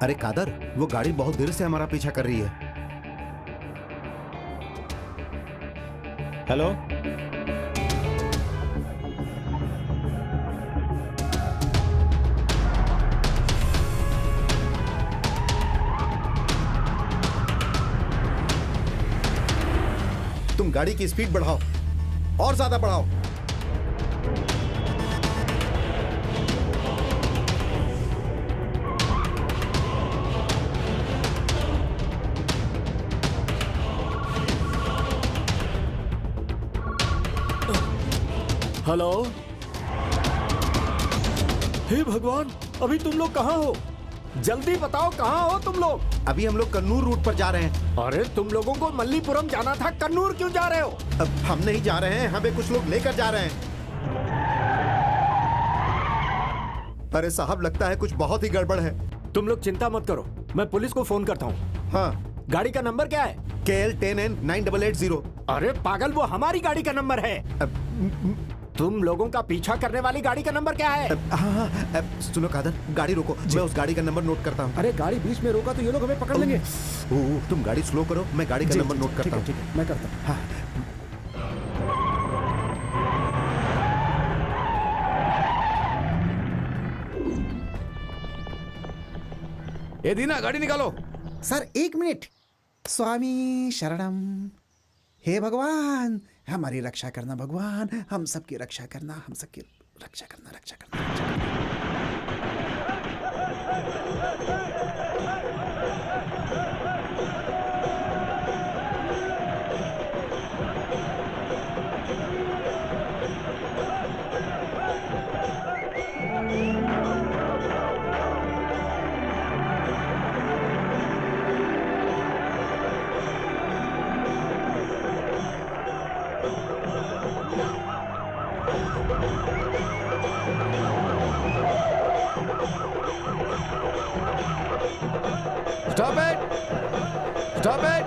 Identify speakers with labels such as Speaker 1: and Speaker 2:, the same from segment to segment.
Speaker 1: अरे कादर, वो गाड़ी बहुत देर से हमारा पीछा कर रही है।
Speaker 2: हेलो,
Speaker 1: तुम गाड़ी की स्पीड बढ़ाओ, और ज्यादा बढ़ाओ।
Speaker 2: हेलो। हे भगवान, अभी तुम लोग कहाँ हो? जल्दी बताओ कहाँ हो तुम लोग?
Speaker 1: अभी हम लोग कन्नूर रूट पर जा रहे हैं।
Speaker 2: अरे तुम लोगों को मल्लीपुरम जाना था, कन्नूर क्यों जा रहे हो?
Speaker 1: अब हम नहीं जा रहे हैं, हमें कुछ लोग लेकर जा रहे हैं। अरे साहब, लगता है कुछ बहुत ही गड़बड़ है।
Speaker 2: तुम लोग चिंता मत करो, मैं पुलिस को फोन करता हूँ।
Speaker 1: हाँ।
Speaker 2: गाड़ी का नंबर क्या है?
Speaker 1: KL10N9880।
Speaker 2: अरे पागल, वो हमारी गाड़ी का नंबर है। तुम लोगों का पीछा करने वाली गाड़ी का नंबर क्या है?
Speaker 1: हाँ, सुनो कादर, गाड़ी रोको, मैं उस गाड़ी का नंबर नोट करता हूँ।
Speaker 2: अरे गाड़ी बीच में रोका तो ये लोग हमें पकड़ लेंगे।
Speaker 1: तुम गाड़ी स्लो करो, मैं गाड़ी का नंबर नोट करता हूँ।
Speaker 2: ठीक है, मैं करता हूँ।
Speaker 1: हाँ।
Speaker 3: ए दीना, गाड़ी निकालो।
Speaker 4: Sir 1 minute. स्वामी शरणम। हे भगवान, हमारी रक्षा करना भगवान, हम सबकी रक्षा करना, हम सबकी रक्षा करना, रक्षा करना, रक्षा करना।
Speaker 3: स्टॉप इट, स्टॉप इट,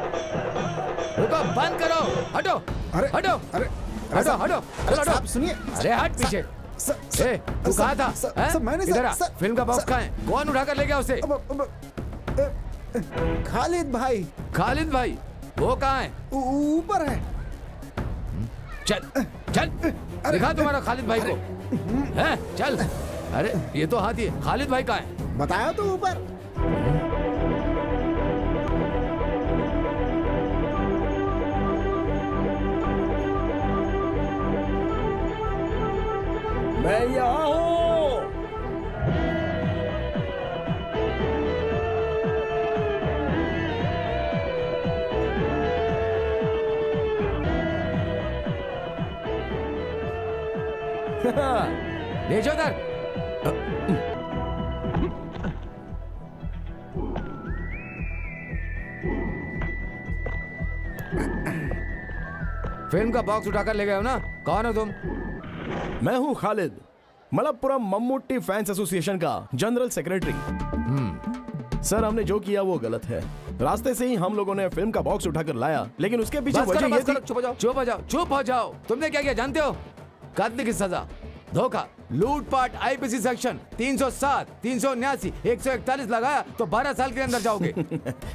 Speaker 3: रुको, बंद करो, हटो,
Speaker 4: अरे
Speaker 3: हटो,
Speaker 4: अरे
Speaker 3: हटो, हटो, चलो हटो।
Speaker 4: साहब सुनिए।
Speaker 3: अरे हट पीछे। ए, तू कहाँ था? हैं?
Speaker 4: मैंने
Speaker 3: इधर आ, फिल्म का बॉक्स कहाँ है? कौन उठा कर ले गया उसे?
Speaker 4: खालिद भाई।
Speaker 3: खालिद भाई, वो कहाँ है?
Speaker 4: ऊपर है।
Speaker 3: चल चल, दिखा तुम्हारा खालिद भाई को। हैं? चल। अरे ये तो हाथी है, खालिद भाई कहाँ है?
Speaker 4: बताया तो ऊपर।
Speaker 2: मैं यहाँ हूँ।
Speaker 3: भेजो उधर। फिल्म का बॉक्स उठाकर ले गए हो ना? कौन हो तुम?
Speaker 5: मैं हूँ खालिद, मलप्पुरम मम्मूटी फैंस एसोसिएशन का जनरल सेक्रेटरी। सर, हमने जो किया वो गलत है। रास्ते से ही हम लोगों ने फिल्म का बॉक्स उठाकर लाया, लेकिन उसके पीछे वजह ये थी।
Speaker 3: चुप हो जाओ, चुप हो जाओ, चुप हो जाओ। तुमने क्या किया जानते हो? कत्ल की सजा, धोखा, लूटपाट, आईपीसी सेक्शन 307, 379, 141 लगाया तो 12 साल के अंदर जाओगे।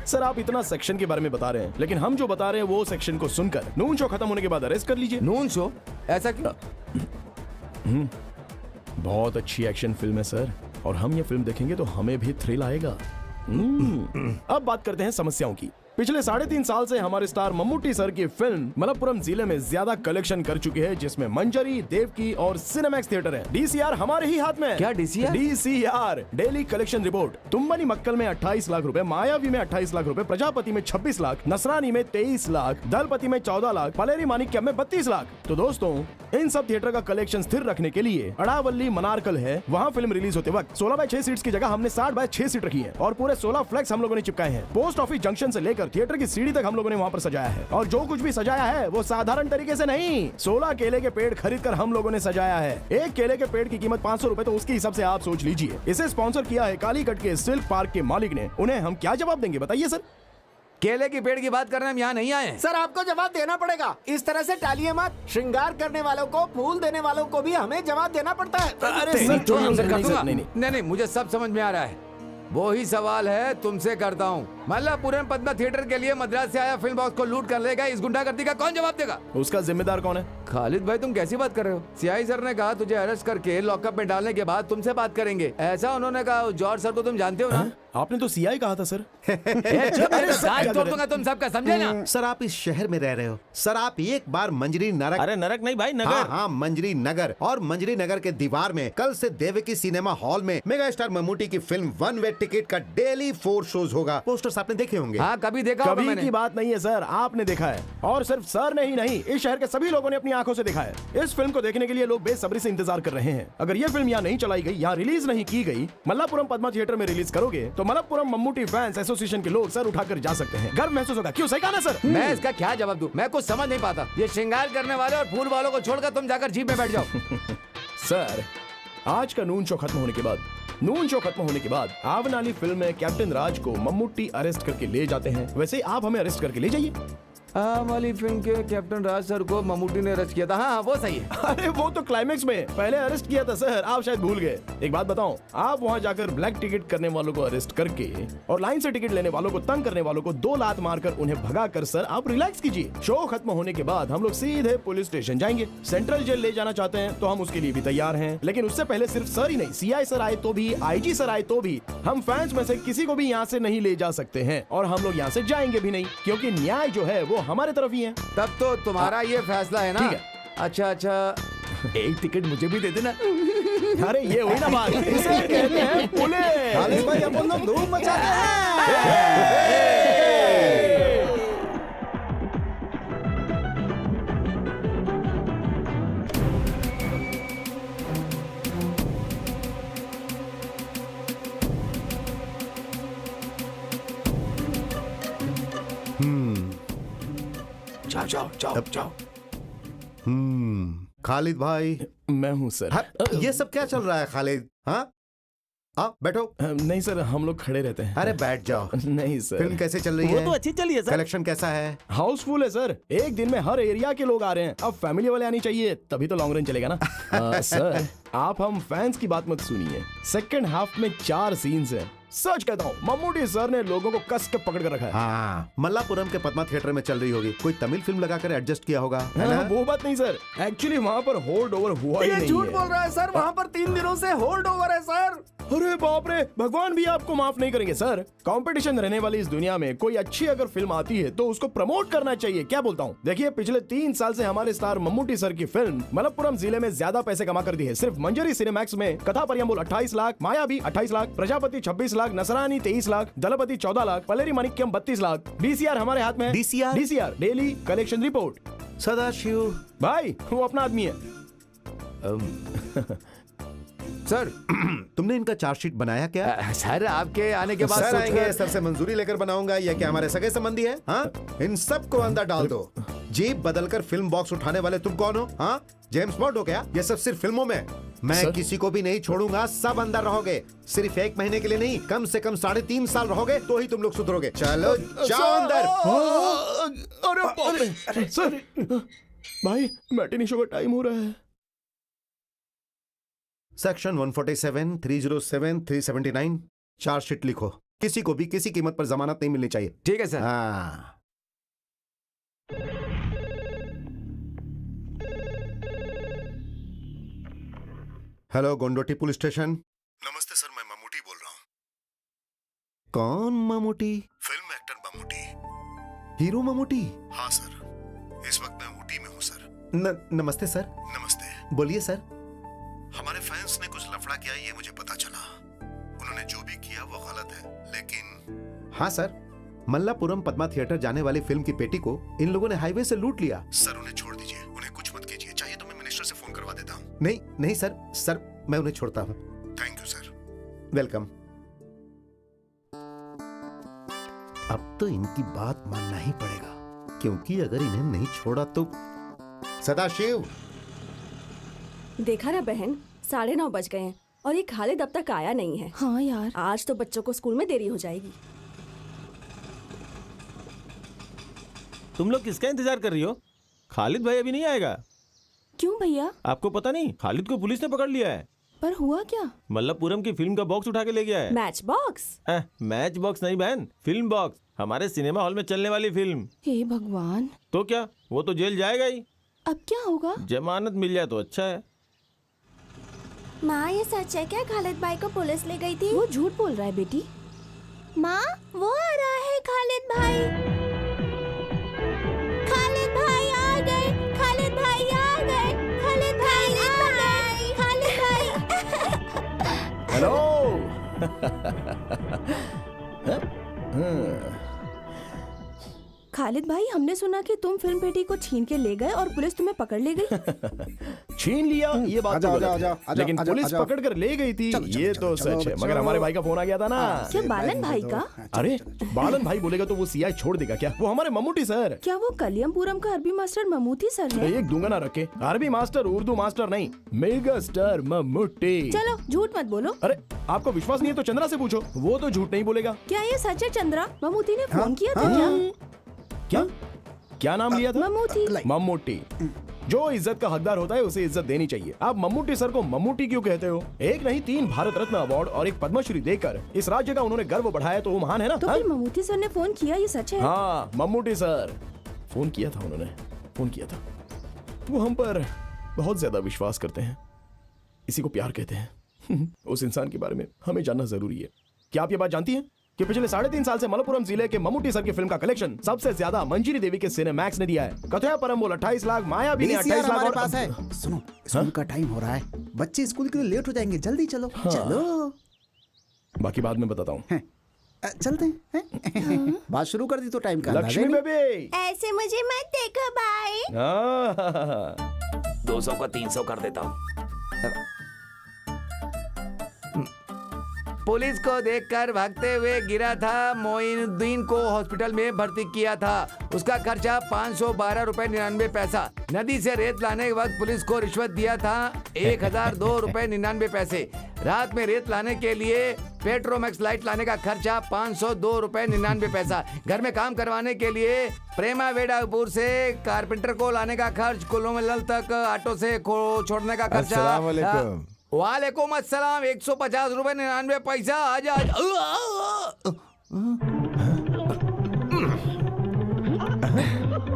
Speaker 5: सर, आप इतना सेक्शन के बारे में बता रहे हैं, लेकिन हम जो बता रहे हैं वो सेक्शन को सुनकर नून शो खत्म होने के बाद अरेस्ट कर लीजिए।
Speaker 3: Noon show? ऐसा क्यों?
Speaker 5: बहुत अच्छी एक्शन फिल्म है सर, और हम ये फिल्म देखेंगे तो हमें भी थ्रिल आएगा। अब बात करते हैं समस्याओं की। पिछले 3.5 साल से हमारे स्टार मम्मूटी सर की फिल्म मलप्पुरम जिले में ज्यादा कलेक्शन कर चुकी है, जिसमें मंजरी, देवकी और सिनेमैक्स थिएटर है। डीसीआर हमारे ही हाथ में है।
Speaker 3: क्या DCR?
Speaker 5: DCR daily collection report. तुम्बनी मक्कल में 28 लाख रुपए, मायावी में 28 लाख रुपए, प्रजापति में 26 लाख, नसरानी में 23 लाख, दलपति में 14 लाख, पलेरी मानिक्यम में 32 लाख। तो दोस्तों, इन सब थिएटर का कलेक्शन स्थिर रखने के लिए अड़ावल्ली मनारकल है, वहाँ फिल्म रिलीज होते वक्त 16/6 सीट्स की जगह हमने 60/6 सीट रखी है और पूरे 16 फ्लैक्स हम लोगों ने चिपकाए हैं। पोस्ट ऑफिस जंक्शन से लेकर थिएटर की सीढ़ी तक हम लोगों ने वहाँ पर सजाया है, और जो कुछ भी सजाया है वो साधारण तरीके से नहीं, 16 केले के पेड़ खरीद कर हम लोगों ने सजाया है। एक केले के पेड़ की कीमत 500 रुपए, तो उसके हिसाब से आप सोच लीजिए। इसे स्पॉन्सर किया है कालीकट के सिल्क पार्क के मालिक ने। उन्हें हम क्या जवाब देंगे बताइए सर?
Speaker 3: केले के पेड़ की बात करने हम यहाँ नहीं आए हैं।
Speaker 2: सर आपको जवाब देना पड़ेगा। इस तरह से टालिए मत। श्रृंगार करने वालों को, फूल देने वालों को भी हमें जवाब देना पड़ता है।
Speaker 5: अरे
Speaker 3: तेरी
Speaker 5: सर,
Speaker 3: तो हमसे कर
Speaker 5: नहीं,
Speaker 3: दूंगा।
Speaker 5: सर, नहीं,
Speaker 3: नहीं, मुझे सब समझ में आ रहा है। वो ही सवाल है तुमसे करता हूँ। मल्लापुरम पद्मा थिएटर के लिए मद्रास से आया फिल्म बॉक्स को लूट कर लेगा, इस गुंडागर्दी का कौन जवाब देगा?
Speaker 5: उसका जिम्मेदार कौन है?
Speaker 3: खालिद भाई, तुम कैसी बात कर रहे हो? सीआई सर ने कहा तुझे अरेस्ट करके लॉकअप में डालने के बाद तुमसे बात करेंगे, ऐसा उन्होंने कहा। जॉर्ज सर को तुम जानते हो ना?
Speaker 5: आपने तो सीआई कहा था सर।
Speaker 3: दांत तोड़ दूंगा तुम सबका, समझे ना?
Speaker 1: सर आप इस शहर में रह रहे हो। सर आप एक बार मंजरी नरक,
Speaker 6: अरे नरक नहीं भाई, नगर।
Speaker 1: हाँ हाँ मंजरी नगर, और मंजरी नगर के दीवार में कल से देवकी सिनेमा हॉल में मेगा स्टार मम्मूटी की फिल्म 1 वे टिकट का डेली 4 शोज होगा। पोस्टर्स आपने देखे होंगे।
Speaker 3: हाँ, कभी देखा होगा
Speaker 5: कभी
Speaker 3: मैंने।
Speaker 5: की बात नहीं है सर, आपने देखा है। और सिर्फ सर ने ही नहीं, इस शहर के सभी लोगों ने अपनी आंखों से देखा है। इस फिल्म को देखने के लिए लोग बेसब्री से इंतजार कर रहे हैं। अगर ये फिल्म यहाँ नहीं चलाई गई, यहाँ रिलीज नहीं की गई, मल्लापुरम पद्मा थिएटर में रिलीज करोगे तो मलप्पुरम मम्मूटी फैंस एसोसिएशन के लोग सर उठाकर जा सकते हैं। गर्व महसूस होगा। क्यों, सही कहा ना सर?
Speaker 3: मैं इसका क्या जवाब दूं? मैं कुछ समझ नहीं पाता। ये श्रृंगार करने वाले और फूल वालों को छोड़कर तुम जाकर जीप में बैठ जाओ।
Speaker 5: सर, आज का नून शो खत्म होने के बाद आवनाली फिल्म में कैप्टन राज को मम्मूटी अरेस्ट करके ले जाते हैं। वैसे आप हमें अरेस्ट करके ले जाइए।
Speaker 3: वाली फिल्म के कैप्टन राज सर को मम्मूटी ने अरेस्ट किया था। हाँ, वो सही है।
Speaker 5: अरे वो तो क्लाइमेक्स में पहले अरेस्ट किया था सर, आप शायद भूल गए। एक बात बताऊं, आप वहां जाकर ब्लैक टिकट करने वालों को अरेस्ट करके और लाइन से टिकट लेने वालों को, तंग करने वालों को 2 लात मारकर उन्हें भगा कर सर आप रिलैक्स कीजिए। शो खत्म होने के बाद हम लोग सीधे पुलिस स्टेशन जाएंगे। सेंट्रल जेल ले जाना चाहते हैं तो हम उसके लिए भी तैयार हैं, लेकिन उससे पहले सिर्फ सर ही नहीं, सीआई सर आए तो भी, आईजी सर आए तो भी, हम फैंस में से किसी को भी यहाँ से नहीं ले जा सकते हैं। और हम लोग यहाँ से जाएंगे भी नहीं, क्योंकि न्याय जो है वो हमारे तरफ ही है।
Speaker 3: तब तो तुम्हारा ये फैसला है ना?
Speaker 5: ठीक है।
Speaker 3: अच्छा, एक टिकट मुझे भी दे देना।
Speaker 5: अरे ये हुई ना बात, इसे कहते हैं पुलिस।
Speaker 1: खालिद भाई अपन लोग धूम मचाते हैं।
Speaker 3: जाओ।
Speaker 1: खालिद भाई,
Speaker 5: मैं हूँ सर।
Speaker 1: हाँ, ये सब क्या चल रहा है खालिद? हाँ आओ बैठो।
Speaker 5: नहीं सर, हम लोग खड़े रहते हैं।
Speaker 1: अरे बैठ जाओ।
Speaker 5: नहीं सर।
Speaker 1: फिल्म कैसे चल रही
Speaker 6: वो
Speaker 1: है?
Speaker 6: तो अच्छी चली है सर।
Speaker 1: कलेक्शन कैसा है?
Speaker 5: हाउसफुल है सर, एक दिन में हर एरिया के लोग आ रहे हैं। अब फैमिली वाले आनी चाहिए, तभी तो लॉन्ग रन चलेगा ना। सर, आप हम फैंस की बात मत सुनिए। सेकंड हाफ में 4 सीन्स हैं। सच कहता हूँ, मम्मूटी सर ने लोगों को कस के पकड़ कर रखा है।
Speaker 1: हाँ, मल्लापुरम के पद्मा थिएटर में चल रही होगी। कोई तमिल फिल्म लगाकर एडजस्ट किया होगा, है ना?
Speaker 5: वो बात नहीं सर, एक्चुअली वहाँ पर होल्ड ओवर हुआ ही
Speaker 2: ये
Speaker 5: नहीं
Speaker 2: झूठ
Speaker 5: है।
Speaker 2: बोल रहा है सर। वहाँ पर 3 दिनों से होल्ड ओवर है सर।
Speaker 5: अरे बाप रे, भगवान भी आपको माफ नहीं करेंगे सर। कंपटीशन रहने वाली इस दुनिया में कोई अच्छी अगर फिल्म आती है तो उसको प्रमोट करना चाहिए। क्या बोलता हूँ? देखिए, पिछले 3 साल से हमारे स्टार मम्मूटी सर की फिल्म मलप्पुरम जिले में ज्यादा पैसे कमा कर दी है। सिर्फ मंजरी सिनेमैक्स में कथा परियम्बुल 28 लाख, मायावी 28 लाख, प्रजापति 26 लाख, नसरानी 23 लाख, दलपति 14 लाख, पलेरी मानिक्यम 32 लाख। डीसीआर हमारे हाथ में है। DCR daily collection report.
Speaker 1: Sadashiv
Speaker 5: भाई, वो अपना आदमी है।
Speaker 3: सर,
Speaker 1: तुमने इनका चार्जशीट बनाया क्या?
Speaker 3: सर आपके आने के बाद
Speaker 1: सर
Speaker 3: सोच
Speaker 1: आएंगे,
Speaker 3: कर-
Speaker 1: सर से मंजूरी लेकर बनाऊंगा। या क्या हमारे सगे संबंधी है? हाँ, इन सबको अंदर डाल दो। जीप बदलकर फिल्म बॉक्स उठाने वाले तुम कौन हो? हाँ, जेम्स बॉन्ड हो क्या? ये सब सिर्फ फिल्मों में। मैं
Speaker 5: सर?
Speaker 1: किसी को भी नहीं छोड़ूंगा। सब अंदर रहोगे। सिर्फ 1 महीने के लिए नहीं, कम से कम 3.5 साल रहोगे तो ही तुम लोग सुधरोगे। चलो जाओ अंदर।
Speaker 5: अरे बाप रे, सर भाई, मैटिनी शो का टाइम हो रहा है।
Speaker 1: सेक्शन 147, 307, 379 चार्जशीट लिखो। किसी को भी किसी कीमत पर जमानत नहीं मिलनी चाहिए।
Speaker 3: ठीक है सर।
Speaker 1: हाँ। Hello, Kondotty police station.
Speaker 7: नमस्ते सर, मैं मम्मूटी बोल रहा हूँ।
Speaker 1: कौन Mammootty?
Speaker 7: Film actor Mammootty.
Speaker 1: Hero Mammootty.
Speaker 6: हाँ सर, इस वक्त मैं ऊटी में हूँ सर।
Speaker 1: नमस्ते सर।
Speaker 6: नमस्ते।
Speaker 1: बोलिए सर।
Speaker 6: हमारे फैंस ने कुछ लफड़ा किया ये मुझे पता चला। उन्होंने जो भी किया वो गलत है, लेकिन
Speaker 1: हाँ सर, मल्लापुरम पद्मा थिएटर जाने वाली फिल्म की पेटी को इन लोगों ने हाईवे से लूट लिया।
Speaker 6: सर उन्हें छोड़ दीजिए, उन्हें कुछ मत कीजिए। चाहिए तो मैं मिनिस्टर से फोन करवा देता हूँ।
Speaker 1: नहीं नहीं सर, सर मैं उन्हें छोड़ता हूँ।
Speaker 6: Thank you sir.
Speaker 1: वेलकम। अब तो इनकी बात मानना ही पड़ेगा, क्योंकि अगर इन्हें नहीं छोड़ा तो। सदाशिव,
Speaker 7: देखा ना बहन, 9:30 बज गए हैं और ये खालिद अब तक आया नहीं है।
Speaker 8: हाँ यार,
Speaker 7: आज तो बच्चों को स्कूल में देरी हो जाएगी।
Speaker 9: तुम लोग किसका इंतजार कर रही हो? खालिद भाई अभी नहीं आएगा।
Speaker 8: क्यों भैया?
Speaker 9: आपको पता नहीं, खालिद को पुलिस ने पकड़ लिया है।
Speaker 8: पर हुआ क्या?
Speaker 9: मल्लापुरम की फिल्म का बॉक्स उठा के ले गया है।
Speaker 7: Match box?
Speaker 9: मैच बॉक्स नहीं बहन, फिल्म बॉक्स। हमारे सिनेमा हॉल में चलने वाली फिल्म।
Speaker 8: हे भगवान,
Speaker 9: तो क्या, वो तो जेल जाएगा ही।
Speaker 8: अब क्या होगा?
Speaker 9: जमानत मिल जाए तो अच्छा है।
Speaker 10: माँ, ये सच है क्या खालिद भाई को पुलिस ले गई थी?
Speaker 8: वो झूठ बोल रहा है बेटी।
Speaker 10: माँ, वो आ रहा है खालिद भाई। खालिद भाई आ गए, खालिद भाई आ गए, खालिद भाई आ गए, खालिद भाई।
Speaker 5: हेलो।
Speaker 8: खालिद भाई, हमने सुना कि तुम फिल्म पेटी को छीन के ले गए और पुलिस तुम्हें पकड़ ले गई।
Speaker 5: छीन लिया ये बात तो गलत है, लेकिन पुलिस पकड़ कर ले गई थी ये तो सच है। मगर हमारे भाई का फोन आ गया था ना।
Speaker 8: क्या बालन भाई का?
Speaker 5: अरे बालन भाई बोलेगा तो वो सीआई छोड़ देगा क्या? वो हमारे मम्मूटी सर।
Speaker 8: क्या वो कलियमपुरम का अरबी मास्टर ममूटी सर है?
Speaker 5: एक दूंगा ना रखे, अरबी मास्टर उर्दू मास्टर नहीं, मेगा स्टार मम्मूटी।
Speaker 8: चलो झूठ मत बोलो।
Speaker 5: अरे आपको विश्वास नहीं है तो चंद्रा से पूछो, वो तो झूठ नहीं बोलेगा।
Speaker 8: क्या ये सच है चंद्रा? ममूटी ने फोन किया था क्या?
Speaker 5: क्या क्या नाम लिया था?
Speaker 8: ममूटी।
Speaker 5: मम्मूटी। जो इज्जत का हकदार होता है उसे इज्जत देनी चाहिए। आप मम्मूटी सर को मम्मूटी क्यों कहते हो? एक नहीं 3 भारत रत्न अवार्ड और एक पद्मश्री देकर इस राज्य का उन्होंने गर्व बढ़ाया, तो वो महान है ना।
Speaker 8: तो फिर ममूटी सर ने फोन किया, ये सच है?
Speaker 5: हाँ, मम्मूटी सर फोन किया था, उन्होंने फोन किया था। वो हम पर बहुत ज्यादा विश्वास करते हैं, इसी को प्यार कहते हैं। उस इंसान के बारे में हमें जानना जरूरी है। क्या आप ये बात जानती हैं कि पिछले 3.5 साल से मलप्पुरम जिले के मम्मूटी सर की फिल्म का कलेक्शन सबसे ज्यादा मंजीरी देवी के सिनेमैक्स ने दिया है। कथया परम्बोल 28 लाख, माया भी 28 लाख
Speaker 4: हमारे
Speaker 5: और
Speaker 4: पास है। सुनो, स्कूल का टाइम हो रहा है, बच्चे स्कूल के लिए लेट हो जाएंगे, जल्दी चलो। चलो,
Speaker 5: बाकी बाद में बताता हूँ।
Speaker 4: चलते हैं। बात शुरू कर दी तो टाइम का अंदाजा
Speaker 5: लक्ष्मी
Speaker 4: नहीं।
Speaker 5: बेबी,
Speaker 10: ऐसे मुझे मत देखो भाई।
Speaker 3: 200 को 300 कर देता हूँ। पुलिस को देखकर भागते हुए गिरा था, मोइनुद्दीन को हॉस्पिटल में भर्ती किया था। उसका खर्चा 512 रुपए 99 पैसा। नदी से रेत लाने के वक्त पुलिस को रिश्वत दिया था 1002 रुपए 99 पैसे। रात में रेत लाने के लिए पेट्रोमैक्स लाइट लाने का खर्चा 502 रुपए 99 पैसा। घर में काम करवाने के लिए प्रेमा वेडापुर से कारपेंटर को लाने का खर्च, कुल्लूमलल तक ऑटो से छोड़ने का खर्चा। वालेकुम अस्सलाम, 150 रुपए 99 पैसा। आजा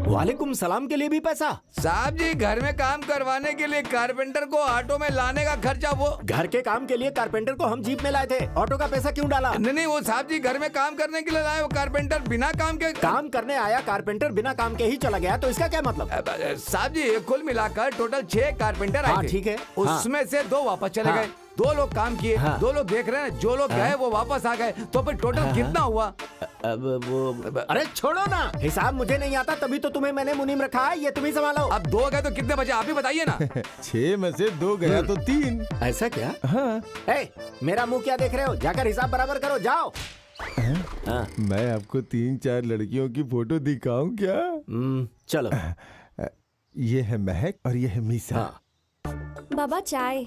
Speaker 2: वालेकुम सलाम के लिए भी पैसा?
Speaker 3: साहब जी, घर में काम करवाने के लिए कारपेंटर को ऑटो में लाने का खर्चा। वो
Speaker 2: घर के काम के लिए कारपेंटर को हम जीप में लाए थे, ऑटो का पैसा क्यों डाला?
Speaker 3: नहीं, वो साहब जी घर में काम करने के लिए लाए, वो कारपेंटर बिना काम के
Speaker 2: काम करने आया, कारपेंटर बिना काम के ही चला गया, तो इसका क्या मतलब?
Speaker 3: साहब जी कुल मिलाकर टोटल 6 कारपेंटर आए थे।
Speaker 2: ठीक है।
Speaker 3: उसमें से 2 वापस चले गए, 2 लोग काम किए, 2 लोग देख रहे हैं, जो लोग गए वो वापस आ गए। तो फिर टोटल कितना हुआ?
Speaker 2: अब वो अरे छोड़ो ना, हिसाब मुझे नहीं आता, तभी तो तुम्हें मैंने मुनीम रखा है, ये तुम ही संभालो।
Speaker 3: अब 2 गए तो कितने बचे आप ही बताइए ना।
Speaker 11: 6 में से 2 गया तो 3।
Speaker 2: ऐसा क्या?
Speaker 11: हाँ।
Speaker 2: मेरा मुंह क्या देख रहे हो? जाकर हिसाब बराबर करो, जाओ।
Speaker 11: मैं आपको 3-4 लड़कियों की फोटो दिखाऊं क्या?
Speaker 2: चलो।
Speaker 11: ये है महक और ये है मीसा।
Speaker 7: बाबा चाय।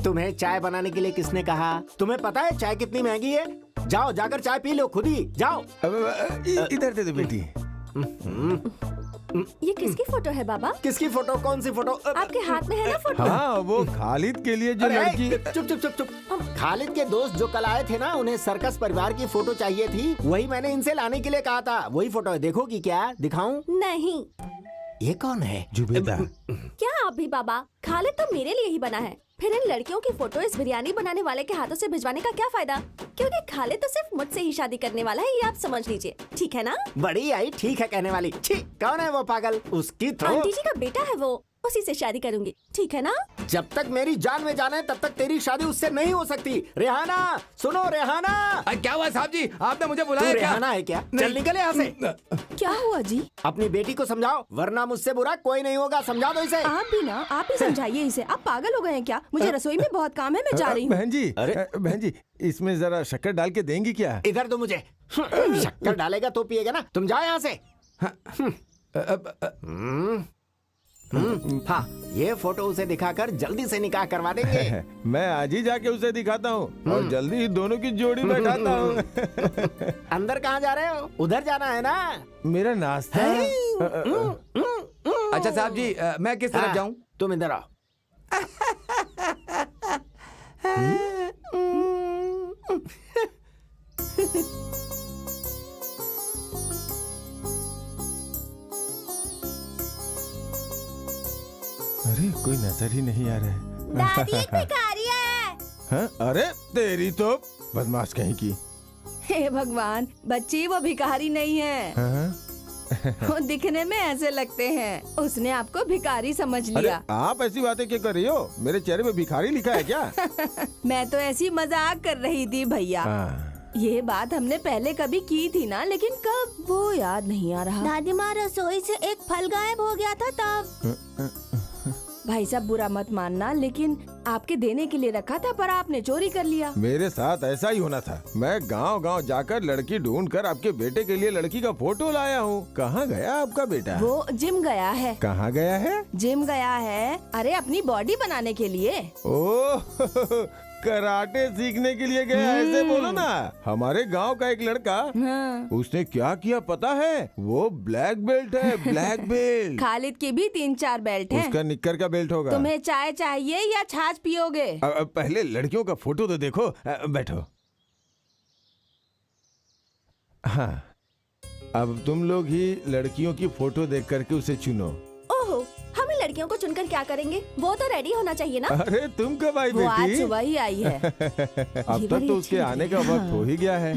Speaker 2: तुम्हें चाय बनाने के लिए किसने कहा? तुम्हें पता है चाय कितनी महंगी है? जाओ जाकर चाय पी लो खुद ही, जाओ।
Speaker 11: इधर दे दो बेटी।
Speaker 7: ये किसकी फोटो है बाबा?
Speaker 2: किसकी फोटो? कौन सी फोटो?
Speaker 7: आपके हाथ में है ना फोटो?
Speaker 11: हाँ, वो खालिद के लिए जो लड़की।
Speaker 2: चुप चुप चुप चुप। खालिद के दोस्त जो कल आए थे ना, उन्हें सर्कस परिवार की फोटो चाहिए थी, वही मैंने इनसे लाने के लिए कहा था। वही फोटो है, देखोगी क्या? दिखाऊं?
Speaker 7: नहीं।
Speaker 2: ये कौन है?
Speaker 11: जुबेदा।
Speaker 7: क्या आप भी बाबा, खालिद तो मेरे लिए ही बना है। फिर इन लड़कियों की फोटो इस बिरयानी बनाने वाले के हाथों से भिजवाने का क्या फायदा? क्योंकि खालिद तो सिर्फ मुझसे ही शादी करने वाला है, ये आप समझ लीजिए, ठीक है ना?
Speaker 2: बड़ी आई ठीक है कहने वाली। छी, कौन है वो पागल? उसकी तो
Speaker 7: आंटी जी का बेटा है वो, उसी से शादी करूंगी, ठीक है ना?
Speaker 2: जब तक मेरी जान में जान है तब तक तेरी शादी उससे नहीं हो सकती। रेहाना, सुनो रेहाना।
Speaker 3: क्या हुआ साहब जी, आपने मुझे
Speaker 2: तू
Speaker 3: बुलाया क्या?
Speaker 2: रेहाना है क्या? चल निकल यहाँ से।
Speaker 8: क्या हुआ जी?
Speaker 2: अपनी बेटी को समझाओ, वरना मुझसे बुरा कोई नहीं होगा। समझा दो इसे।
Speaker 8: आप भी ना, आप ही समझाइए इसे। आप पागल हो गए हैं क्या? मुझे रसोई में बहुत काम है, मैं जा रही हूँ।
Speaker 11: बहन जी, बहन जी, इसमें जरा शक्कर डाल के देंगी क्या?
Speaker 2: इधर दो मुझे। शक्कर डालेगा तो पिएगा ना। तुम जाओ यहाँ से। हाँ, ये फोटो उसे दिखाकर जल्दी से निकाह करवा देंगे।
Speaker 11: मैं आज ही जाके उसे दिखाता हूँ और जल्दी ही दोनों की जोड़ी बैठाता हूँ।
Speaker 2: अंदर कहाँ जा रहे हो? उधर जाना है ना?
Speaker 11: मेरा नाश्ता।
Speaker 3: अच्छा साहब जी, मैं किस तरफ जाऊँ?
Speaker 2: तुम इधर आओ।
Speaker 11: अरे कोई नजर ही नहीं आ रहा है।
Speaker 10: दादी एक भिखारी है।
Speaker 11: हाँ? अरे तेरी तो बदमाश कहीं की।
Speaker 8: हे भगवान, बच्ची वो भिखारी नहीं है।
Speaker 11: हाँ?
Speaker 8: वो दिखने में ऐसे लगते हैं। उसने आपको भिखारी समझ
Speaker 11: अरे
Speaker 8: लिया।
Speaker 11: आप ऐसी बातें क्यों कर रही हो? मेरे चेहरे पे भिखारी लिखा है क्या?
Speaker 8: मैं तो ऐसी मजाक कर रही थी भैया। ये बात हमने पहले कभी की थी ना, लेकिन कब वो याद नहीं आ रहा।
Speaker 10: दादी माँ, रसोई से एक फल गायब हो गया था तब।
Speaker 8: भाई साहब बुरा मत मानना, लेकिन आपके देने के लिए रखा था पर आपने चोरी कर लिया।
Speaker 11: मेरे साथ ऐसा ही होना था। मैं गांव-गांव जाकर लड़की ढूंढकर आपके बेटे के लिए लड़की का फोटो लाया हूँ। कहाँ गया आपका बेटा?
Speaker 8: वो जिम गया है।
Speaker 11: कहाँ गया है?
Speaker 8: जिम गया है, अरे अपनी बॉडी बनाने के लिए।
Speaker 11: ओह, कराटे सीखने के लिए गया, ऐसे बोलो ना। हमारे गांव का एक लड़का, उसने क्या किया पता है? वो ब्लैक बेल्ट है, ब्लैक बेल्ट।
Speaker 8: खालिद की भी 3-4 बेल्ट हैं।
Speaker 11: उसका निक्कर का बेल्ट होगा।
Speaker 8: तुम्हें चाय चाहिए या छाछ पियोगे?
Speaker 11: पहले लड़कियों का फोटो तो देखो। बैठो। हाँ, अब तुम लोग ही लड़कियों की फोटो देख करके उसे चुनो।
Speaker 7: ओहो, हम लड़कियों को चुनकर क्या करेंगे? वो तो रेडी होना चाहिए ना।
Speaker 11: अरे तुम कब आई
Speaker 8: वो आज
Speaker 11: बेटी?
Speaker 8: सुबह ही आई है।
Speaker 11: अब तक तो उसके आने का वक्त हो ही गया है।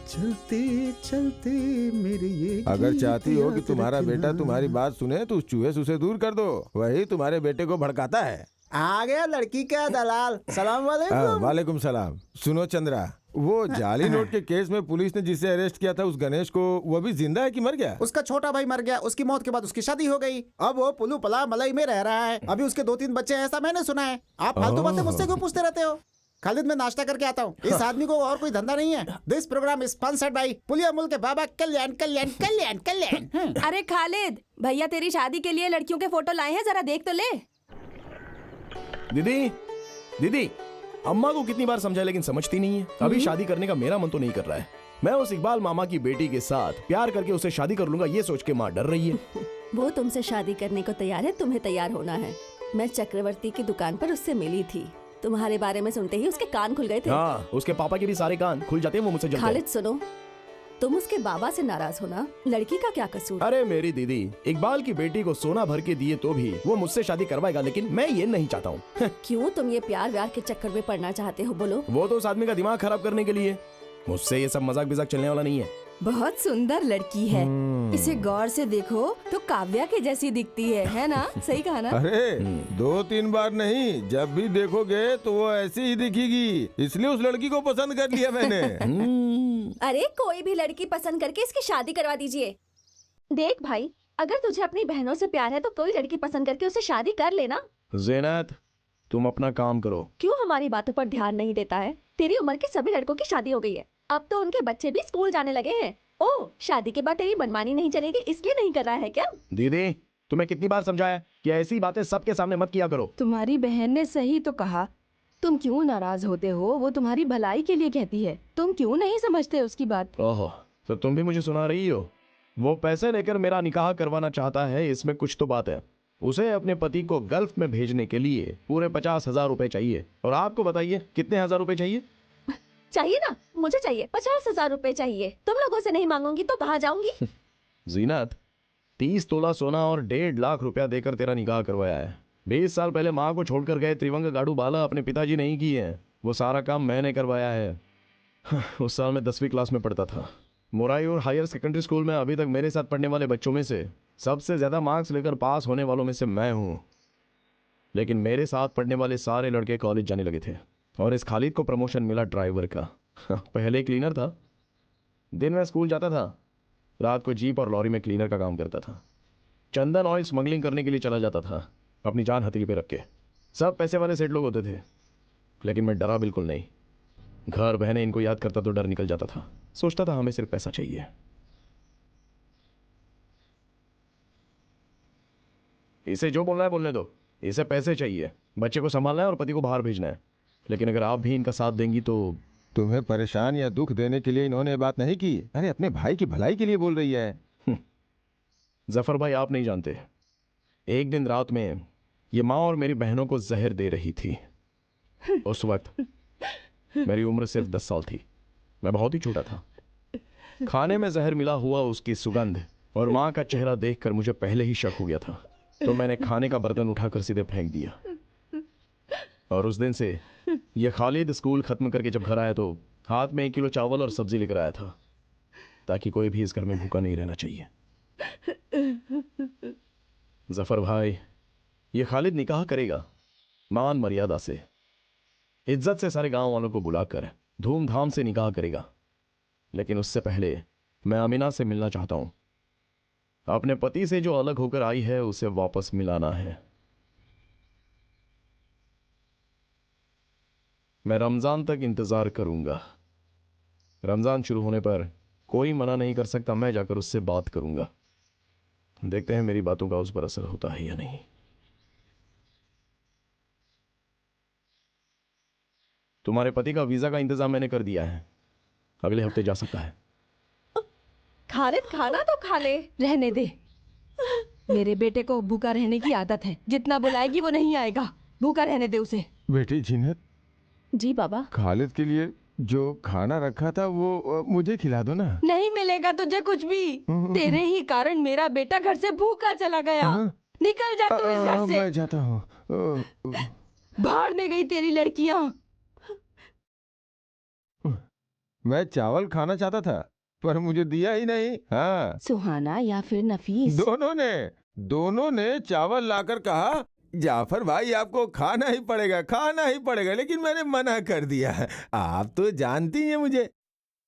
Speaker 4: चलते चलते मेरे ये
Speaker 11: अगर
Speaker 4: गीत
Speaker 11: चाहती हो कि
Speaker 4: याद
Speaker 11: तुम्हारा
Speaker 4: रखना।
Speaker 11: बेटा तुम्हारी बात सुने तो उस चूहे से उसे दूर कर दो। वही तुम्हारे बेटे को भड़काता है।
Speaker 4: आ गया लड़की का दलाल। सलाम वालेकुम।
Speaker 11: वालेकुम सलाम। सुनो चंद्रा, वो जाली नोट के केस में पुलिस ने जिसे अरेस्ट किया था, उस गणेश को, वो अभी जिंदा है कि मर गया?
Speaker 4: उसका छोटा भाई मर गया। उसकी मौत के बाद उसकी शादी हो गई। अब वो पुलू पला मलाई में रह रहा है। अभी उसके 2-3 बच्चे हैं, ऐसा मैंने सुना है। आप फालतू बातें मुझसे क्यों पूछते रहते हो? खालिद, मैं नाश्ता करके आता हूँ। इस आदमी को और कोई धंधा नहीं है। This program is sponsored by पुलिया मुल्क के बाबा कल्याण कल्याण कल्याण कल्याण।
Speaker 8: अरे खालिद, भैया तेरी शादी के लिए लड़कियों के फोटो लाए हैं, जरा देख तो ले।
Speaker 5: दीदी, दीदी, अम्मा को कितनी बार समझाया लेकिन समझती नहीं है। अभी शादी करने का मेरा मन तो नहीं कर रहा है। मैं उस इकबाल मामा की बेटी के साथ प्यार करके उसे शादी कर लूंगा, ये सोच के माँ डर रही है।
Speaker 7: वो तुमसे शादी करने को तैयार है, तुम्हें तैयार होना है। मैं चक्रवर्ती की दुकान पर उससे मिली थी। तुम्हारे बारे में सुनते ही उसके कान खुल गए थे।
Speaker 5: हाँ, उसके पापा के भी सारे कान खुल जाते हैं, वो मुझसे जलते हैं।
Speaker 7: खालिद सुनो, तुम उसके बाबा से नाराज होना, लड़की का क्या कसूर?
Speaker 5: अरे मेरी दीदी, इकबाल की बेटी को सोना भर के दिए तो भी वो मुझसे शादी करवाएगा, लेकिन मैं ये नहीं चाहता हूँ।
Speaker 7: क्यों तुम ये प्यार व्यार के चक्कर में पड़ना चाहते हो? बोलो।
Speaker 5: वो तो उस आदमी का दिमाग खराब करने के लिए। मुझसे ये सब मजाक बिजाक चलने वाला नहीं है।
Speaker 8: बहुत सुंदर लड़की है। इसे गौर से देखो तो काव्या के जैसी दिखती है ना? सही कहा ना?
Speaker 11: अरे 2-3 बार नहीं, जब भी देखोगे तो वो ऐसी ही दिखेगी। इसलिए उस लड़की को पसंद कर लिया मैंने।
Speaker 7: अरे कोई भी लड़की पसंद करके इसकी शादी करवा दीजिए। देख भाई, अगर तुझे अपनी बहनों से प्यार है तो कोई लड़की पसंद करके उसे शादी कर लेना।
Speaker 5: ज़ैनत, तुम अपना काम करो।
Speaker 7: क्यों हमारी बातों पर ध्यान नहीं देता है? तेरी उम्र के सभी लड़कों की शादी हो गई है। अब तो उनके बच्चे भी स्कूल जाने लगे हैं। ओह, शादी के बाद तेरी मनमानी नहीं चलेगी, इसलिए नहीं कर रहा है क्या?
Speaker 5: दीदी, तुम्हें कितनी बार समझाया कि ऐसी बातें सबके सामने मत किया करो।
Speaker 8: तुम्हारी बहन ने सही तो कहा। तुम क्यों नाराज होते हो? वो तुम्हारी भलाई के लिए कहती है। तुम क्यों नहीं समझते उसकी बात?
Speaker 5: ओहो, तो तुम भी मुझे सुना रही हो? वो पैसे लेकर मेरा निकाह करवाना चाहता है, इसमें कुछ तो बात है। उसे अपने पति को गल्फ में भेजने के लिए पूरे 50,000 रुपए चाहिए। और आपको बताइए कितने हजार रुपए चाहिए?
Speaker 7: चाहिए ना, मुझे चाहिए 50,000 रुपए चाहिए। तुम लोगों से नहीं मांगूंगी तो कहाँ जाऊंगी?
Speaker 5: जीनत, 30 तोला सोना और 1.5 लाख रुपया देकर तेरा निकाह करवाया है। 20 साल पहले माँ को छोड़कर गए त्रिवंग गाडू बाला अपने पिताजी नहीं किए हैं, वो सारा काम मैंने करवाया है। उस साल मैं 10वीं क्लास में पढ़ता था। मोराई और हायर सेकेंडरी स्कूल में अभी तक मेरे साथ पढ़ने वाले बच्चों में से सबसे ज़्यादा मार्क्स लेकर पास होने वालों में से मैं हूँ। लेकिन मेरे साथ पढ़ने वाले सारे लड़के कॉलेज जाने लगे थे और इस खालिद को प्रमोशन मिला ड्राइवर का। पहले क्लीनर था, दिन में स्कूल जाता था, रात को जीप और लॉरी में क्लीनर का काम करता था। चंदन ऑयल स्मगलिंग करने के लिए चला जाता था, अपनी जान हथेली पे रख के। सब पैसे वाले सेठ लोग होते थे, लेकिन मैं डरा बिल्कुल नहीं। घर बहने इनको याद करता तो डर निकल जाता था। सोचता था हमें सिर्फ पैसा चाहिए। इसे जो बोलना है बोलने दो, इसे पैसे चाहिए, बच्चे को संभालना है और पति को बाहर भेजना है। लेकिन अगर आप भी इनका साथ देंगी तो।
Speaker 11: तुम्हें परेशान या दुख देने के लिए इन्होंने बात नहीं की। अरे अपने भाई की भलाई के लिए बोल रही है।
Speaker 5: जफर भाई, आप नहीं जानते, एक दिन रात में ये माँ और मेरी बहनों को जहर दे रही थी। उस वक्त मेरी उम्र सिर्फ 10 साल थी, मैं बहुत ही छोटा था। खाने में जहर मिला हुआ उसकी सुगंध और माँ का चेहरा देखकर मुझे पहले ही शक हो गया था, तो मैंने खाने का बर्तन उठाकर सीधे फेंक दिया। और उस दिन से ये खालिद स्कूल खत्म करके जब घर आया तो हाथ में 1 किलो चावल और सब्जी लेकर आया था, ताकि कोई भी इस घर में भूखा नहीं रहना चाहिए। जफर भाई, ये खालिद निकाह करेगा मान मर्यादा से, इज्जत से, सारे गांव वालों को बुलाकर धूमधाम से निकाह करेगा। लेकिन उससे पहले मैं अमीना से मिलना चाहता हूं। अपने पति से जो अलग होकर आई है उसे वापस मिलाना है। मैं रमजान तक इंतजार करूंगा। रमजान शुरू होने पर कोई मना नहीं कर सकता, मैं जाकर उससे बात करूंगा। देखते हैं मेरी बातों का उस पर असर होता है या नहीं। तुम्हारे पति का वीजा का इंतजाम मैंने कर दिया है, अगले हफ्ते जा सकता है।
Speaker 7: खालिद, खाना तो खा ले।
Speaker 8: रहने दे, मेरे बेटे को भूखा रहने की आदत है। जितना बुलाएगी वो नहीं आएगा, भूखा रहने दे उसे।
Speaker 11: बेटी जीनत,
Speaker 7: जी बाबा।
Speaker 11: खालिद के लिए जो खाना रखा था वो मुझे खिला दो ना।
Speaker 8: नहीं मिलेगा तुझे कुछ भी। तेरे ही कारण मेरा बेटा घर से भूखा चला गया। निकल जा तू इस घर से।
Speaker 11: मैं जाता हूँ।
Speaker 8: बाहर में गई तेरी लड़कियां।
Speaker 11: मैं चावल खाना चाहता था पर मुझे दिया ही नहीं। हाँ,
Speaker 8: सुहाना या फिर नफीस,
Speaker 11: दोनों ने चावल लाकर कहा जाफर भाई आपको खाना ही पड़ेगा, लेकिन मैंने मना कर दिया। आप तो जानती हैं मुझे।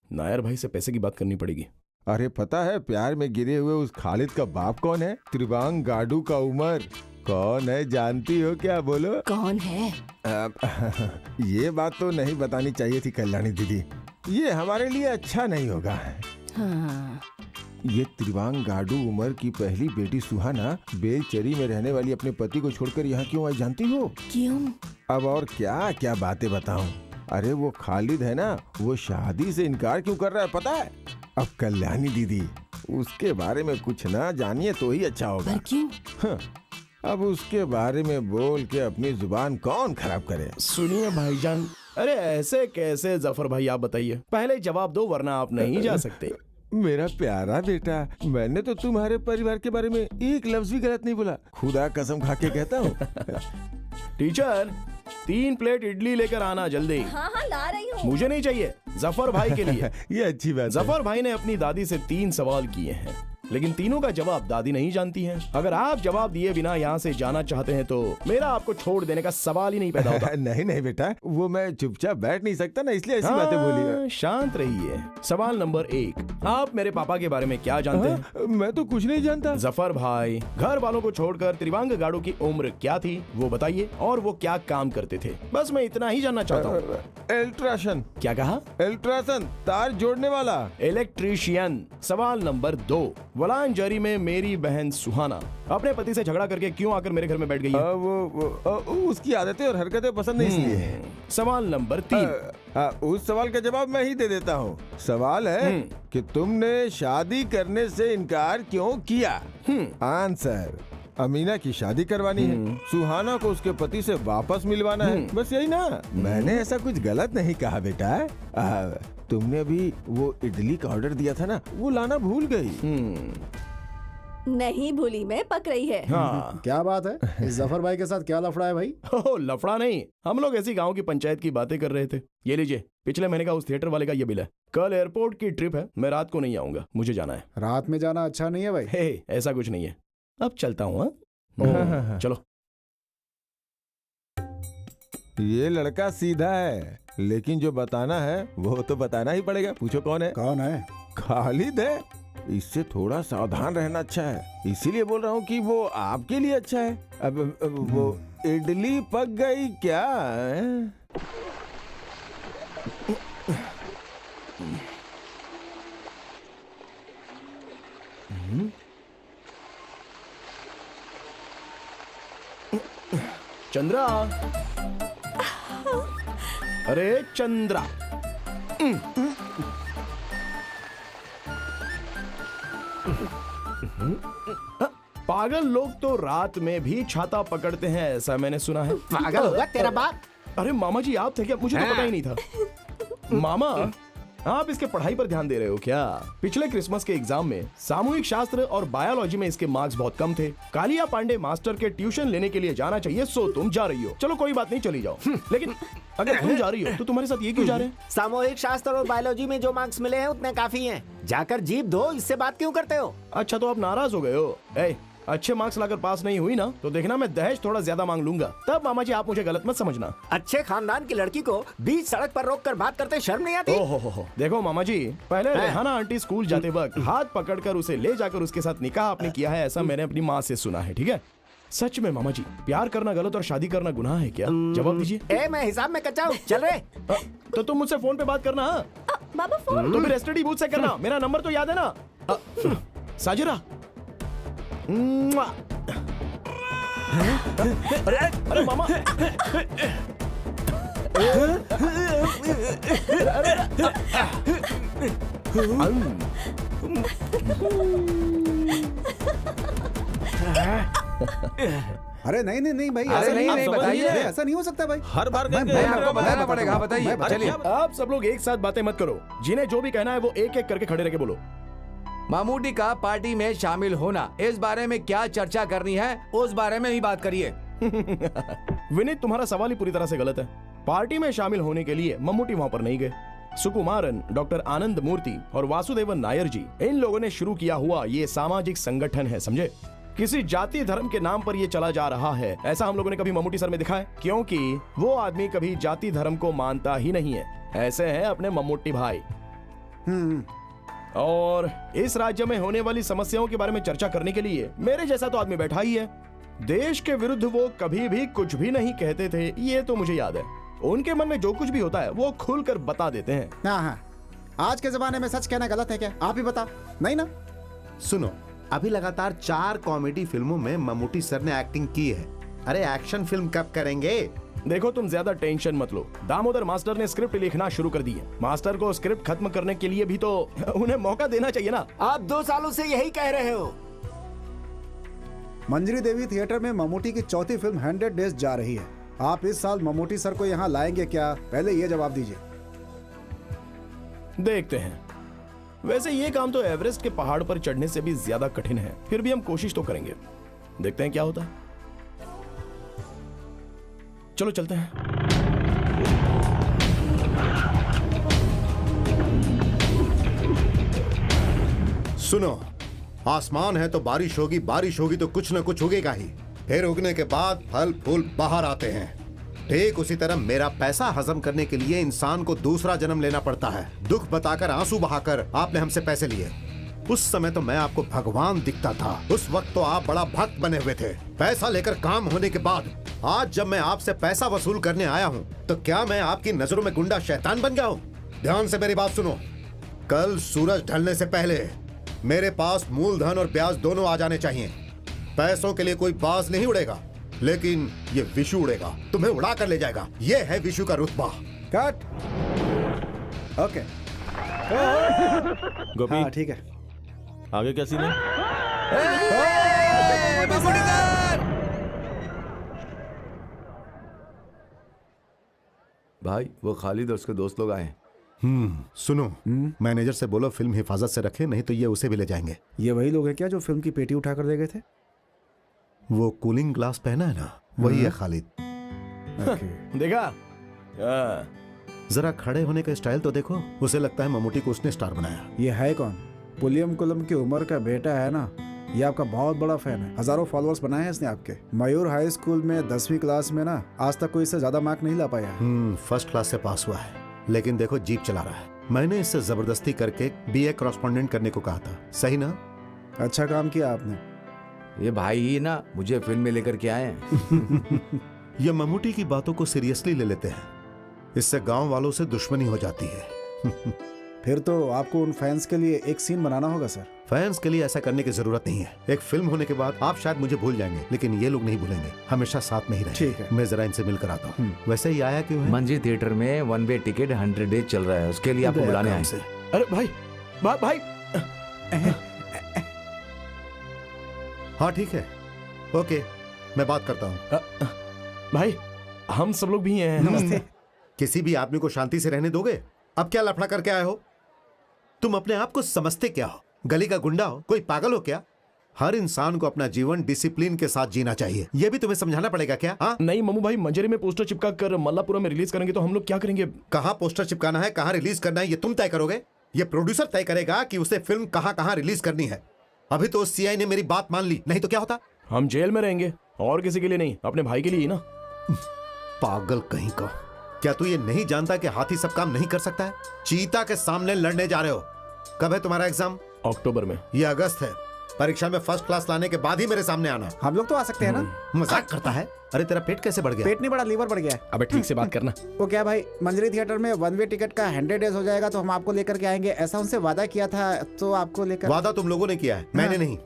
Speaker 5: नायर भाई से पैसे की बात करनी पड़ेगी।
Speaker 11: अरे पता है प्यार में गिरे हुए उस खालिद का बाप कौन है? त्रिवांग गाडू का उमर। कौन है जानती हो क्या? बोलो
Speaker 8: कौन है?
Speaker 11: ये बात तो नहीं बतानी चाहिए थी कल्याणी दीदी, ये हमारे लिए अच्छा नहीं होगा।
Speaker 8: हाँ।
Speaker 11: ये त्रिवांग गाडू उमर की पहली बेटी सुहाना बेलचरी में रहने वाली अपने पति को छोड़कर यहाँ क्यों आई जानती हो?
Speaker 8: क्यों?
Speaker 11: अब और क्या क्या बातें बताऊं। अरे वो खालिद है ना, वो शादी से इनकार क्यों कर रहा है पता है? अब कल्याणी दीदी उसके बारे में कुछ ना जानिए तो ही अच्छा होगा।
Speaker 8: पर क्यों?
Speaker 11: हाँ, अब उसके बारे में बोल के अपनी जुबान कौन खराब करे।
Speaker 5: सुनिए भाईजान, अरे ऐसे कैसे जफर भाई, आप बताइए, पहले जवाब दो वरना आप नहीं जा सकते।
Speaker 11: मेरा प्यारा बेटा, मैंने तो तुम्हारे परिवार के बारे में एक लफ्ज भी गलत नहीं बोला, खुदा कसम खा के कहता हूँ।
Speaker 5: टीचर 3 प्लेट इडली लेकर आना जल्दी।
Speaker 7: हाँ हाँ ला रही हूँ।
Speaker 5: मुझे नहीं चाहिए, जफर भाई के लिए।
Speaker 11: ये अच्छी बात है।
Speaker 5: जफर भाई ने अपनी दादी से 3 सवाल किए हैं, लेकिन तीनों का जवाब दादी नहीं जानती हैं। अगर आप जवाब दिए बिना यहाँ से जाना चाहते हैं तो मेरा आपको छोड़ देने का सवाल ही नहीं पैदा होता।
Speaker 11: नहीं बेटा, वो मैं चुपचाप बैठ नहीं सकता ना, इसलिए ऐसी बातें बोली।
Speaker 5: शांत रहिए। सवाल नंबर 1, आप मेरे पापा के बारे में क्या जानते हैं?
Speaker 11: मैं तो कुछ नहीं जानता।
Speaker 5: जफर भाई, घर वालों को छोड़कर त्रिवांग गाडू की उम्र क्या थी वो बताइए, और वो क्या काम करते थे, बस मैं इतना ही जानना चाहता हूँ।
Speaker 11: इलेक्ट्रिशियन।
Speaker 5: क्या कहा?
Speaker 11: इलेक्ट्रिशियन, तार जोड़ने वाला।
Speaker 5: इलेक्ट्रीशियन। सवाल नंबर 2, वलांजरी में मेरी बहन सुहाना अपने पति से झगड़ा करके क्यों आकर मेरे घर में बैठ गई है?
Speaker 11: वो उसकी आदतें और हरकतें पसंद नहीं इसलिए।
Speaker 5: सवाल नंबर 3,
Speaker 11: उस सवाल का जवाब मैं ही दे देता हूँ। सवाल है कि तुमने शादी करने से इनकार क्यों किया? आंसर, अमीना की शादी करवानी है, सुहाना को उसके पति से वापस मिलवाना है, बस यही ना। मैंने ऐसा कुछ गलत नहीं कहा बेटा। तुमने अभी वो इडली का ऑर्डर दिया था ना, वो लाना भूल गई।
Speaker 7: नहीं भूली, मैं पक रही है।
Speaker 5: हाँ।
Speaker 4: क्या बात है, इस जफर भाई के साथ क्या लफड़ा है भाई?
Speaker 5: ओह, लफड़ा नहीं, हम लोग ऐसी गांव की पंचायत की बातें कर रहे थे। ये लीजिए, पिछले महीने का उस थिएटर वाले का ये बिल है। कल एयरपोर्ट की ट्रिप है, मैं रात को नहीं आऊंगा, मुझे जाना है।
Speaker 4: रात में जाना अच्छा नहीं है भाई।
Speaker 5: हे, ऐसा कुछ नहीं है, अब चलता हूँ। हाँ? चलो।
Speaker 11: ये लड़का सीधा है, लेकिन जो बताना है वो तो बताना ही पड़ेगा। पूछो कौन है?
Speaker 4: कौन है?
Speaker 11: खालिद है। इससे थोड़ा सावधान रहना अच्छा है, इसीलिए बोल रहा हूँ कि वो आपके लिए अच्छा है। अब वो इडली पक गई क्या?
Speaker 5: चंद्रा, अरे चंद्रा, पागल लोग तो रात में भी छाता पकड़ते हैं, ऐसा मैंने सुना है।
Speaker 2: पागल होगा तेरा बाप।
Speaker 5: अरे मामा जी, आप थे क्या? मुझे तो पता ही नहीं था। मामा, आप इसके पढ़ाई पर ध्यान दे रहे हो क्या? पिछले क्रिसमस के एग्जाम में सामूहिक शास्त्र और बायोलॉजी में इसके मार्क्स बहुत कम थे। कालिया पांडे मास्टर के ट्यूशन लेने के लिए जाना चाहिए, सो तुम जा रही हो। चलो कोई बात नहीं, चली जाओ। लेकिन अगर तुम जा रही हो तो तुम्हारे साथ ये क्यों जा रहे हैं?
Speaker 2: सामूहिक शास्त्र और बायोलॉजी में जो मार्क्स मिले हैं उतने काफी हैं। जाकर जीप दो, इससे बात क्यों करते हो?
Speaker 5: अच्छा, तो आप नाराज हो गए हो? अच्छे मार्क्स लाकर पास नहीं हुई ना, तो देखना मैं दहेज थोड़ा ज्यादा मांग लूंगा। तब मामा जी, आप मुझे गलत मत समझना।
Speaker 2: अच्छे खानदान की लड़की को बीच सड़क पर रोक कर बात करते शर्म नहीं आती?
Speaker 5: ओहो, देखो मामा जी, पहले रेहाना आंटी स्कूल जाते वक्त हाथ पकड़कर उसे ले जाकर उसके साथ निकाह आपने किया है, ऐसा मैंने अपनी माँ से सुना है। ठीक है? सच में मामा जी, प्यार करना गलत और शादी करना गुनाह है क्या? जवाब दीजिए।
Speaker 2: मैं हिसाब में कच्चा हूँ, चल रे।
Speaker 5: तो तुम मुझसे फोन पे बात करना।
Speaker 7: बाबा फोन।
Speaker 5: तो फिर एसटीडी बूथ से करना, मेरा नंबर तो याद है ना? साजिरा, अरे मामा,
Speaker 4: अरे नहीं नहीं नहीं भाई,
Speaker 3: अरे नहीं, बताइए।
Speaker 4: ऐसा नहीं हो सकता भाई।
Speaker 9: हर बार
Speaker 3: आपको बताना पड़ेगा, बताइए। चलिए,
Speaker 5: आप सब लोग एक साथ बातें मत करो, जिन्हें जो भी कहना है वो एक एक करके खड़े रह के बोलो।
Speaker 3: मामूटी का पार्टी में शामिल होना, इस बारे में क्या चर्चा करनी है, उस बारे में ही बात करिए।
Speaker 5: विनीत, तुम्हारा सवाल ही पूरी तरह से गलत है। पार्टी में शामिल होने के लिए मम्मूटी वहां पर नहीं गए। सुकुमारन, डॉक्टर आनंद मूर्ति और वासुदेवन नायर जी, इन लोगों ने शुरू किया हुआ ये सामाजिक संगठन है, समझे? किसी जाति धर्म के नाम पर ये चला जा रहा है, ऐसा हम लोगों ने कभी मम्मूटी सर में दिखा है? क्योंकि वो आदमी कभी जाति धर्म को मानता ही नहीं है। ऐसे हैं अपने मम्मूटी भाई। और इस राज्य में होने वाली समस्याओं के बारे में चर्चा करने के लिए मेरे जैसा तो आदमी बैठा ही है। देश के विरुद्ध वो कभी भी कुछ भी नहीं कहते थे, ये तो मुझे याद है। उनके मन में जो कुछ भी होता है वो खुलकर बता देते हैं।
Speaker 4: हाँ, आज के जमाने में सच कहना गलत है क्या? आप ही बता। नहीं ना?
Speaker 1: सुनो, अभी लगातार 4 कॉमेडी फिल्मों में मम्मूटी सर ने एक्टिंग की है। अरे एक्शन फिल्म कब करेंगे?
Speaker 5: देखो, तुम ज्यादा टेंशन मत लो। दामोदर मास्टर ने स्क्रिप्ट लिखना शुरू कर दी है। मास्टर को स्क्रिप्ट खत्म करने के लिए भी तो उन्हें मौका देना चाहिए ना।
Speaker 2: आप 2 सालों से यही कह रहे हो।
Speaker 4: मंजरी देवी थिएटर में मम्मूटी की चौथी फिल्म 100 डेज जा रही है। आप इस साल मम्मूटी सर को यहाँ लाएंगे क्या? पहले ये जवाब दीजिए।
Speaker 5: देखते हैं। वैसे ये काम तो एवरेस्ट के पहाड़ पर चढ़ने से भी ज्यादा कठिन है, फिर भी हम कोशिश तो करेंगे। देखते हैं क्या होता है। चलो चलते हैं।
Speaker 1: सुनो, आसमान है तो बारिश होगी, बारिश होगी तो कुछ न कुछ उगेगा ही। फिर उगने के बाद फल फूल बाहर आते हैं। ठीक उसी तरह मेरा पैसा हजम करने के लिए इंसान को दूसरा जन्म लेना पड़ता है। दुख बताकर, आंसू बहाकर आपने हमसे पैसे लिए। उस समय तो मैं आपको भगवान दिखता था। उस वक्त तो आप बड़ा भक्त बने हुए थे। पैसा लेकर काम होने के बाद आज जब मैं आपसे पैसा वसूल करने आया हूँ, तो क्या मैं आपकी नजरों में गुंडा शैतान बन गया हूँ? ध्यान से मेरी बात सुनो। कल सूरज ढलने से पहले मेरे पास मूलधन और ब्याज दोनों आ जाने चाहिए। पैसों के लिए कोई बाज नहीं उड़ेगा, लेकिन ये विशु उड़ेगा, तुम्हें उड़ा कर ले जाएगा। ये है विशु का रुतबा।
Speaker 4: कट। ओके,
Speaker 9: गोपी,
Speaker 4: हाँ ठीक है।
Speaker 9: आगे क्या सीन है?
Speaker 3: भाई, वो खालिद और उसके दोस्त लोग आए हैं।
Speaker 1: सुनो, मैनेजर से बोलो फिल्म हिफाजत से रखे, नहीं तो ये उसे भी ले जाएंगे।
Speaker 4: ये वही लोग हैं क्या जो फिल्म की पेटी उठा कर दे गए थे?
Speaker 1: वो कूलिंग ग्लास पहना है ना, वही है खालिद।
Speaker 5: देखा?
Speaker 1: जरा खड़े होने का स्टाइल तो देखो, उसे लगता है मम्मूटी को उसने स्टार बनाया।
Speaker 4: ये है कौन? पुलियम कुलम की उम्र का बेटा है ना, ये आपका बहुत बड़ा फैन है। हजारों फॉलोअर्स बनाए हैं इसने आपके। मयूर हाई स्कूल में 10वीं क्लास में ना आज तक कोई इससे ज्यादा मार्क नहीं ला पाया।
Speaker 1: फर्स्ट क्लास से पास हुआ है, लेकिन देखो जीप चला रहा है। मैंने इससे जबरदस्ती करके BA कॉरेस्पॉन्डेंट करने को कहा था, सही ना?
Speaker 4: अच्छा काम किया आपने।
Speaker 3: ये भाई ही ना मुझे फिल्म में लेकर के आए हैं।
Speaker 1: ये मम्मूटी की बातों को सीरियसली ले लेते हैं, इससे गांव वालों से दुश्मनी हो जाती है।
Speaker 4: फिर तो आपको उन फैंस के लिए एक सीन बनाना होगा सर।
Speaker 1: फैंस के लिए ऐसा करने की जरूरत नहीं है। एक फिल्म होने के बाद आप शायद मुझे भूल जाएंगे, लेकिन ये लोग नहीं भूलेंगे, हमेशा साथ में ही रहेंगे।
Speaker 4: ठीक है।
Speaker 1: मैं जरा इनसे मिलकर आता हूँ। वैसे ही आया क्यों है?
Speaker 3: मंजी थिएटर में 1 वे टिकट 100 डेज चल रहा है, उसके लिए आपको बुलाने आए।
Speaker 5: अरे भाई भाई
Speaker 1: हाँ ठीक है, ओके, मैं बात करता हूँ।
Speaker 5: भाई हम सब लोग भी हैं।
Speaker 4: नमस्ते।
Speaker 1: किसी भी आदमी को शांति से रहने दोगे? अब क्या लफड़ा करके आए हो? तुम अपने आप को समझते क्या हो? गली का गुंडा हो? कोई पागल हो क्या? हर इंसान को अपना जीवन डिसिप्लिन के साथ जीना चाहिए, यह भी तुम्हें समझाना पड़ेगा क्या? हाँ?
Speaker 5: नहीं मम्मू भाई, मंजरी में पोस्टर चिपका कर मल्लापुरा में रिलीज करेंगे तो हम लोग क्या करेंगे?
Speaker 1: कहाँ पोस्टर चिपकाना है, कहाँ रिलीज करना है, ये तुम तय करोगे? ये प्रोड्यूसर तय करेगा कि उसे फिल्म कहाँ कहाँ रिलीज करनी है। अभी तो CI ने मेरी बात मान ली, नहीं तो क्या होता?
Speaker 5: हम जेल में रहेंगे, और किसी के लिए नहीं, अपने भाई के लिए ही ना।
Speaker 1: पागल कहीं का। क्या तू ये नहीं जानता कि हाथी सब काम नहीं कर सकता है? चीता के सामने लड़ने जा रहे हो। कब है तुम्हारा एग्जाम?
Speaker 5: अक्टूबर में।
Speaker 1: ये अगस्त है। परीक्षा में फर्स्ट क्लास लाने के बाद ही मेरे सामने आना।
Speaker 4: हम लोग तो आ सकते हैं ना?
Speaker 1: मजाक करता है? अरे तेरा पेट कैसे बढ़ गया?
Speaker 4: पेट नहीं बढ़ा, लीवर बढ़ गया है।
Speaker 5: अबे ठीक से बात करना।
Speaker 4: वो क्या भाई, मंजरी थिएटर में 1 वे टिकट का 100 डेज हो जाएगा तो हम आपको लेकर के आएंगे, ऐसा उनसे वादा किया था, तो आपको लेकर।
Speaker 1: वादा तुम लोगों ने किया है, मैंने नहीं।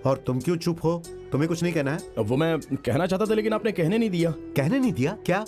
Speaker 1: और तुम क्यों चुप हो? तुम्हें कुछ नहीं कहना है?
Speaker 5: वो मैं कहना चाहता था लेकिन आपने कहने नहीं दिया।
Speaker 1: कहने नहीं दिया? क्या?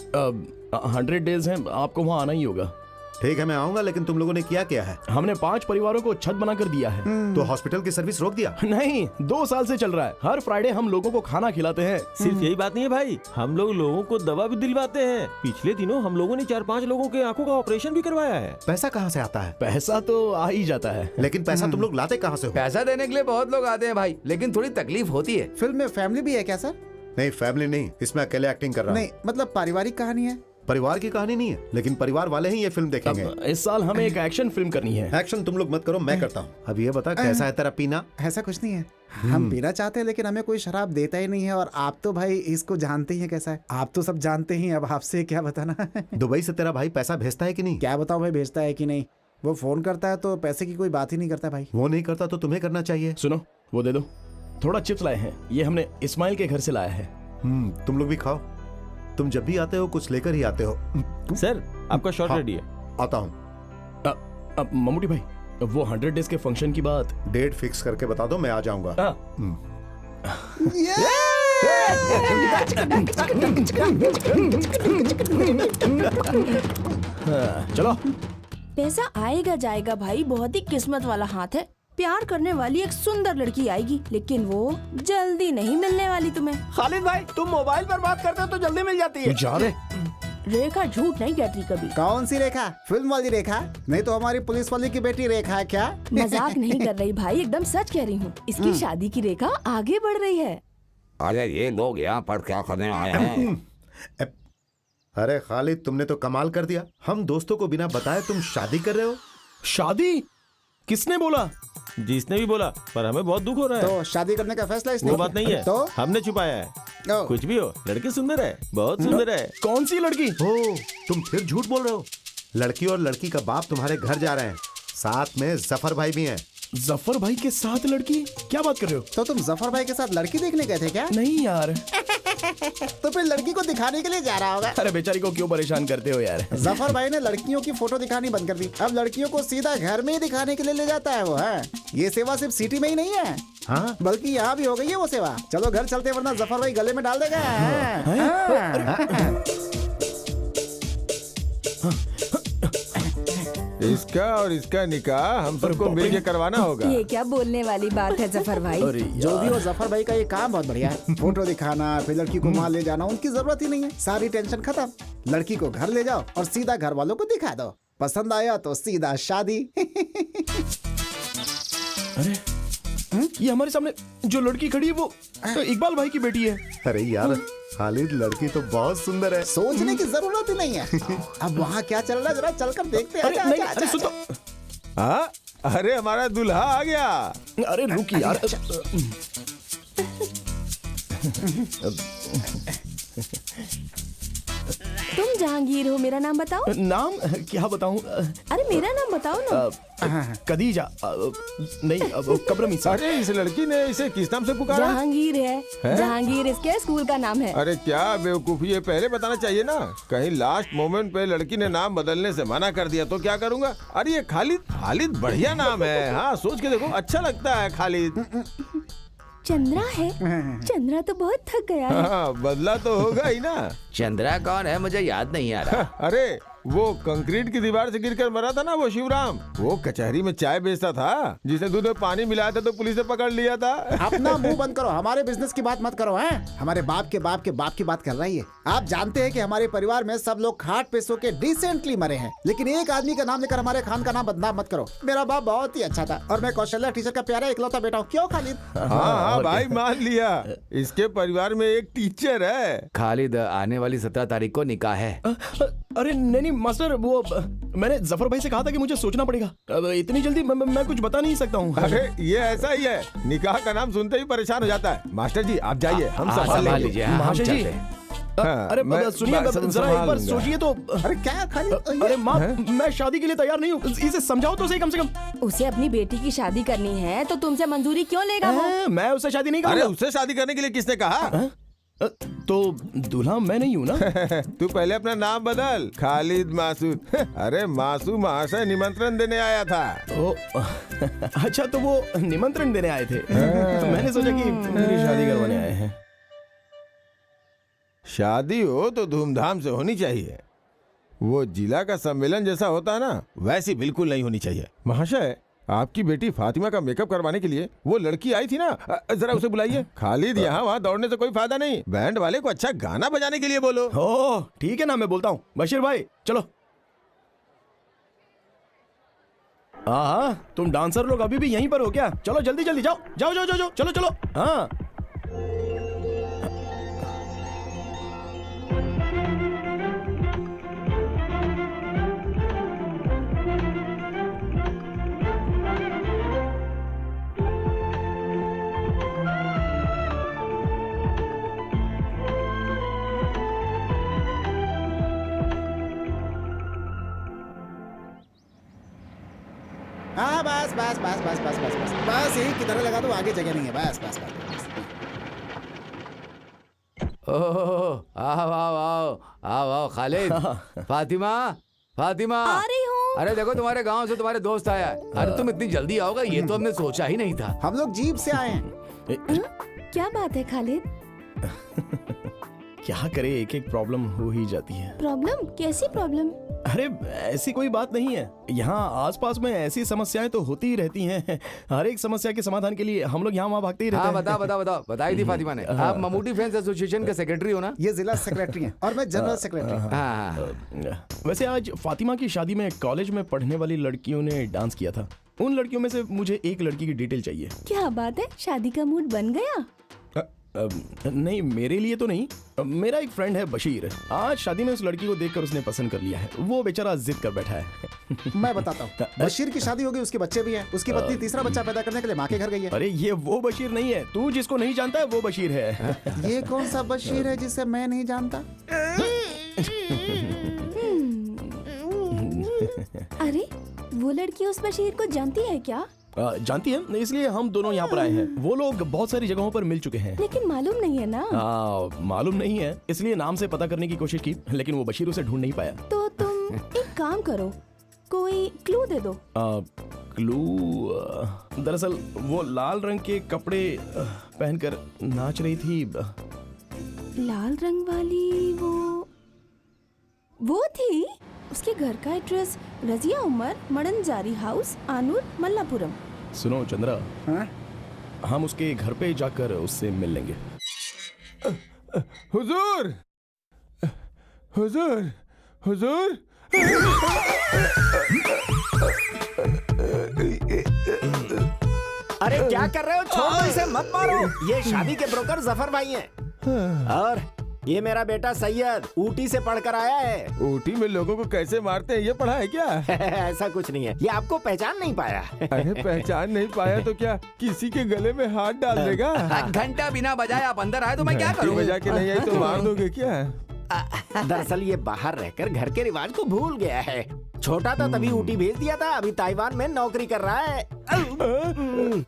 Speaker 5: 100 डेज हैं, आपको वहाँ आना ही होगा।
Speaker 1: ठीक है मैं आऊंगा, लेकिन तुम लोगों ने किया क्या है?
Speaker 5: हमने 5 परिवारों को छत बनाकर दिया है।
Speaker 1: तो हॉस्पिटल की सर्विस रोक दिया?
Speaker 5: नहीं, 2 साल से चल रहा है। हर फ्राइडे हम लोगों को खाना खिलाते हैं।
Speaker 9: सिर्फ यही बात नहीं है भाई, हम लोग लोगों को दवा भी दिलवाते हैं। पिछले दिनों हम लोगों ने 4-5 लोगों के आंखों का ऑपरेशन भी करवाया है।
Speaker 1: पैसा कहाँ से आता है?
Speaker 5: पैसा तो आ ही जाता है,
Speaker 1: लेकिन पैसा तुम लोग लाते कहाँ से हो?
Speaker 3: पैसा देने के लिए बहुत लोग आते हैं भाई, लेकिन थोड़ी तकलीफ होती है।
Speaker 4: फिल्म में फैमिली भी है क्या सर?
Speaker 1: नहीं फैमिली नहीं, इसमें अकेले एक्टिंग कर रहा हूँ।
Speaker 4: नहीं मतलब पारिवारिक कहानी है।
Speaker 1: परिवार की कहानी नहीं है, लेकिन परिवार वाले ही ये फिल्म देखेंगे।
Speaker 5: इस साल हमें एक एक्शन फिल्म करनी है।
Speaker 1: एक्शन तुम लोग मत करो, मैं करता हूँ। अब ये बता कैसा है तेरा पीना?
Speaker 4: ऐसा कुछ नहीं है, हम पीना चाहते हैं लेकिन हमें कोई शराब देता ही नहीं है, और आप तो भाई इसको जानते ही हैं कैसा है। आप तो सब जानते ही हैं, अब आपसे क्या बताना।
Speaker 1: दुबई से तेरा भाई पैसा भेजता है कि नहीं?
Speaker 4: क्या बताऊं भाई, भेजता है कि नहीं? वो फोन करता है तो पैसे की कोई बात ही नहीं करता भाई।
Speaker 1: वो नहीं करता तो तुम्हें करना चाहिए।
Speaker 5: सुनो, वो दे दो। थोड़ा चिप्स लाए हैं, ये हमने इस्माइल के घर से लाया है।
Speaker 1: तुम लोग भी खाओ, तुम जब भी आते हो कुछ लेकर ही आते हो।
Speaker 9: सर आपका शॉट
Speaker 1: हाँ,
Speaker 9: रेडी है।
Speaker 1: आता हूँ।
Speaker 5: मम्मूटी भाई, वो 100 डेज के फंक्शन की बात
Speaker 1: डेट फिक्स करके बता दो, मैं आ जाऊंगा।
Speaker 5: चलो।
Speaker 8: पैसा आएगा जाएगा भाई, बहुत ही किस्मत वाला हाथ है। प्यार करने वाली एक सुंदर लड़की आएगी, लेकिन वो जल्दी नहीं मिलने वाली तुम्हें।
Speaker 2: खालिद भाई, तुम मोबाइल पर बात करते हो तो जल्दी मिल जाती है।
Speaker 5: जा रहे?
Speaker 8: रेखा झूठ नहीं कहती कभी।
Speaker 4: कौन सी रेखा? फिल्म वाली रेखा? नहीं तो हमारी पुलिस वाली की बेटी रेखा है क्या?
Speaker 8: मजाक नहीं कर रही भाई, एकदम सच कह रही हूँ। इसकी शादी की रेखा आगे बढ़ रही है।
Speaker 3: अरे ये लोग यहाँ पर क्या करने आए हैं?
Speaker 1: अरे खालिद, तुमने तो कमाल कर दिया। हम दोस्तों को बिना बताए तुम शादी कर रहे हो।
Speaker 5: शादी? किसने बोला?
Speaker 9: जिसने भी बोला, पर हमें बहुत दुख हो रहा है।
Speaker 4: तो शादी करने का फैसला इसने
Speaker 9: वो बात नहीं है,
Speaker 4: तो
Speaker 9: हमने छुपाया है। कुछ भी हो, लड़की सुंदर है, बहुत सुंदर है।
Speaker 5: कौन सी लड़की?
Speaker 1: हो, तुम फिर झूठ बोल रहे हो। लड़की और लड़की का बाप तुम्हारे घर जा रहे हैं, साथ में जफर भाई भी हैं।
Speaker 5: जफर भाई के साथ लड़की? क्या बात कर रहे हो?
Speaker 4: तो तुम जफर भाई के साथ लड़की देखने गए थे क्या?
Speaker 5: नहीं यार।
Speaker 4: तो फिर लड़की को दिखाने के लिए जा रहा होगा।
Speaker 5: अरे बेचारी को क्यों परेशान करते हो यार?
Speaker 4: जफर भाई ने लड़कियों की फोटो दिखानी बंद कर दी, अब लड़कियों को सीधा घर में ही दिखाने के लिए ले जाता है वो है। ये सेवा सिर्फ सिटी में ही नहीं है,
Speaker 1: हाँ?
Speaker 4: बल्कि यहाँ भी हो गई है वो सेवा। चलो घर चलते, वरना जफर भाई गले में डाल देगा।
Speaker 11: इसका और इसका निकाह हम सबको मिल के करवाना होगा।
Speaker 8: ये क्या बोलने वाली बात है जफर भाई।
Speaker 5: अरे
Speaker 4: जो भी हो, जफर भाई का ये काम बहुत बढ़िया है। फोटो दिखाना, फिर लड़की को वहाँ ले जाना, उनकी जरूरत ही नहीं है। सारी टेंशन खत्म। लड़की को घर ले जाओ और सीधा घर वालों को दिखा दो। पसंद आया तो सीधा शादी।
Speaker 5: अरे ये हमारे सामने जो लड़की खड़ी है वो तो इकबाल भाई की बेटी है।
Speaker 1: अरे यार खालिद, लड़की तो बहुत सुंदर है।
Speaker 4: सोचने की जरूरत ही नहीं है। अब वहाँ क्या चल रहा है जरा चलकर देखते हैं।
Speaker 5: अरे नहीं, अरे सुन तो।
Speaker 11: हाँ, अरे हमारा दूल्हा आ गया।
Speaker 5: अरे रुक यार।
Speaker 8: तुम जहांगीर हो, मेरा नाम बताओ।
Speaker 5: नाम क्या बताऊं?
Speaker 8: अरे मेरा नाम बताओ ना।
Speaker 5: कदीजा नहीं, कब्रमीसा।
Speaker 11: अरे इस लड़की ने इसे किस नाम से पुकारा?
Speaker 8: जहांगीर है, जहांगीर इसके स्कूल का नाम है।
Speaker 11: अरे क्या बेवकूफी है, पहले बताना चाहिए ना। कहीं लास्ट मोमेंट पे लड़की ने नाम बदलने से मना कर दिया तो क्या करूंगा? अरे ये खालिद, खालिद बढ़िया नाम है। हाँ सोच के देखो, अच्छा लगता है खालिद।
Speaker 8: चंद्रा है। चंद्रा तो बहुत थक गया है।
Speaker 11: हाँ, बदला तो होगा ही ना।
Speaker 3: चंद्रा कौन है मुझे याद नहीं आ रहा।
Speaker 11: अरे वो कंक्रीट की दीवार से गिरकर मरा था ना, वो शिवराम। वो कचहरी में चाय बेचता था, जिसने दूध में पानी मिलाया था तो पुलिस ने पकड़ लिया था।
Speaker 4: अपना मुंह बंद करो, हमारे बिजनेस की बात मत करो। हैं हमारे बाप के बाप के बाप की बात कर रही है। आप जानते हैं कि हमारे परिवार में सब लोग खाट पे सो के डिसेंटली मरे हैं, लेकिन एक आदमी का नाम लेकर हमारे खान का नाम बदनाम मत करो। मेरा बाप बहुत ही अच्छा था और मैं कौशल्या टीचर का प्यारा इकलौता बेटा हूँ। क्यों खालिद?
Speaker 11: हाँ भाई मान लिया, इसके परिवार में एक टीचर है।
Speaker 3: खालिद, आने वाली 17 तारीख को निकाह है।
Speaker 5: अरे नहीं मास्टर, वो मैंने जफर भाई से कहा था कि मुझे सोचना पड़ेगा। अब इतनी जल्दी मैं कुछ बता नहीं सकता हूँ।
Speaker 11: अरे ये ऐसा ही है, निकाह का नाम सुनते ही परेशान हो जाता है। मास्टर जी आप जाइए, हम संभाल लेंगे।
Speaker 5: महाशय जी, अरे सुनिए जरा एक बार सोचिए तो।
Speaker 4: अरे क्या खालिद?
Speaker 5: अरे माँ, मैं शादी के लिए तैयार नहीं हूँ। इसे समझाओ तो सही कम से कम।
Speaker 8: उसे अपनी बेटी की शादी करनी है तो तुमसे मंजूरी क्यों लेगा वो?
Speaker 5: मैं उससे शादी नहीं
Speaker 11: अरे
Speaker 5: करूँगा।
Speaker 11: उससे शादी करने के लिए किसने कहा?
Speaker 5: तो दूल्हा मैं नहीं हूँ ना।
Speaker 11: तू पहले अपना नाम बदल, खालिद मासूद। अरे मासूद महाशय निमंत्रण देने आया था।
Speaker 5: ओ, अच्छा तो वो निमंत्रण देने आए थे। मैंने सोचा कि मेरी शादी करवाने आए हैं।
Speaker 11: शादी हो तो धूमधाम से होनी चाहिए। वो जिला का सम्मेलन जैसा होता है ना, वैसी बिल्कुल नहीं होनी चाहिए। महाशय, आपकी बेटी फातिमा का मेकअप करवाने के लिए वो लड़की आई थी ना, जरा उसे बुलाइए। खालिद, यहाँ वहाँ दौड़ने से कोई फायदा नहीं। बैंड वाले को अच्छा गाना बजाने के लिए बोलो।
Speaker 5: ओह ठीक है ना, मैं बोलता हूँ। बशीर भाई चलो। हाँ, तुम डांसर लोग अभी भी यहीं पर हो क्या? चलो जल्दी जल्दी जाओ जाओ जाओ जाओ, चलो चलो। हाँ
Speaker 4: हाँ बस बस बस बस बस बस बस बस यही किधर लगा दो, आगे जगह नहीं है। बस बस बस।
Speaker 3: ओह आओ आओ आओ आओ आओ खालिद। फातिमा, फातिमा
Speaker 7: आ रही हूँ।
Speaker 3: अरे देखो तुम्हारे गांव से तुम्हारे दोस्त आया। अरे तुम इतनी जल्दी आओगे ये तो हमने सोचा ही नहीं था।
Speaker 4: हम लोग जीप से आए हैं।
Speaker 8: क्या बात है खालिद?
Speaker 5: क्या करे, एक एक प्रॉब्लम हो ही जाती है।
Speaker 8: प्रॉब्लम? कैसी प्रॉब्लम?
Speaker 5: अरे ऐसी कोई बात नहीं है। यहाँ आसपास में ऐसी समस्याएं तो होती ही रहती हैं। हर एक समस्या के समाधान के लिए हम लोग यहाँ वहाँ भागते ही रहते
Speaker 3: हाँ
Speaker 5: हैं।
Speaker 3: बताओ बताओ बताओ, बताई थी फातिमा ने। आप ममूटी फैंस एसोसिएशन के सेक्रेटरी हो ना?
Speaker 4: ये जिला सेक्रेटरी हैं और मैं जनरल सेक्रेटरी।
Speaker 3: हाँ।
Speaker 5: वैसे आज फातिमा की शादी में कॉलेज में पढ़ने वाली लड़कियों ने डांस किया था। उन लड़कियों में से मुझे एक लड़की की डिटेल चाहिए।
Speaker 8: क्या बात है, शादी का मूड बन गया?
Speaker 5: नहीं मेरे लिए तो नहीं, मेरा एक फ्रेंड है बशीर। आज शादी में उस लड़की को देखकर उसने पसंद कर लिया है। वो बेचारा जिद कर बैठा है।
Speaker 4: मैं बताता हूँ, बशीर की शादी होगी, उसके बच्चे भी हैं। उसकी पत्नी तीसरा बच्चा पैदा करने के लिए माँ के घर गई है।
Speaker 5: अरे ये वो बशीर नहीं है, तू जिसको नहीं जानता है वो बशीर है।
Speaker 4: ये कौन सा बशीर है जिसे मैं नहीं जानता?
Speaker 8: अरे वो लड़की उस बशीर को जानती है क्या?
Speaker 5: जानती है, इसलिए हम दोनों यहाँ पर आए हैं। वो लोग बहुत सारी जगहों पर मिल चुके हैं।
Speaker 8: लेकिन मालूम नहीं है ना।
Speaker 5: मालूम नहीं है, इसलिए नाम से पता करने की कोशिश की, लेकिन वो बशीर उसे ढूंढ नहीं पाया।
Speaker 8: तो तुम एक काम करो, कोई क्लू दे दो।
Speaker 5: क्लू? दरअसल वो लाल रंग के कपड़े पहनकर नाच रही थी।
Speaker 8: लाल रंग वाली वो थी? उसके घर का एड्रेस रजिया उमर मडनजारी हाउस आनूर मल्लापुरम।
Speaker 5: सुनो चंद्रा, हम उसके घर पे जाकर उससे मिल लेंगे।
Speaker 11: हुजूर, हुजूर, हुजूर।
Speaker 2: अरे क्या कर रहे हो? छोड़ दो इसे, मत मारो। ये शादी के ब्रोकर जफर भाई हैं। और ये मेरा बेटा सैयद ऊटी से पढ़कर आया है।
Speaker 11: ऊटी में लोगों को कैसे मारते हैं ये पढ़ा है क्या?
Speaker 2: ऐसा कुछ नहीं है, ये आपको पहचान नहीं पाया।
Speaker 11: अरे पहचान नहीं पाया तो क्या किसी के गले में हाथ डाल देगा?
Speaker 3: घंटा बिना बजाए आप अंदर आए तो मैं क्या
Speaker 11: घंटी
Speaker 3: करूं?
Speaker 11: बजा के नहीं आई तो मार दोगे क्या?
Speaker 2: दरअसल ये बाहर रहकर घर के रिवाज को भूल गया है। छोटा था तभी ऊटी भेज दिया था, अभी ताइवान में नौकरी कर रहा है।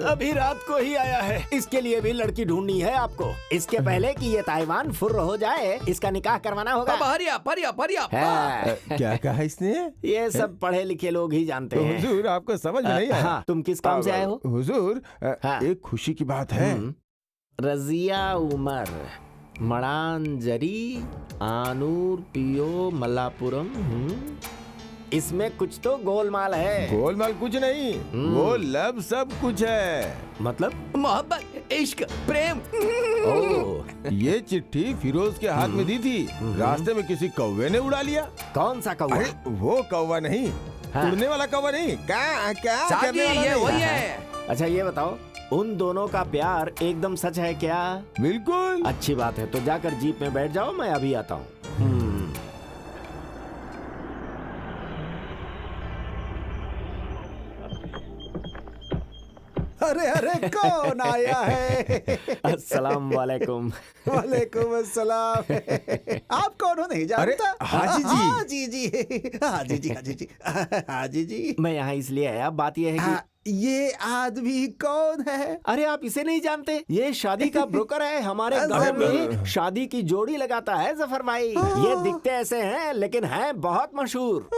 Speaker 2: अभी रात को ही आया है। इसके लिए भी लड़की ढूंढनी है आपको। इसके पहले कि ये ताइवान फुर्र हो जाए, इसका निकाह करवाना होगा।
Speaker 3: अब हरिया परिया परिया।
Speaker 11: क्या कहा इसने?
Speaker 2: ये सब पढ़े लिखे लोग ही जानते
Speaker 11: तो
Speaker 2: हैं।
Speaker 11: हुजूर आपको समझ में नहीं आया?
Speaker 2: हाँ, तुम किस काम से आए हो?
Speaker 11: हुजूर
Speaker 2: हाँ।
Speaker 11: एक खुशी की बात है।
Speaker 2: रजिया उमर मडानजारी आनूर पियो मल्लापुरम। इसमें कुछ तो गोलमाल है।
Speaker 11: गोलमाल कुछ नहीं, वो लब सब कुछ है।
Speaker 2: मतलब?
Speaker 3: मोहब्बत, इश्क, प्रेम।
Speaker 11: ये चिट्ठी फिरोज के हाथ में दी थी, रास्ते में किसी कौवे ने उड़ा लिया।
Speaker 2: कौन सा कौवा?
Speaker 11: अरे वो कौवा नहीं,
Speaker 2: हाँ।
Speaker 11: उड़ने वाला कौवा नहीं। क्या क्या
Speaker 3: साहब
Speaker 11: करने
Speaker 3: जी,
Speaker 11: वाला
Speaker 3: ये
Speaker 11: नहीं।
Speaker 3: वही है।
Speaker 2: अच्छा ये बताओ, उन दोनों का प्यार एकदम सच है क्या?
Speaker 11: बिल्कुल।
Speaker 2: अच्छी बात है, तो जाकर जीप में बैठ जाओ, मैं अभी आता हूँ।
Speaker 4: अरे अरे कौन आया है?
Speaker 2: अस्सलाम वालेकुम।
Speaker 4: वालेकुम अस्सलाम। आप कौन हो नहीं जानता?
Speaker 11: हाजी जी।
Speaker 4: हाजी जी, हाजी जी, हाजी जी, हाजी जी।
Speaker 2: मैं यहाँ इसलिए आया, बात यह है कि
Speaker 4: ये आदमी कौन है?
Speaker 2: अरे आप इसे नहीं जानते? ये शादी का ब्रोकर है। हमारे गांव में शादी की जोड़ी लगाता है जफर भाई। ये दिखते ऐसे हैं लेकिन हैं बहुत मशहूर।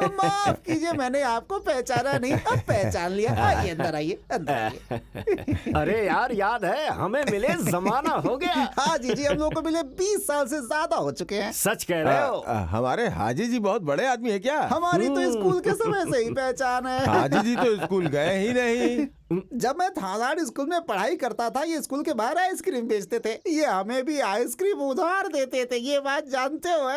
Speaker 4: माफ कीजिए, मैंने आपको पहचाना नहीं, अब पहचान लिया। आइए अंदर, आइए अंदर आइए।
Speaker 2: अरे यार याद है, हमें मिले जमाना हो गया।
Speaker 4: हाँ जी, हम लोग को मिले 20 साल से ज्यादा हो चुके हैं।
Speaker 2: सच कह रहे हो?
Speaker 11: हमारे हाजी जी बहुत बड़े आदमी है क्या?
Speaker 4: हमारी तो स्कूल के समय से ही पहचान है।
Speaker 11: हाजी जी तो स्कूल गए ही नहीं।
Speaker 4: जब मैं थानाड़ स्कूल में पढ़ाई करता था, ये स्कूल के बाहर आइसक्रीम बेचते थे। ये हमें भी आइसक्रीम उधार देते थे, ये बात जानते हो?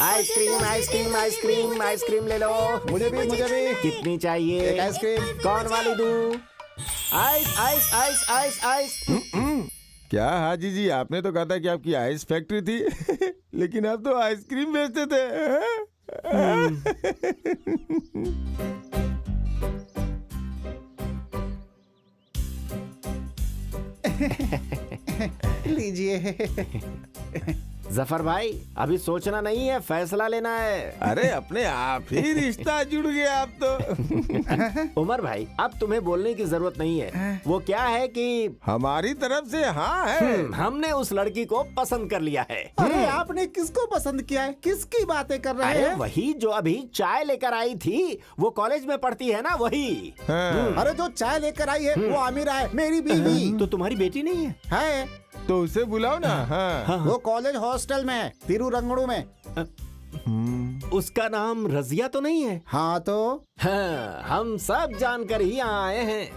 Speaker 2: आइसक्रीम आइसक्रीम आइसक्रीम आइसक्रीम ले लो।
Speaker 4: मुझे भी, मुझे भी।
Speaker 2: कितनी चाहिए?
Speaker 4: एक आइसक्रीम।
Speaker 2: कौन वाली दूं? Ice ice ice ice ice.
Speaker 11: क्या हाजी जी, आपने तो कहा था कि आपकी आइस फैक्ट्री थी लेकिन आप तो आइसक्रीम बेचते थे।
Speaker 4: लीजिए।
Speaker 2: जफर भाई, अभी सोचना नहीं है, फैसला लेना है।
Speaker 11: अरे अपने आप ही रिश्ता जुड़ गया आप तो।
Speaker 2: उमर भाई, अब तुम्हें बोलने की जरूरत नहीं है। वो क्या है कि
Speaker 11: हमारी तरफ से हाँ है।
Speaker 2: हमने उस लड़की को पसंद कर लिया है।
Speaker 4: अरे आपने किसको पसंद किया है? किसकी बातें कर रहे
Speaker 2: अरे
Speaker 4: हैं?
Speaker 2: वही जो अभी चाय लेकर आई थी, वो कॉलेज में पढ़ती है ना, वही।
Speaker 11: हाँ।
Speaker 4: अरे जो चाय लेकर आई है वो आमिरा है, मेरी बीवी।
Speaker 2: तो तुम्हारी बेटी नहीं है?
Speaker 4: है,
Speaker 11: तो उसे बुलाओ ना। हाँ।
Speaker 4: वो कॉलेज हॉस्टल में है, तिरुरंगड़ू में।
Speaker 2: उसका नाम रजिया तो नहीं है?
Speaker 4: हाँ तो
Speaker 2: हाँ, हम सब जानकर ही यहाँ आए हैं।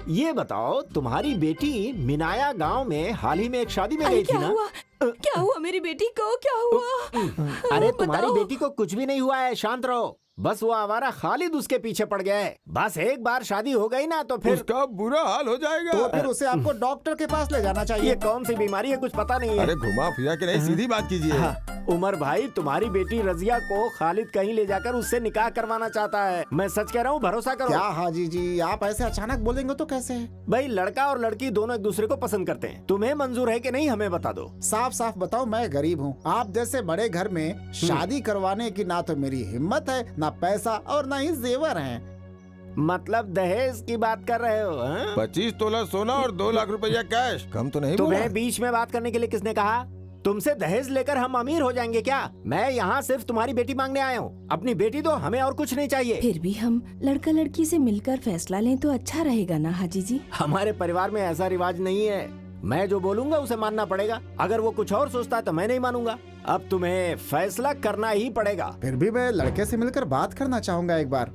Speaker 2: ये बताओ, तुम्हारी बेटी मिनाया गांव में हाल ही में एक शादी में गई थी ना?
Speaker 8: क्या हुआ मेरी बेटी को? क्या हुआ?
Speaker 2: अरे तुम्हारी बेटी को कुछ भी नहीं हुआ है, शांत रहो। बस वो आवारा खालिद उसके पीछे पड़ गया है। बस एक बार शादी हो गई ना तो फिर
Speaker 11: उसका बुरा हाल हो जाएगा।
Speaker 4: तो फिर उसे आपको डॉक्टर के पास ले जाना चाहिए।
Speaker 2: ये कौन सी बीमारी है, कुछ पता नहीं है।
Speaker 11: अरे घुमा फिरा के नहीं, सीधी बात कीजिए।
Speaker 2: उमर भाई, तुम्हारी बेटी रजिया को खालिद कहीं ले जाकर उससे निकाह करवाना चाहता है। मैं सच कह रहा हूँ, भरोसा करो।
Speaker 4: क्या हाजी जी, आप ऐसे अचानक बोलेंगे तो कैसे?
Speaker 2: भाई, लड़का और लड़की दोनों एक दूसरे को पसंद करते हैं। तुम्हें मंजूर है कि नहीं, हमें बता दो।
Speaker 4: साफ साफ बताओ, मैं गरीब हूँ। आप जैसे बड़े घर में शादी करवाने की ना तो मेरी हिम्मत है, ना पैसा और ना ही जेवर हैं।
Speaker 2: मतलब दहेज की बात कर रहे हो? हाँ?
Speaker 11: 25 तोला सोना और 2 लाख रुपया कैश। कम तो नहीं बोला?
Speaker 2: तुम्हें बीच में बात करने के लिए किसने कहा? तुमसे दहेज लेकर हम अमीर हो जाएंगे क्या? मैं यहाँ सिर्फ तुम्हारी बेटी मांगने आया हूँ। अपनी बेटी दो, हमें और कुछ नहीं चाहिए।
Speaker 8: फिर भी हम लड़का लड़की से मिलकर फैसला लें तो अच्छा रहेगा ना हाजी जी?
Speaker 2: हमारे परिवार में ऐसा रिवाज नहीं है। मैं जो बोलूंगा उसे मानना पड़ेगा। अगर वो कुछ और सोचता है तो मैं नहीं मानूंगा। अब तुम्हें फैसला करना ही पड़ेगा।
Speaker 4: फिर भी मैं लड़के से मिलकर बात करना चाहूंगा एक बार।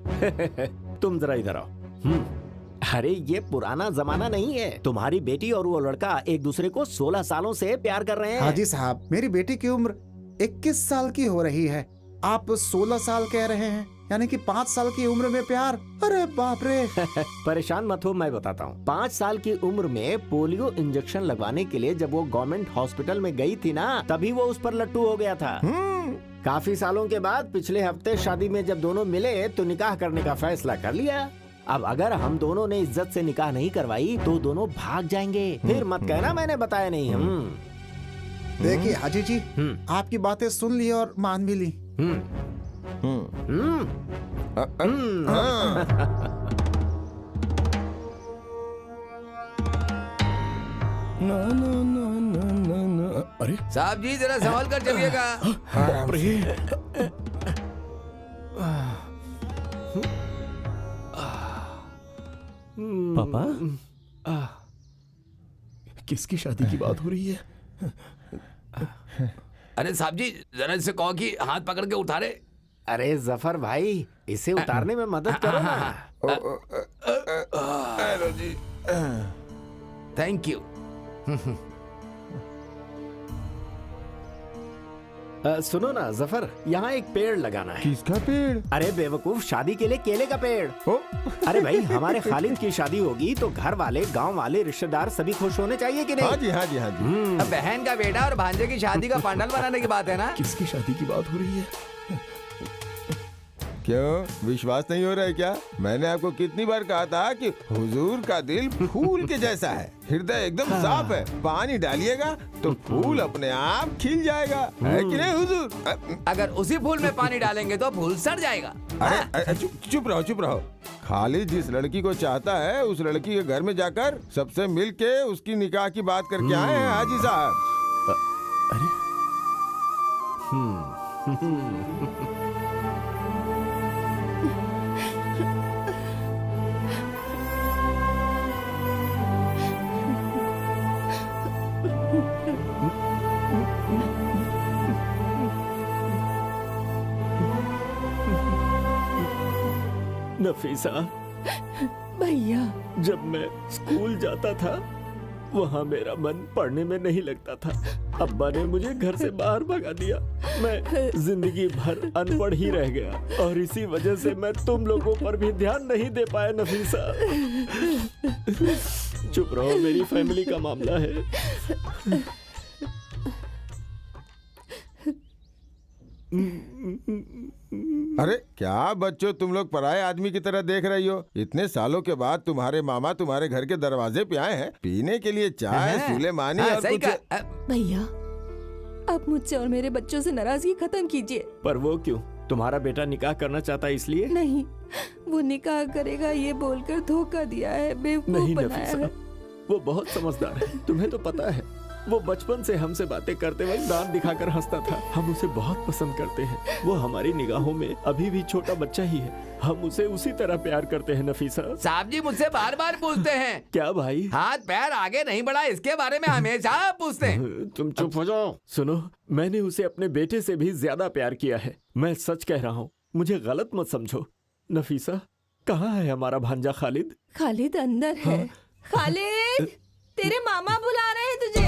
Speaker 2: तुम जरा इधर आओ। अरे ये पुराना जमाना नहीं है। तुम्हारी बेटी और वो लड़का एक दूसरे को 16 सालों से प्यार कर रहे हैं।
Speaker 4: हाजी साहब, मेरी बेटी की उम्र 21 साल की हो रही है। आप 16 साल कह रहे हैं, यानी कि 5 साल की उम्र में प्यार। अरे बाप रे।
Speaker 2: परेशान मत हो, मैं बताता हूँ। 5 साल की उम्र में पोलियो इंजेक्शन लगवाने के लिए जब वो गवर्नमेंट हॉस्पिटल में गई थी ना, तभी वो उस पर लट्टू हो गया था। काफी सालों के बाद पिछले हफ्ते शादी में जब दोनों मिले तो निकाह करने का फैसला कर लिया। अब अगर हम दोनों ने इज्जत से निकाह नहीं करवाई तो दोनों भाग जाएंगे। फिर मत कहना मैंने बताया नहीं।
Speaker 4: देखिए हाजी जी, आपकी बातें सुन ली और मान भी ली।
Speaker 5: अरे
Speaker 3: साहब जी जरा संभाल कर चलिएगा।
Speaker 5: बाप रे।
Speaker 9: पापा,
Speaker 5: किसकी शादी की बात हो रही है?
Speaker 3: अरे साहब जी जरा इससे कहो कि हाथ पकड़ के उतारे।
Speaker 2: अरे जफर भाई, इसे उतारने में मदद करो ना।
Speaker 3: Thank you.
Speaker 2: सुनो ना जफर, यहाँ एक पेड़ लगाना है।
Speaker 11: किसका पेड़?
Speaker 2: अरे बेवकूफ, शादी के लिए केले का पेड़। अरे भाई, हमारे खालिद की शादी होगी तो घर वाले, गांव वाले, रिश्तेदार सभी खुश होने चाहिए कि नहीं?
Speaker 11: हाँ जी, हाँ जी, हाँ जी।
Speaker 3: अब बहन का बेटा और भांजे की शादी का पंडाल बनाने की बात है ना।
Speaker 5: किसकी शादी की बात हो रही है?
Speaker 11: क्यों विश्वास नहीं हो रहा है क्या? मैंने आपको कितनी बार कहा था कि हुजूर का दिल फूल के जैसा है, हृदय एकदम साफ है। पानी डालिएगा तो फूल अपने आप खिल जाएगा, है कि नहीं हुजूर?
Speaker 3: अगर उसी फूल में पानी डालेंगे तो फूल सड़ जाएगा।
Speaker 11: अरे चुप रहो, चुप रहो। खालिद जिस लड़की को चाहता है उस लड़की के घर में जाकर सबसे मिल के उसकी निकाह की बात करके आए हैं हाजी साहब।
Speaker 9: नफीसा,
Speaker 8: भैया,
Speaker 9: जब मैं स्कूल जाता था वहाँ मेरा मन पढ़ने में नहीं लगता था। अब्बा ने मुझे घर से बाहर भगा दिया। मैं जिंदगी भर अनपढ़ ही रह गया और इसी वजह से मैं तुम लोगों पर भी ध्यान नहीं दे पाया नफीसा। चुप रहो, मेरी फैमिली का मामला है।
Speaker 11: अरे क्या बच्चों, तुम लोग पराये आदमी की तरह देख रही हो? इतने सालों के बाद तुम्हारे मामा तुम्हारे घर के दरवाजे पे आए हैं पीने के लिए चाय, सुलेमानी और कुछ।
Speaker 8: भैया, आप मुझसे और मेरे बच्चों से नाराजगी खत्म कीजिए।
Speaker 9: पर वो क्यों? तुम्हारा बेटा निकाह करना चाहता है इसलिए?
Speaker 8: नहीं, वो निकाह करेगा ये बोलकर धोखा दिया है, बेवकूफ
Speaker 9: नहीं
Speaker 8: बनाया
Speaker 9: नफीसा,
Speaker 8: है।
Speaker 9: वो बहुत समझदार है, तुम्हें तो पता है। वो बचपन से हमसे बातें करते वक्त दांत दिखाकर हंसता था। हम उसे बहुत पसंद करते हैं। वो हमारी निगाहों में अभी भी छोटा बच्चा ही है। हम उसे उसी तरह प्यार करते हैं नफीसा।
Speaker 3: साहब जी मुझसे बार बार पूछते हैं।
Speaker 9: क्या भाई?
Speaker 3: हाथ पैर आगे नहीं बढ़ा, इसके बारे में हमेशा पूछते हैं।
Speaker 9: तुम चुप हो जाओ। सुनो, मैंने उसे अपने बेटे से भी ज्यादा प्यार किया है। मैं सच कह रहा हूँ, मुझे गलत मत समझो। नफीसा, कहाँ है हमारा भांजा खालिद?
Speaker 8: खालिद अंदर है। खालिद, तेरे मामा बुला रहे हैं तुझे।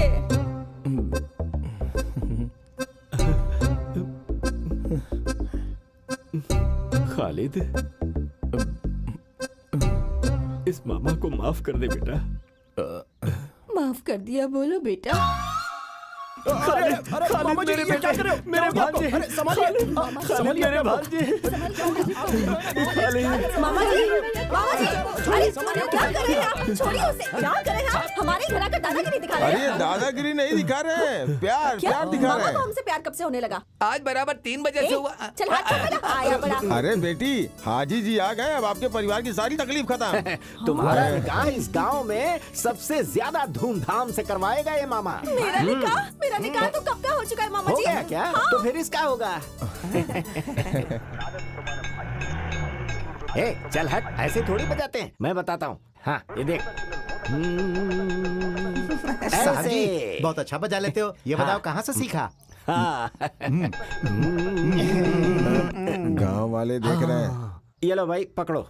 Speaker 9: खालिद, इस मामा को माफ कर दे बेटा।
Speaker 8: माफ कर दिया बोलो बेटा।
Speaker 9: खालिद, खालिद मेरे बेटे, मेरे भांजे, खालिद, खालिद मेरे भांजे, खालिद।
Speaker 7: मामा जी, अरे क्या कर रहे हैं आप? छोड़िए उसे, क्या कर रहे हैं आप? हमारे घर आकर दादागिरी दिखा रहे
Speaker 11: अरे
Speaker 7: हैं।
Speaker 11: दादागिरी नहीं दिखा रहे हैं, प्यार प्यार दिखा
Speaker 7: मामा
Speaker 11: रहे
Speaker 7: को
Speaker 11: हैं।
Speaker 7: हमसे प्यार कब से होने लगा?
Speaker 3: आज बराबर 3 बजे से हुआ।
Speaker 7: चल हाथ छोड़ मेरा। आया बड़ा।
Speaker 11: अरे बेटी, हाजी जी आ गए, अब आपके परिवार की सारी तकलीफ खत्म।
Speaker 2: तुम्हारा निकाह इस गांव में सबसे ज्यादा धूमधाम से करवाएगा ये मामा।
Speaker 7: मेरा निकाह तो कब का हो चुका है मामा
Speaker 2: हो
Speaker 7: जी।
Speaker 2: गया क्या?
Speaker 7: हाँ।
Speaker 2: तो फिर इसका होगा। ए, चल हट, ऐसे थोड़ी बजाते हैं। मैं बताता हूँ। हाँ, ये देख।
Speaker 1: साहब जी बहुत अच्छा बजा लेते हो। ये बताओ कहाँ से सीखा?
Speaker 11: गांव वाले देख रहे हैं।
Speaker 2: ये लो भाई पकड़ो।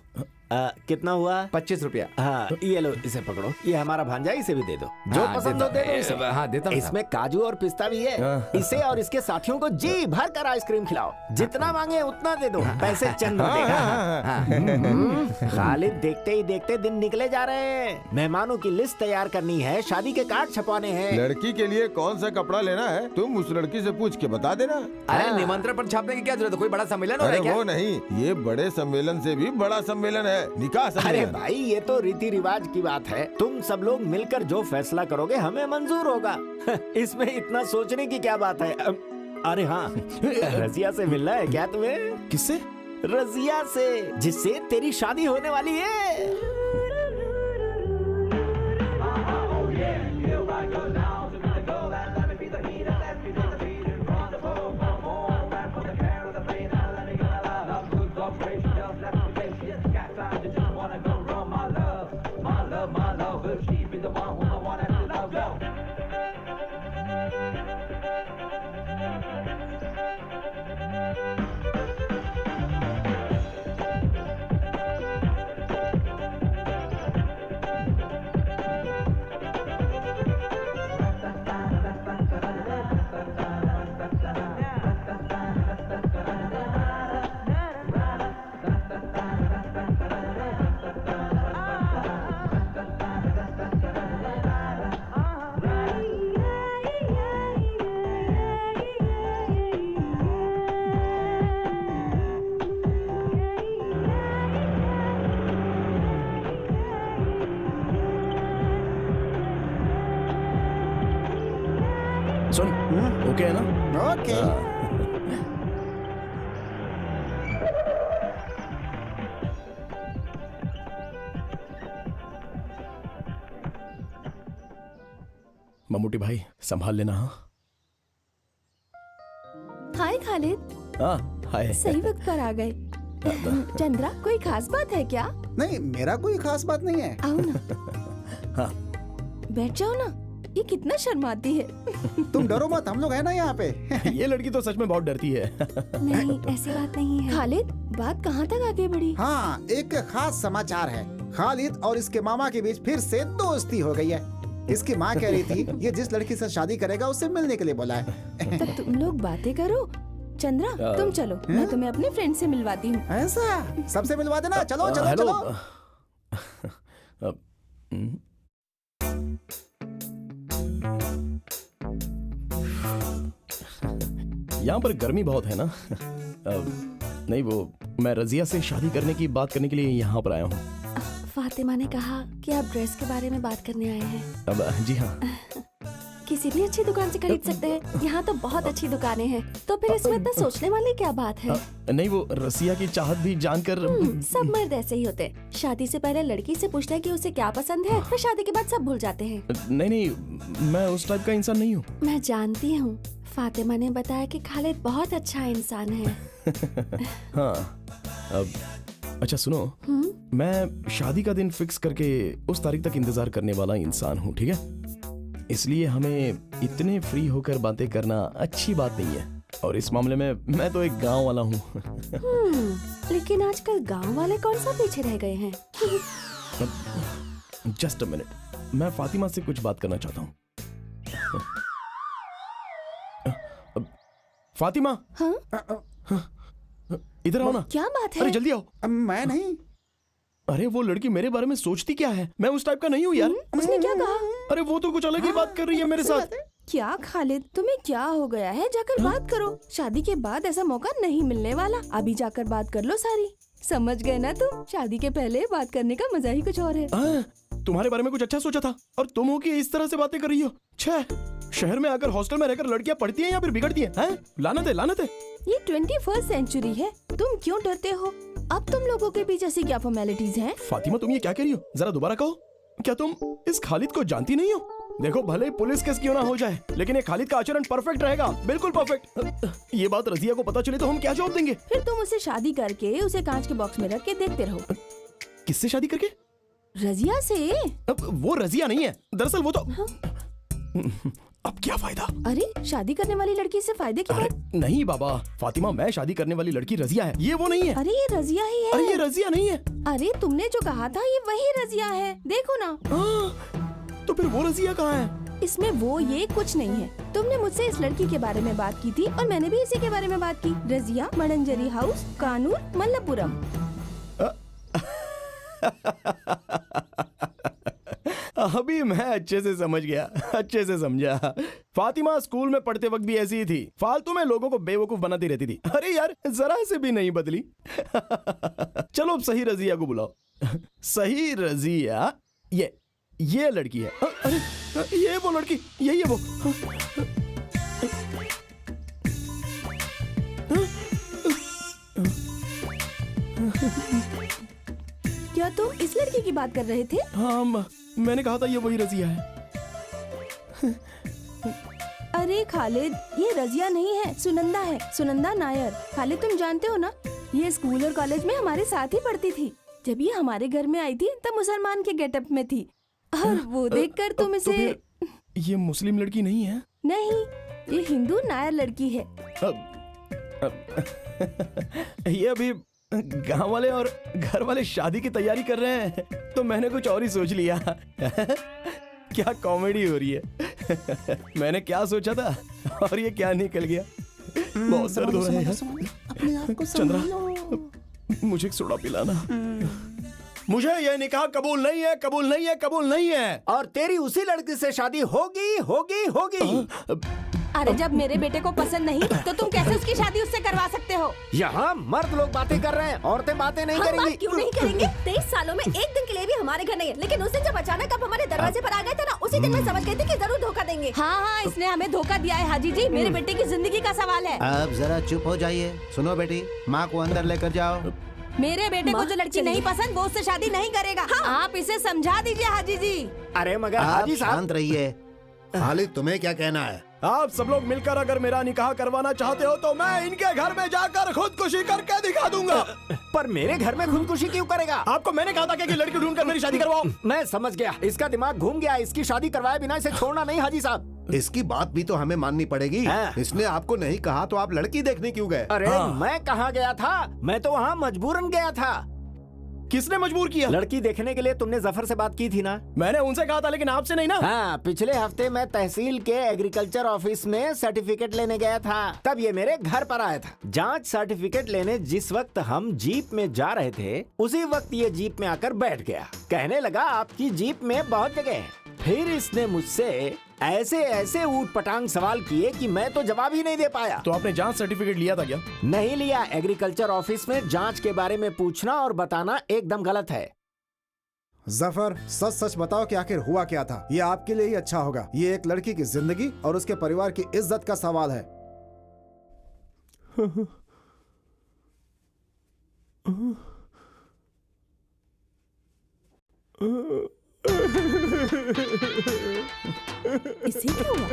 Speaker 2: कितना हुआ?
Speaker 3: 25 रुपया।
Speaker 2: हाँ ये लो इसे पकड़ो। ये हमारा भांजा, इसे भी दे दो। जो
Speaker 3: हाँ,
Speaker 2: पसंद हो दे दो इसे।
Speaker 3: हाँ देता हूँ।
Speaker 2: इसमें काजू और पिस्ता भी है। इसे और इसके साथियों को जी भर कर आइसक्रीम खिलाओ। जितना मांगे उतना दे दो। पैसे चंद देगा। खालिद देखते ही देखते दिन निकले जा रहे हैं। मेहमानों की लिस्ट तैयार करनी है, शादी के कार्ड छपवाने हैं।
Speaker 11: लड़की के लिए कौन सा कपड़ा लेना है तुम उस लड़की से पूछ के बता देना।
Speaker 3: अरे निमंत्रण पर छापने की क्या जरूरत है? कोई बड़ा सम्मेलन हो रहा
Speaker 11: अरे
Speaker 3: है क्या?
Speaker 11: वो नहीं, ये बड़े सम्मेलन से भी बड़ा सम्मेलन है, निकाह
Speaker 2: अरे
Speaker 11: सम्मेलन।
Speaker 2: भाई ये तो रीति रिवाज की बात है। तुम सब लोग मिलकर जो फैसला करोगे हमें मंजूर होगा। इसमें इतना सोचने की क्या बात है? अरे हाँ, रजिया से मिलना है क्या तुम्हें?
Speaker 5: किससे?
Speaker 2: रजिया से, जिससे तेरी शादी होने वाली है।
Speaker 5: सुन, ओके है ना?
Speaker 4: ओके।
Speaker 5: मम्मूटी भाई संभाल लेना। हाँ
Speaker 8: हाय खालिद,
Speaker 5: हाय।
Speaker 8: सही वक्त पर आ गए। चंद्रा कोई खास बात है क्या?
Speaker 4: नहीं, मेरा कोई खास बात नहीं है।
Speaker 8: आओ ना।
Speaker 5: हाँ
Speaker 8: बैठ जाओ ना। ये कितना शर्माती है।
Speaker 4: तुम डरो मत, हम लोग हैं ना यहाँ पे।
Speaker 5: ये लड़की तो सच में बहुत डरती है।
Speaker 7: नहीं ऐसी बात नहीं है।
Speaker 8: खालिद बात कहाँ तक आगे बढ़ी?
Speaker 4: हाँ, एक खास समाचार है। खालिद और इसके मामा के बीच फिर से दोस्ती हो गई है। इसकी माँ कह रही थी ये जिस लड़की से शादी करेगा उससे मिलने के लिए बोला है।
Speaker 8: तब तुम लोग बातें करो। चंद्रा तुम चलो, मैं तुम्हें अपने फ्रेंड से मिलवाती हूँ।
Speaker 4: ऐसा? सबसे मिलवा देना। चलो चलो
Speaker 5: हेलो।
Speaker 4: चलो।
Speaker 5: यहाँ पर गर्मी बहुत है ना? नहीं वो मैं रजिया से शादी करने की बात करने के लिए यहाँ पर आया हूँ।
Speaker 7: फातिमा ने कहा कि आप ड्रेस के बारे में बात करने आए हैं।
Speaker 5: अब जी हाँ।
Speaker 7: किसी भी अच्छी दुकान से खरीद सकते हैं। यहाँ तो बहुत अच्छी दुकानें हैं। तो फिर इसमें इतना सोचने वाली क्या बात है?
Speaker 5: नहीं वो रसिया की चाहत भी जानकर।
Speaker 7: सब मर्द ऐसे ही होते हैं। शादी से पहले लड़की से पूछते हैं कि उसे क्या पसंद है, फिर शादी के बाद सब भूल जाते हैं।
Speaker 5: नहीं मैं उस टाइप का इंसान नहीं हूँ।
Speaker 7: मैं जानती हूँ। फातिमा ने बताया कि खालिद बहुत अच्छा इंसान है।
Speaker 5: हाँ अब अच्छा सुनो, मैं शादी का दिन फिक्स करके उस तारीख तक इंतजार करने वाला इंसान हूँ, ठीक है? इसलिए हमें इतने फ्री होकर बातें करना अच्छी बात नहीं है। और इस मामले में मैं तो एक गांव वाला हूँ।
Speaker 7: लेकिन आजकल गांव वाले कौन सा पीछे रह गए हैं?
Speaker 5: जस्ट अ मिनट, मैं फातिमा से कुछ बात करना चाहता हूँ। फातिमा।
Speaker 8: हाँ?
Speaker 5: इधर आओ ना।
Speaker 8: क्या बात है?
Speaker 5: अरे जल्दी आओ।
Speaker 4: मैं नहीं।
Speaker 5: अरे वो लड़की मेरे बारे में सोचती क्या है? मैं उस टाइप का नहीं हूँ यार।
Speaker 8: उसने क्या कहा?
Speaker 5: अरे वो तो कुछ अलग ही बात कर रही है मेरे साथ।
Speaker 8: क्या खालिद तुम्हें क्या हो गया है? जाकर बात करो। शादी के बाद ऐसा मौका नहीं मिलने वाला। अभी जाकर बात कर लो सारी। समझ गए ना तुम? शादी के पहले बात करने का मजा ही कुछ और है।
Speaker 5: तुम्हारे बारे में कुछ अच्छा सोचा था और तुम हो कि इस तरह से बातें कर रही हो। छह, शहर में आकर हॉस्टल में रहकर लड़कियां पढ़ती हैं या फिर बिगड़ती हैं? लानत है, लानत है।
Speaker 8: ये 21st सेंचुरी है। तुम क्यों डरते हो? अब तुम लोगों के पीछे ऐसी क्या फॉर्मेलिटीज हैं?
Speaker 5: फातिमा तुम ये क्या कह रही हो? जरा दोबारा कहो। क्या तुम इस खालिद को जानती नहीं हो? देखो भले पुलिस केस क्यों ना हो जाए, लेकिन ये खालिद का आचरण परफेक्ट रहेगा, बिल्कुल परफेक्ट। ये बात रजिया को पता चले तो हम क्या जवाब देंगे?
Speaker 8: फिर तुम उसे शादी करके उसे कांच के बॉक्स में रख के देखते रहो।
Speaker 5: किससे शादी करके?
Speaker 8: रजिया से।
Speaker 5: वो रजिया नहीं है, दरअसल वो तो अब क्या फायदा?
Speaker 8: अरे शादी करने वाली लड़की से फायदे की
Speaker 5: अरे
Speaker 8: बात?
Speaker 5: नहीं बाबा, फातिमा, मैं शादी करने वाली लड़की रजिया है, ये वो नहीं है।
Speaker 8: अरे ये रजिया ही है।
Speaker 5: अरे ये रजिया नहीं है।
Speaker 8: अरे तुमने जो कहा था ये वही रजिया है, देखो ना।
Speaker 5: तो फिर वो रजिया कहाँ है?
Speaker 8: इसमें वो ये कुछ नहीं है। तुमने मुझसे इस लड़की के बारे में बात की थी और मैंने भी इसी के बारे में बात की। रजिया, मडंजरी हाउस, कानूर, मल्लपुरम।
Speaker 5: अभी मैं अच्छे से समझ गया, अच्छे से समझा। फातिमा स्कूल में पढ़ते वक्त भी ऐसी ही थी, फालतू में लोगों को बेवकूफ बनाती रहती थी। अरे यार जरा से भी नहीं बदली। चलो अब सही रजिया को बुलाओ। सही रजिया, ये लड़की है। अरे ये वो लड़की, यही है वो।
Speaker 8: क्या तुम इस लड़की की बात कर रहे थे?
Speaker 5: हाँ मैंने कहा था ये वही रजिया है।
Speaker 8: अरे खालिद, ये रजिया नहीं है, सुनंदा है, सुनंदा नायर। खालिद तुम जानते हो ना, ये स्कूल और कॉलेज में हमारे साथ ही पढ़ती थी। जब ये हमारे घर में आई थी तब मुसलमान के गेटअप में थी, और वो देखकर तुम इसे।
Speaker 5: तो ये मुस्लिम लड़की नहीं है?
Speaker 8: नहीं, ये हिंदू नायर लड़की है।
Speaker 5: ये अभी गांव वाले और घर वाले शादी की तैयारी कर रहे हैं, तो मैंने कुछ और ही सोच लिया। क्या कॉमेडी हो रही है। मैंने क्या सोचा था और ये क्या निकल गया। बहुत दर्द हो रहा है
Speaker 4: अपने आप को
Speaker 5: चंद्रा, मुझे एक सोडा पिलाना। मुझे ये निकाह कबूल नहीं है, कबूल नहीं है, कबूल नहीं है।
Speaker 2: और तेरी उसी लड़की से शादी होगी होगी होगी।
Speaker 8: अरे जब मेरे बेटे को पसंद नहीं तो तुम कैसे उसकी शादी उससे करवा सकते हो?
Speaker 2: यहाँ मर्द लोग बातें कर रहे हैं, औरतें बातें नहीं
Speaker 7: हम
Speaker 2: करेंगी।
Speaker 7: बात क्यों नहीं करेंगे? 23 सालों में एक दिन के लिए भी हमारे घर नहीं है, लेकिन उस दिन जब अचानक आप हमारे दरवाजे पर आ गए थे ना, उसी दिन मैं समझ गई थी कि जरूर धोखा देंगे।
Speaker 8: हाँ, इसने हमें धोखा दिया है हाजी जी। मेरे बेटे की जिंदगी का सवाल है।
Speaker 1: अब जरा चुप हो जाइए। सुनो बेटी, माँ को अंदर लेकर जाओ।
Speaker 8: मेरे बेटे को जो लड़की नहीं पसंद वो उससे शादी नहीं करेगा। आप इसे समझा दीजिए हाजी जी।
Speaker 2: अरे मगर
Speaker 1: आप
Speaker 2: हाजी साहब,
Speaker 1: शांत रहिए। खालिद, तुम्हें क्या कहना है?
Speaker 5: आप सब लोग मिलकर अगर मेरा निकाह करवाना चाहते हो तो मैं इनके घर में जाकर खुदकुशी करके दिखा दूंगा।
Speaker 2: पर मेरे घर में खुदकुशी क्यों करेगा?
Speaker 5: आपको मैंने कहा था कि लड़की ढूंढकर मेरी शादी करवाओ।
Speaker 2: मैं समझ गया, इसका दिमाग घूम गया। इसकी शादी करवाए बिना इसे छोड़ना नहीं हाजी साहब।
Speaker 1: इसकी बात भी तो हमें माननी पड़ेगी।
Speaker 2: हाँ।
Speaker 1: इसने आपको नहीं कहा तो आप लड़की देखने क्यों गए?
Speaker 2: अरे मैं कहाँ गया था, मैं तो वहाँ मजबूरन गया था।
Speaker 5: किसने मजबूर किया?
Speaker 2: लड़की देखने के लिए तुमने जफर से बात की थी ना?
Speaker 5: मैंने उनसे कहा था, लेकिन आपसे नहीं ना।
Speaker 2: हाँ, पिछले हफ्ते मैं तहसील के एग्रीकल्चर ऑफिस में सर्टिफिकेट लेने गया था, तब ये मेरे घर पर आया था। जांच सर्टिफिकेट लेने जिस वक्त हम जीप में जा रहे थे, उसी वक्त ये जीप में आकर बैठ गया। कहने लगा आपकी जीप में बहुत जगह है। फिर इसने मुझसे ऐसे ऐसे ऊट पटांग सवाल किए कि मैं तो जवाब ही नहीं दे पाया।
Speaker 5: तो आपने जांच सर्टिफिकेट लिया था क्या?
Speaker 2: नहीं लिया। एग्रीकल्चर ऑफिस में जांच के बारे में पूछना और बताना एकदम गलत है।
Speaker 4: जफर, सच सच बताओ कि आखिर हुआ क्या था। ये आपके लिए ही अच्छा होगा। ये एक लड़की की जिंदगी और उसके परिवार की इज्जत का सवाल है।
Speaker 8: इसे क्या हुआ?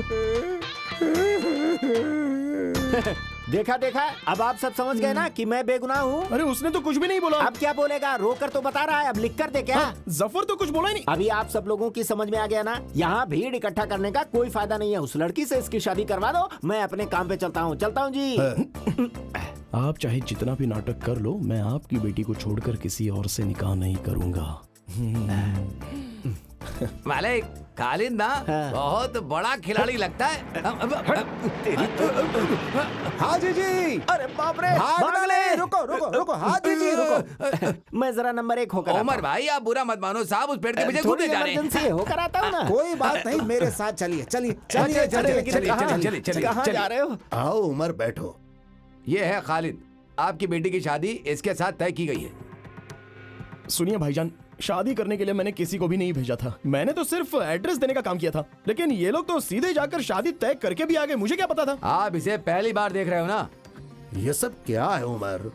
Speaker 2: देखा देखा, अब आप सब समझ गए ना कि मैं बेगुनाह हूँ।
Speaker 5: अरे उसने तो कुछ भी नहीं बोला।
Speaker 2: अब क्या बोलेगा? रोकर तो बता रहा है, अब लिख कर दे क्या?
Speaker 5: जफर तो कुछ बोला ही नहीं।
Speaker 2: अभी आप सब लोगों की समझ में आ गया ना? यहाँ भीड़ इकट्ठा करने का कोई फायदा नहीं है। उस लड़की से इसकी शादी करवा दो, मैं अपने काम पे चलता हूँ जी।
Speaker 5: आप चाहे जितना भी नाटक कर लो, मैं आपकी बेटी को छोड़कर किसी और से निकाह नहीं करूंगा।
Speaker 3: मालिक, खालिद ना बहुत बड़ा खिलाड़ी लगता है।
Speaker 4: हाजी जी,
Speaker 2: अरे बाप रे,
Speaker 4: भागना नहीं। रुको रुको रुको हाजी जी, रुको।
Speaker 2: मैं जरा नंबर 1 होकर
Speaker 3: उमर भाई, आप बुरा मत मानो साहब, उस पेड़ के पीछे कूदे जा रहे हैं।
Speaker 2: इमरजेंसी होकर आता हूँ ना।
Speaker 4: कोई बात नहीं, मेरे साथ चलिए चलिए चलिए चलिए।
Speaker 2: कहाँ जा रहे हो?
Speaker 1: आओ उमर, बैठो।
Speaker 3: ये है खालिद, आपकी बेटी की शादी इसके साथ तय की गई है।
Speaker 5: सुनिए भाईजान, शादी करने के लिए मैंने किसी को भी नहीं भेजा था। मैंने तो सिर्फ एड्रेस देने का काम किया था, लेकिन ये लोग तो सीधे जाकर शादी तय करके भी आ गए। मुझे क्या पता था?
Speaker 3: आप इसे पहली बार देख रहे हो ना?
Speaker 1: ये सब क्या है उमर?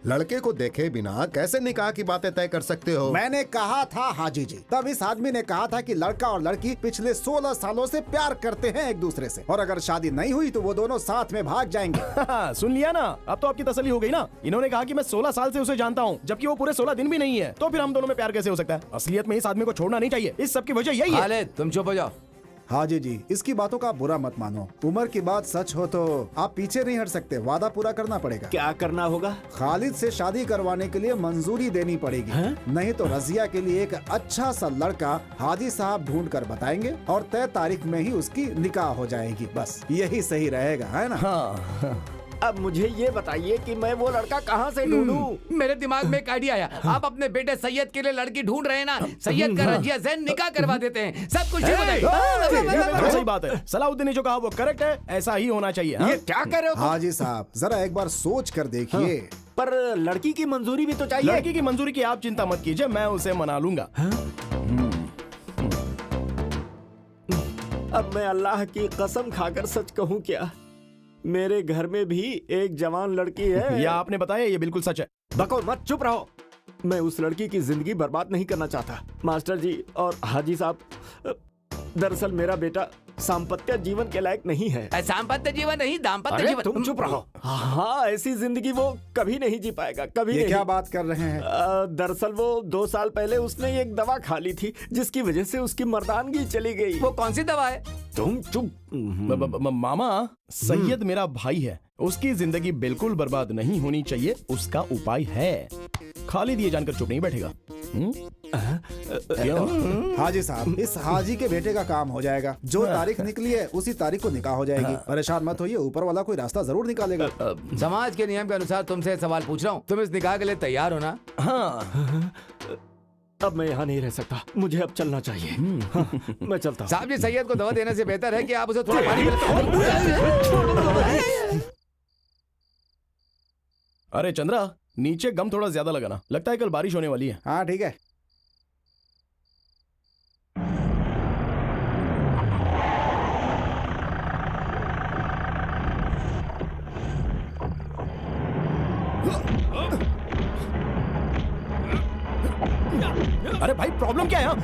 Speaker 1: लड़के को देखे बिना कैसे निकाह की बातें तय कर सकते हो?
Speaker 4: मैंने कहा था हाजी जी, तब इस आदमी ने कहा था कि लड़का और लड़की पिछले 16 सालों से प्यार करते हैं एक दूसरे से, और अगर शादी नहीं हुई तो वो दोनों साथ में भाग जाएंगे।
Speaker 5: सुन लिया ना? अब तो आपकी तसल्ली हो गई ना? इन्होंने कहा कि मैं 16 साल से उसे जानता हूँ, जबकि वो पूरे 16 दिन भी नहीं है। तो फिर हम दोनों में प्यार कैसे हो सकता है? असलियत में इस आदमी को छोड़ना नहीं चाहिए। इस सब की वजह यही है।
Speaker 3: खालिद, तुम चुप हो जाओ।
Speaker 4: हाजी जी, इसकी बातों का बुरा मत मानो। उम्र की बात सच हो तो आप पीछे नहीं हट सकते, वादा पूरा करना पड़ेगा।
Speaker 2: क्या करना होगा?
Speaker 4: खालिद से शादी करवाने के लिए मंजूरी देनी पड़ेगी, नहीं तो रजिया के लिए एक अच्छा सा लड़का हाजी साहब ढूंढ कर बताएंगे और तय तारीख में ही उसकी निकाह हो जाएगी। बस यही सही रहेगा, है ना?
Speaker 2: हाँ। अब मुझे ये बताइए कि मैं वो लड़का कहाँ से ढूंढूं?
Speaker 3: मेरे दिमाग में एक आइडिया आया। आप अपने बेटे सैयद के लिए लड़की ढूंढ रहे हैं ना, सैयद का रजिया से निकाह करवा देते हैं, सब कुछ ठीक हो जाएगा।
Speaker 5: सही बात है, सलाउद्दीन ने जो कहा वो करेक्ट है, ऐसा ही होना चाहिए। हाँ?
Speaker 2: ये क्या कर रहे हो तुम?
Speaker 4: हाजी साहब जरा एक बार सोच कर देखिए।
Speaker 2: पर लड़की की मंजूरी भी तो चाहिए।
Speaker 5: लड़की की मंजूरी की आप चिंता मत कीजिए, मैं उसे मना लूंगा।
Speaker 9: अब मैं अल्लाह की कसम खाकर सच कहूँ क्या, मेरे घर में भी एक जवान लड़की है।
Speaker 5: ये आपने बताया, ये बिल्कुल सच है।
Speaker 9: बको मत, चुप रहो। मैं उस लड़की की जिंदगी बर्बाद नहीं करना चाहता। मास्टर जी और हाजी साहब, दरअसल मेरा बेटा सांपत्य जीवन के लायक नहीं है।
Speaker 3: सांपत्य जीवन नहीं, दाम्पत्य जीवन।
Speaker 9: तुम चुप रहो। हाँ, ऐसी जिंदगी वो कभी नहीं जी पाएगा, कभी
Speaker 4: ये
Speaker 9: नहीं।
Speaker 4: क्या बात कर रहे हैं?
Speaker 9: दरअसल वो 2 साल पहले उसने एक दवा खा ली थी जिसकी वजह से उसकी मर्दानगी चली गई।
Speaker 3: वो कौन सी दवा है?
Speaker 9: तुम चुप।
Speaker 5: मामा, सैयद मेरा भाई है, उसकी जिंदगी बिल्कुल बर्बाद नहीं होनी चाहिए, उसका उपाय है। खालिद ये जानकर चुप नहीं बैठेगा।
Speaker 4: हाजी साहब, इस हाजी के बेटे का काम हो जाएगा। जो तारीख निकली है उसी तारीख को निकाह हो जाएगी। परेशान मत होइए, ऊपर वाला कोई रास्ता जरूर निकालेगा।
Speaker 3: समाज के नियम के अनुसार तुमसे सवाल पूछ रहा हूँ, तुम इस निकाह के लिए तैयार हो ना?
Speaker 5: हाँ।
Speaker 9: अब मैं यहाँ नहीं रह सकता, मुझे अब चलना चाहिए। मैं चलता हूँ।
Speaker 3: साहब जी, सैयद को दवा देने से बेहतर है कि आप उसे थोड़ा पानी
Speaker 5: अरे चंद्रा, नीचे गम थोड़ा ज्यादा लगाना, लगता है कल बारिश होने वाली है।
Speaker 4: हाँ ठीक है।
Speaker 5: अरे भाई, प्रॉब्लम क्या है यहाँ?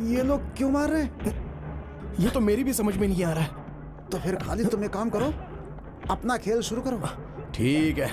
Speaker 4: ये लोग क्यों मार रहे हैं?
Speaker 5: ये तो मेरी भी समझ में नहीं आ रहा है।
Speaker 4: तो फिर खालिद तुम एक काम करो, अपना खेल शुरू करो।
Speaker 5: ठीक है।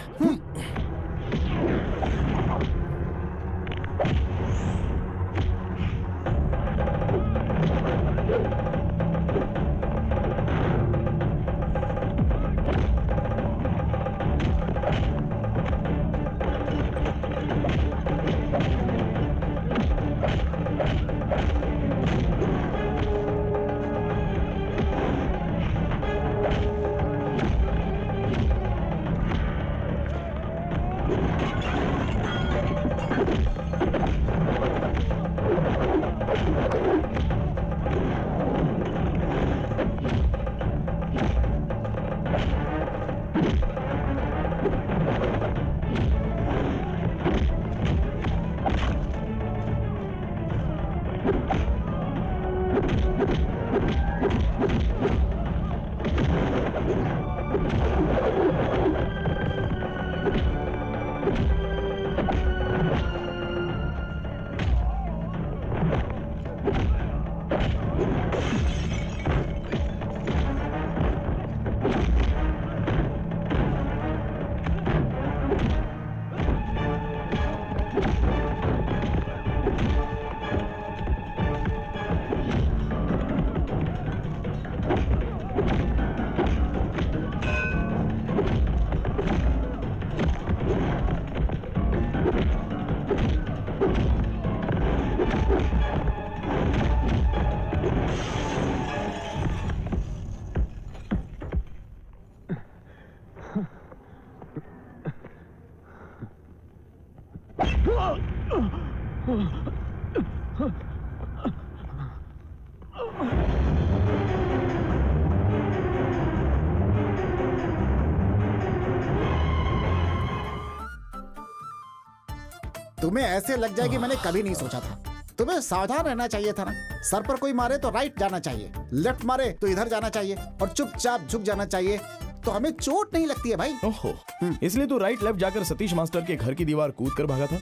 Speaker 4: तुम्हें ऐसे लग जाएगी, मैंने कभी नहीं सोचा था। तुम्हें सावधान रहना चाहिए था ना। सर पर कोई मारे तो राइट जाना चाहिए, लेफ्ट मारे तो इधर जाना चाहिए और चुपचाप झुक जाना चाहिए। तो हमें चोट नहीं लगती है भाई।
Speaker 5: ओहो, इसलिए तो राइट लेफ्ट जाकर सतीश मास्टर के घर की दीवार कूद कर भागा था।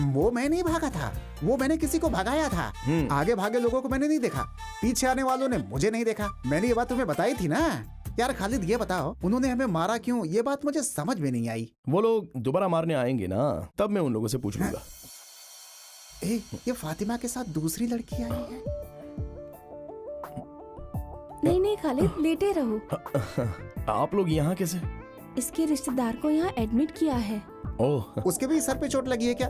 Speaker 4: वो मैं नहीं भागा था, वो मैंने किसी को भगाया था। आगे भागे लोगों को मैंने नहीं देखा, पीछे आने वालों ने मुझे नहीं देखा। मैंने ये बात तुम्हें बताई थी ना। यार खालिद ये बताओ, उन्होंने हमें मारा क्यों? ये बात मुझे समझ में नहीं आई।
Speaker 5: वो लोग दोबारा मारने आएंगे ना, तब मैं उन लोगों से पूछ लूंगा।
Speaker 4: ये फातिमा के साथ दूसरी लड़की आई है।
Speaker 8: नहीं नहीं खालिद, लेटे रहो।
Speaker 5: आप लोग यहाँ कैसे?
Speaker 8: इसके रिश्तेदार को यहाँ एडमिट किया है।
Speaker 5: ओह,
Speaker 4: उसके भी सर पे चोट लगी है क्या?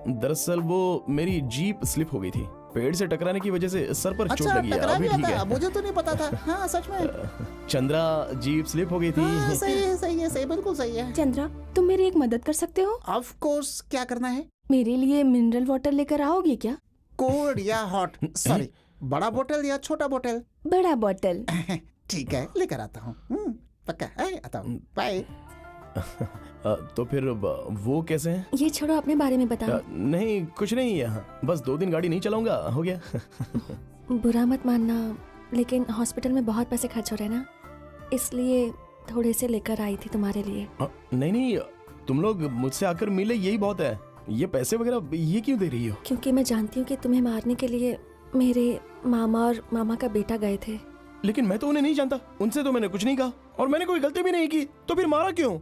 Speaker 5: दरअसल वो मेरी जीप स्लिप हो गई थी, पेड़ से टकराने की वजह से सर पर चोट
Speaker 4: अच्छा,
Speaker 5: लगी है।
Speaker 4: टकरा
Speaker 5: अभी
Speaker 4: गया
Speaker 5: ठीक
Speaker 4: था,
Speaker 5: है।
Speaker 4: मुझे तो नहीं पता था। हाँ सच में।
Speaker 5: चंद्रा, जीप स्लिप हो गई थी।
Speaker 4: हाँ, सही है, सही है, सही, बिल्कुल सही है।
Speaker 8: चंद्रा, तुम मेरी एक मदद कर सकते हो?
Speaker 4: ऑफ कोर्स, क्या करना है?
Speaker 8: मेरे लिए मिनरल वाटर लेकर आओगे क्या?
Speaker 4: कोल्ड या हॉट? सॉरी, बड़ा बोतल या छोटा बोतल?
Speaker 8: बड़ा बोतल।
Speaker 4: ठीक है, लेकर आता हूँ। पक्का है, आता हूँ। बाय।
Speaker 5: तो फिर वो कैसे हैं?
Speaker 7: ये छोड़ो, अपने बारे में बताओ।
Speaker 5: नहीं, कुछ नहीं, यहाँ बस 2 दिन गाड़ी नहीं चलाऊंगा, हो गया।
Speaker 7: बुरा मत मानना, लेकिन हॉस्पिटल में बहुत पैसे खर्च हो रहे हैं ना, इसलिए थोड़े से लेकर आई थी तुम्हारे लिए।
Speaker 5: नहीं नहीं, तुम लोग मुझसे आकर मिले, यही बहुत है। ये पैसे वगैरह ये क्यों दे रही हो?
Speaker 7: क्योंकि मैं जानती हूँ कि तुम्हें मारने के लिए मेरे मामा और मामा का बेटा गए थे।
Speaker 5: लेकिन मैं तो उन्हें नहीं जानता, उनसे तो मैंने कुछ नहीं कहा और मैंने कोई गलती भी नहीं की, तो फिर मारा क्यों?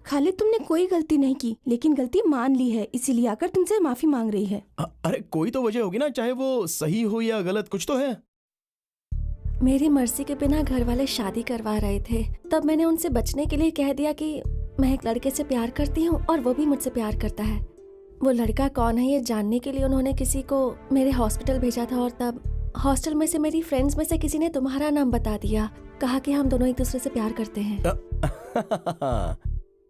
Speaker 8: खालिद, तुमने कोई गलती नहीं की, लेकिन गलती मान ली है, इसीलिए आकर तुमसे माफी मांग रही है।
Speaker 5: अरे कोई तो वजह होगी ना, चाहे वो सही हो या गलत, कुछ तो है।
Speaker 7: मेरी मर्जी के बिना घर वाले शादी करवा रहे थे, तब मैंने उनसे बचने के लिए कह दिया कि मैं एक लड़के से प्यार करती हूँ और वो भी मुझसे प्यार करता है। वो लड़का कौन है ये जानने के लिए उन्होंने किसी को मेरे हॉस्पिटल भेजा था, और तब हॉस्टल में से मेरी फ्रेंड्स में से किसी ने तुम्हारा नाम बता दिया, कहा कि हम दोनों एक दूसरे से प्यार करते हैं।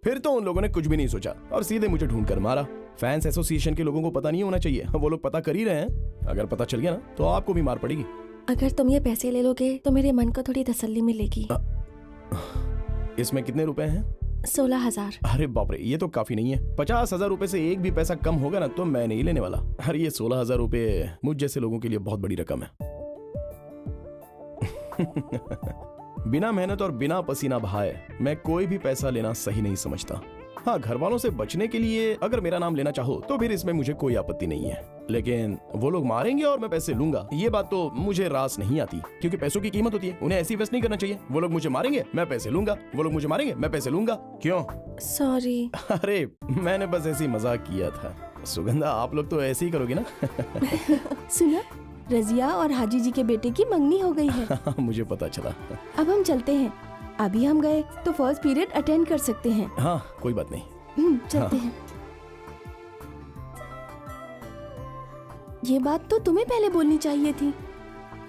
Speaker 5: फिर तो उन लोगों ने कुछ भी नहीं सोचा और सीधे मुझे ढूंढ कर मारा। फैंस एसोसिएशन के लोगों को पता नहीं होना चाहिए, वो लोग पता कर ही रहे हैं। अगर पता चल गया ना तो आपको भी मार पड़ेगी।
Speaker 7: अगर तुम ये पैसे ले लोगे तो मेरे मन को थोड़ी तसल्ली मिलेगी।
Speaker 5: इसमें कितने रुपए हैं?
Speaker 7: 16,000।
Speaker 5: अरे बाप रे, ये तो काफी नहीं है। 50,000 रुपए से एक भी पैसा कम होगा ना तो मैं नहीं लेने वाला। अरे ये 16,000 रुपए मुझ जैसे लोगों के लिए बहुत बड़ी रकम है। बिना मेहनत और बिना पसीना बहाए मैं कोई भी पैसा लेना सही नहीं समझता। हाँ, घर वालों से बचने के लिए अगर मेरा नाम लेना चाहो तो फिर इसमें मुझे कोई आपत्ति नहीं है, लेकिन वो लोग मारेंगे और मैं पैसे लूंगा, ये बात तो मुझे रास नहीं आती, क्योंकि पैसों की कीमत होती है, उन्हें ऐसी वेस्ट नहीं करना चाहिए। वो लोग मुझे मारेंगे, मैं पैसे लूंगा, वो लोग मुझे मारेंगे, मैं पैसे लूंगा। क्यों?
Speaker 7: सॉरी।
Speaker 5: अरे मैंने बस ऐसी मजाक किया था। सुगंधा, आप लोग तो ऐसे ही करोगे ना?
Speaker 8: सुना, रजिया और हाजी जी के बेटे की मंगनी हो गई है।
Speaker 5: मुझे पता चला।
Speaker 8: अब हम चलते हैं, अभी हम गए तो फर्स्ट पीरियड अटेंड कर सकते हैं।
Speaker 5: हाँ, कोई बात नहीं।
Speaker 8: चलते हैं। ये बात तो तुम्हें पहले बोलनी चाहिए थी।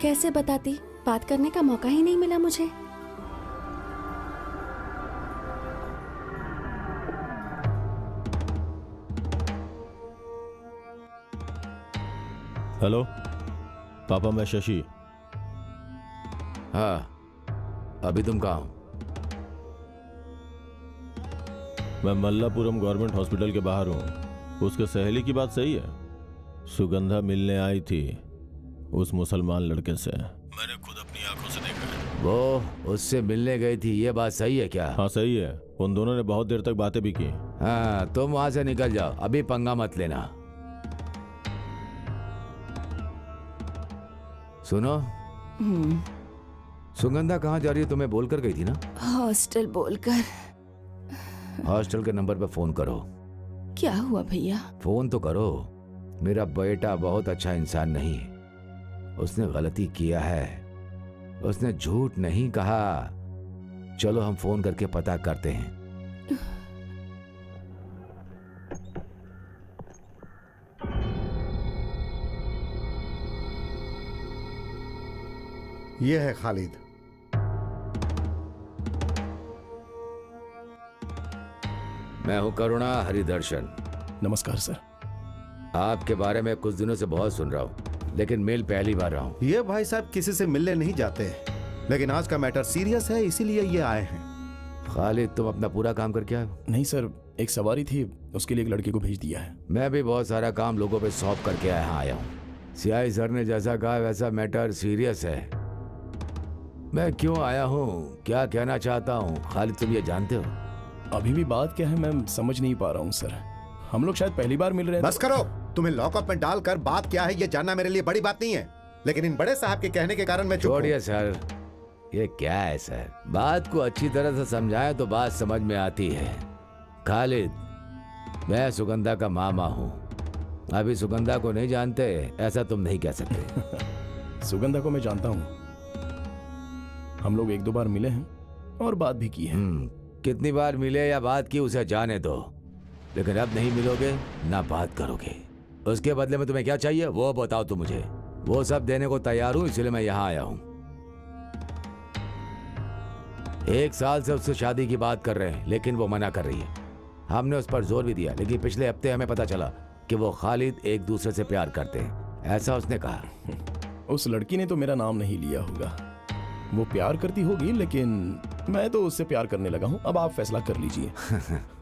Speaker 7: कैसे बताती, बात करने का मौका ही नहीं मिला मुझे।
Speaker 9: हेलो पापा, मैं शशि।
Speaker 3: हाँ, अभी तुम कहाँ हो?
Speaker 9: मैं मल्लापुरम गवर्नमेंट हॉस्पिटल के बाहर हूँ। उसके सहेली की बात सही है, सुगंधा मिलने आई थी उस मुसलमान लड़के से। मैंने खुद अपनी आंखों से देखा है।
Speaker 3: वो उससे मिलने गई थी, ये बात सही है क्या?
Speaker 9: हाँ सही है, उन दोनों ने बहुत देर तक बातें भी की।
Speaker 3: हाँ, तुम वहां से निकल जाओ, अभी पंगा मत लेना। सुनो, सुगंधा कहाँ जा रही है? तुम्हें बोल कर गई थी ना?
Speaker 8: हॉस्टल बोलकर।
Speaker 3: हॉस्टल के नंबर पे फोन करो।
Speaker 8: क्या हुआ भैया?
Speaker 3: फोन तो करो। मेरा बेटा बहुत अच्छा इंसान नहीं, उसने गलती किया है, उसने झूठ नहीं कहा। चलो हम फोन करके पता करते हैं।
Speaker 1: ये है खालिद।
Speaker 3: मैं हूं करुणा हरिदर्शन।
Speaker 5: नमस्कार सर।
Speaker 3: आपके बारे में कुछ दिनों से बहुत सुन रहा हूं, लेकिन मिल पहली बार रहा हूं।
Speaker 1: ये भाई साहब किसी से मिलने नहीं जाते, लेकिन आज का मैटर सीरियस है, इसीलिए ये आए हैं।
Speaker 3: खालिद, तुम अपना पूरा काम करके आए हो?
Speaker 5: नहीं सर, एक सवारी थी, उसके लिए एक लड़के को भेज दिया है।
Speaker 3: मैं भी बहुत सारा काम लोगों पे सौंप करके आया हूँ। सीआई सर ने जैसा कहा वैसा मैटर सीरियस है। मैं क्यों आया हूँ, क्या कहना चाहता हूँ, खालिद तुम ये जानते हो?
Speaker 5: अभी भी बात क्या है मैं समझ नहीं पा रहा हूँ सर। हम लोग शायद पहली बार मिल रहे हैं।
Speaker 1: बस करो, तुम्हें लॉकअप में डालकर बात क्या है ये जानना मेरे लिए बड़ी बात नहीं है, लेकिन इन बड़े साहब के कहने के कारण मैं चुप हूं।
Speaker 3: छोड़िए सर, ये क्या है सर, बात को अच्छी तरह से समझाए तो बात समझ में आती है। खालिद, मैं सुगंधा का मामा हूँ। अभी सुगंधा को नहीं जानते ऐसा तुम नहीं कह सकते।
Speaker 5: सुगंधा को मैं जानता हूँ, हम लोग 1-2 बार मिले हैं और बात भी की है।
Speaker 3: कितनी बार मिले या बात की उसे जाने दो, लेकिन अब नहीं मिलोगे ना बात करोगे। उसके बदले में तुम्हें क्या चाहिए वो बताओ तुम मुझे। वो सब देने को तैयार हूँ, इसलिए मैं यहाँ आया हूँ। 1 साल से उससे शादी की बात कर रहे हैं, लेकिन वो मना कर रही है। हमने उस पर जोर भी दिया, लेकिन पिछले हफ्ते हमें पता चला कि वो खालिद एक दूसरे से प्यार करते हैं, ऐसा उसने कहा।
Speaker 5: उस लड़की ने तो मेरा नाम नहीं लिया होगा। वो प्यार करती होगी, लेकिन मैं तो उससे प्यार करने लगा हूँ। अब आप फैसला कर लीजिए।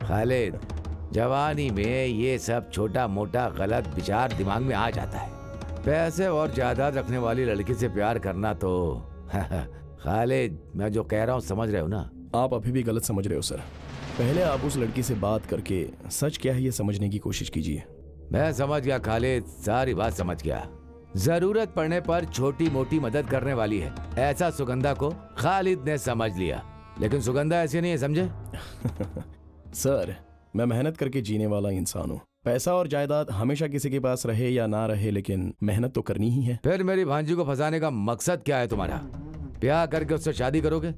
Speaker 3: खालिद, जवानी में ये सब छोटा मोटा गलत विचार दिमाग में आ जाता है। पैसे और जायदाद रखने वाली लड़की से प्यार करना तो खालिद, मैं जो कह रहा हूँ समझ रहे हो ना?
Speaker 5: आप अभी भी गलत समझ रहे हो सर। पहले आप उस लड़की से बात करके सच क्या है ये समझने की कोशिश कीजिए।
Speaker 3: मैं समझ गया खालिद, सारी बात समझ गया। जरूरत पड़ने पर छोटी मोटी मदद करने वाली है, ऐसा सुगंधा को खालिद ने समझ लिया। लेकिन सुगंधा ऐसी नहीं है, समझे?
Speaker 5: सर, मैं मेहनत करके जीने वाला इंसान हूँ। पैसा और जायदाद हमेशा किसी के पास रहे या ना रहे, लेकिन मेहनत तो करनी ही है।
Speaker 3: फिर मेरी भांजी को फंसाने का मकसद क्या है तुम्हारा? ब्याह करके उससे शादी करोगे?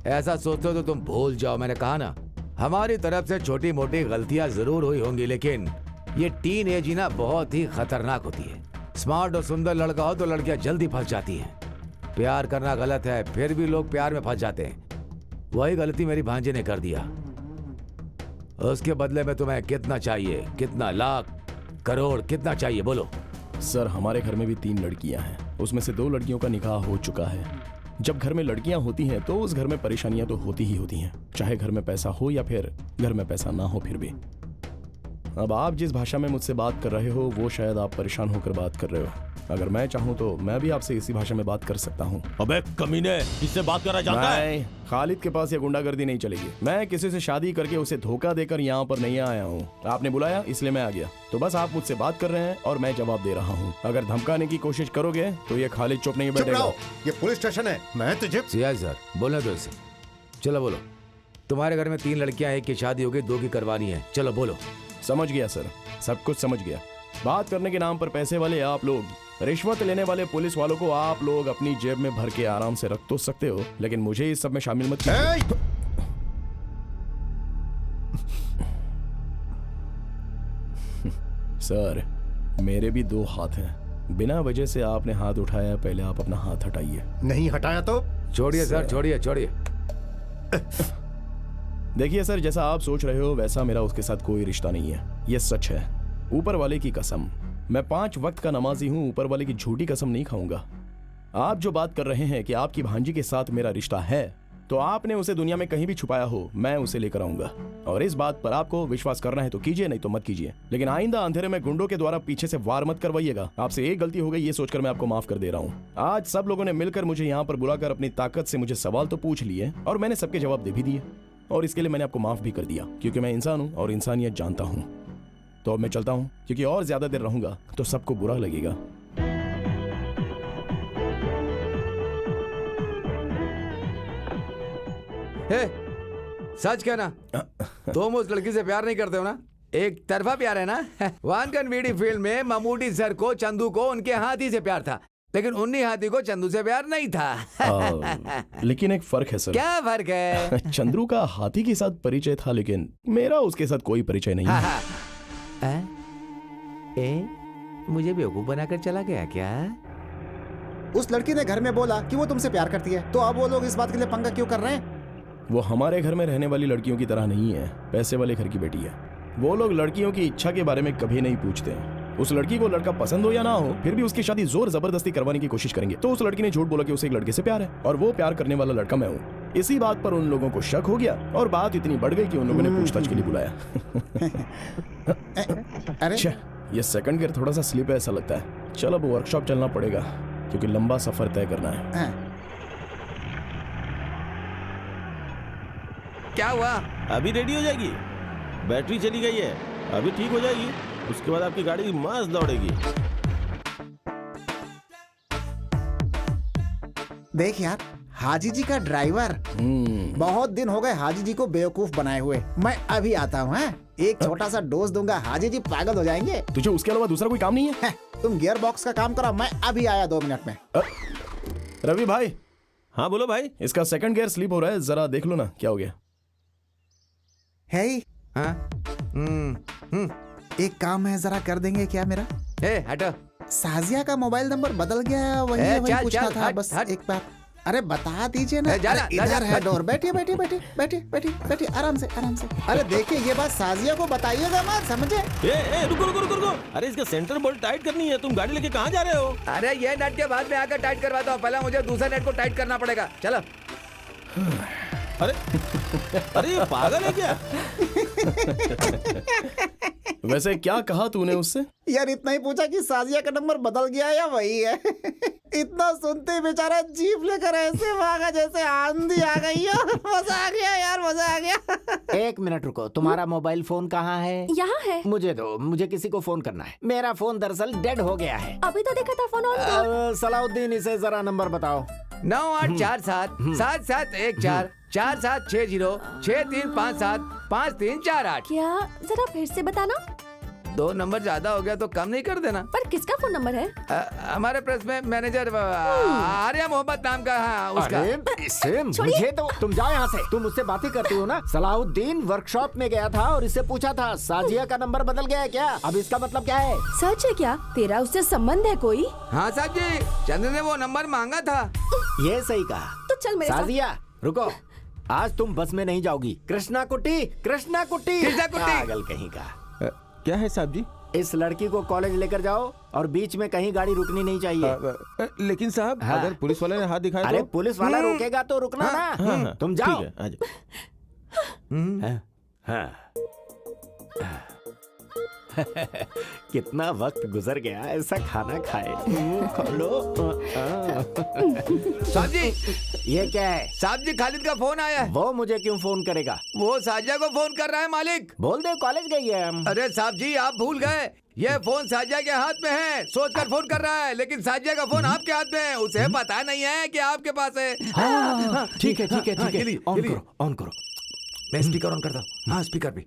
Speaker 3: ऐसा सोचते हो तो तुम भूल जाओ, मैंने कहा ना, हमारी तरफ से छोटी मोटी गलतियां जरूर हुई होंगी, लेकिन ये टीन एज ही ना बहुत ही खतरनाक होती है। स्मार्ट और सुंदर लड़का हो तो लड़कियां जल्दी फंस जाती हैं। प्यार करना गलत है, फिर भी लोग प्यार में फंस जाते हैं। वही गलती मेरी भांजी ने कर दिया। उसके बदले में तुम्हें कितना चाहिए? कितना? लाख, करोड़, कितना चाहिए बोलो?
Speaker 5: सर, हमारे घर में भी 3 लड़कियां हैं, उसमें से 2 लड़कियों का निकाह हो चुका है। जब घर में लड़कियां होती हैं तो उस घर में परेशानियां तो होती ही होती हैं, चाहे घर में पैसा हो या फिर घर में पैसा ना हो। फिर भी अब आप जिस भाषा में मुझसे बात कर रहे हो वो शायद आप परेशान होकर बात कर रहे हो। अगर मैं चाहूँ तो मैं भी आपसे इसी भाषा में बात कर सकता हूँ।
Speaker 9: अबे कमीने, किससे बात करना चाहता है?
Speaker 5: खालिद के पास ये गुंडागर्दी नहीं चलेगी। मैं किसी से शादी करके उसे धोखा देकर यहाँ पर नहीं आया हूँ। आपने बुलाया इसलिए मैं आ गया, तो बस आप मुझसे बात कर रहे हैं और मैं जवाब दे रहा हूँ। अगर धमकाने की कोशिश करोगे तो ये खालिद चुप नहीं बैठेगा।
Speaker 1: ये पुलिस स्टेशन है, मैं तुझे।
Speaker 3: सीआई सर, बोलने दो इसे। चलो बोलो। तुम्हारे घर में 3 लड़कियां, एक की शादी हो गई, 2 की करवानी है। चलो बोलो।
Speaker 5: समझ गया सर, सब कुछ समझ गया। बात करने के नाम पर पैसे वाले आप लोग, रिश्वत लेने वाले पुलिस वालों को आप लोग अपनी जेब में भर के आराम से रख तो सकते हो, लेकिन मुझे इस सब में शामिल मत कीजिए। सर, मेरे भी 2 हाथ हैं। बिना वजह से आपने हाथ उठाया, पहले आप अपना हाथ हटाइए।
Speaker 1: नहीं हटाया तो
Speaker 3: छोड़िए सर, छोड़िए छोड़िए।
Speaker 5: देखिए सर, जैसा आप सोच रहे हो वैसा मेरा उसके साथ कोई रिश्ता नहीं है, ये सच है। ऊपर वाले की कसम, मैं 5 वक्त का नमाजी हूँ, ऊपर वाले की झूठी कसम नहीं खाऊंगा। आप जो बात कर रहे हैं कि आपकी भांजी के साथ मेरा रिश्ता है, तो आपने उसे दुनिया में कहीं भी छुपाया हो, मैं उसे लेकर आऊंगा। और इस बात पर आपको विश्वास करना है तो कीजिए, नहीं तो मत कीजिए। लेकिन आइंदा अंधेरे में गुंडों के द्वारा पीछे से वार मत करवाइएगा। आपसे एक गलती हो गई ये सोचकर मैं आपको माफ कर दे रहा हूँ। आज सब लोगों ने मिलकर मुझे यहाँ पर बुलाकर अपनी ताकत से मुझे सवाल तो पूछ लिए और मैंने सबके जवाब दे भी दिए, और इसके लिए मैंने आपको माफ भी कर दिया, क्योंकि मैं इंसान हूँ और इंसानियत जानता हूँ। तो अब मैं चलता हूँ, क्योंकि और ज्यादा देर रहूंगा तो सबको बुरा लगेगा।
Speaker 3: हे, सच कहना, तुम उस लड़की से प्यार नहीं करते हो ना? एक तरफा प्यार है ना? वानकन वीडी फिल्म में ममूटी सर को चंदू को उनके हाथी से प्यार था, लेकिन उन्हीं हाथी को चंदू से प्यार नहीं था।
Speaker 5: लेकिन एक फर्क है सर।
Speaker 3: क्या फर्क है?
Speaker 5: चंद्रू का हाथी के साथ परिचय था, लेकिन मेरा उसके साथ कोई परिचय नहीं है।
Speaker 3: मुझे बेवकूफ बनाकर चला गया क्या?
Speaker 4: उस लड़की ने घर में बोला कि वो तुमसे प्यार करती है, तो अब वो लोग इस बात के लिए पंगा क्यों कर रहे हैं?
Speaker 5: वो हमारे घर में रहने वाली लड़कियों की तरह नहीं है, पैसे वाले घर की बेटी है। वो लोग लड़कियों की इच्छा के बारे में कभी नहीं पूछते। उस लड़की को लड़का पसंद हो या ना हो, फिर भी उसकी शादी जोर जबरदस्ती करवाने की कोशिश करेंगे। तो उस लड़की ने झूठ बोला कि उसे एक लड़के से प्यार है, और वो प्यार करने वाला लड़का मैं हूँ। इसी बात पर उन लोगों को शक हो गया और बात इतनी बढ़ गई कि उन लोगों ने पूछताछ के लिए बुलाया।
Speaker 4: अरे
Speaker 5: ये सेकंड गियर थोड़ा सा स्लिप है ऐसा लगता है। चलो अब वर्कशॉप चलना पड़ेगा, क्योंकि लंबा सफर तय करना है।
Speaker 3: क्या हुआ?
Speaker 9: अभी रेडी हो जाएगी, बैटरी चली गई है, अभी ठीक हो जाएगी, उसके बाद आपकी गाड़ी मस्त दौड़ेगी।
Speaker 4: देख यार, हाजी जी का ड्राइवर। बहुत दिन हो गए हाजी जी को बेवकूफ बनाए हुए। मैं अभी आता हूँ। एक छोटा सा डोज दूंगा, हाजी जी पागल हो जाएंगे।
Speaker 5: तुझे उसके अलावा दूसरा कोई काम नहीं है?
Speaker 4: तुम गियर बॉक्स का काम करो, मैं अभी आया 2 मिनट में।
Speaker 5: रवि भाई।
Speaker 9: हाँ बोलो भाई।
Speaker 5: इसका सेकंड गियर स्लिप हो रहा है, जरा देख लो ना क्या हो गया।
Speaker 4: है
Speaker 3: हाँ?
Speaker 4: एक काम है, जरा कर देंगे क्या मेरा?
Speaker 3: हटो।
Speaker 4: साजिया का मोबाइल नंबर बदल गया, वही
Speaker 3: चल,
Speaker 4: पूछना
Speaker 3: चल,
Speaker 4: था
Speaker 3: हट,
Speaker 4: बस
Speaker 3: हट।
Speaker 4: एक बार। अरे बता दीजिए ना।
Speaker 3: जा,
Speaker 4: अरे
Speaker 3: जा,
Speaker 4: इधर
Speaker 3: जा,
Speaker 4: है डोर। बैठिए बैठिए बैठिए बैठिए बैठिए बैठिए, आराम से आराम से। अरे देखिए, ये बात साजिया को बताइएगा मत, समझे?
Speaker 9: रुको रुको रुको रुको, अरे इसका सेंटर बोल्ट टाइट करनी है। तुम गाड़ी लेके कहाँ जा रहे हो?
Speaker 3: अरे ये नट के बाद में आकर टाइट करवाता हूँ, पहले मुझे दूसरे नट को टाइट करना पड़ेगा। चलो।
Speaker 9: अरे अरे ये पागल है क्या?
Speaker 5: वैसे क्या कहा तूने उससे?
Speaker 4: यार इतना ही पूछा कि साजिया का नंबर बदल गया या वही है। इतना सुनते ही बेचारा जीप लेकर ऐसे भागा जैसे आंधी आ गई हो। मजा आ गया यार, मजा आ गया।
Speaker 2: 1 मिनट रुको, तुम्हारा मोबाइल फोन कहाँ है?
Speaker 7: यहाँ है।
Speaker 2: मुझे दो, मुझे किसी को फोन करना है। मेरा फोन दरअसल डेड हो गया है।
Speaker 7: अभी तो देखा था फोन ऑन था।
Speaker 2: सलाउद्दीन, इसे जरा नंबर बताओ।
Speaker 3: 9847 7714 4760 6357 5348।
Speaker 7: क्या? जरा फिर से बताना।
Speaker 3: 2 नंबर ज्यादा हो गया तो कम नहीं कर देना?
Speaker 7: पर किसका फोन नंबर है?
Speaker 3: हमारे प्रेस में मैनेजर आर्या मोहम्मद नाम का है उसका।
Speaker 2: अरे इससे मुझे तो, तुम जाओ यहाँ से। तुम मुझसे बातें करती हो ना। सलाउद्दीन वर्कशॉप में गया था और इससे पूछा था साजिया का नंबर बदल गया है क्या? अब इसका मतलब क्या है?
Speaker 8: सच है क्या? तेरा उससे संबंध है कोई?
Speaker 3: हाँ साहब जी, चंद्र ने वो नंबर मांगा था।
Speaker 2: ये सही कहा।
Speaker 7: तो चल मेरे साथ।
Speaker 2: साजिया रुको, आज तुम बस में नहीं जाओगी। कृष्णा कुट्टी, कृष्णा कुट्टी,
Speaker 3: कृष्णा कुट्टी।
Speaker 2: पागल कहीं का।
Speaker 11: क्या है साहब जी?
Speaker 2: इस लड़की को कॉलेज लेकर जाओ और बीच में कहीं गाड़ी रुकनी नहीं चाहिए।
Speaker 11: लेकिन साहब,
Speaker 2: हाँ।
Speaker 11: अगर पुलिस वाले ने हाथ दिखाया
Speaker 2: अरे
Speaker 11: तो?
Speaker 2: पुलिस वाला रोकेगा तो रुकना ना। तुम जाओ।
Speaker 11: ठीक है, आ जाओ।
Speaker 2: हाँ। कितना वक्त गुजर गया ऐसा खाना खाए। खोलो।
Speaker 3: साहब जी,
Speaker 2: ये क्या है?
Speaker 3: साहब जी, खालिद का फोन आया है।
Speaker 2: वो मुझे क्यों फोन करेगा?
Speaker 3: वो साजिया को फोन कर रहा है मालिक।
Speaker 2: बोल दे कॉलेज गई है।
Speaker 3: अरे साहब जी, आप भूल गए, ये फोन साजिया के हाथ में है। सोचकर फोन कर रहा है, लेकिन साजिया का फोन आपके हाथ में है। उसे पता नहीं है कि आपके पास है।
Speaker 2: ठीक है ठीक है ठीक है, ऑन करो ऑन करो।
Speaker 3: मैं स्पीकर ऑन करता हूँ। हाँ, स्पीकर भी।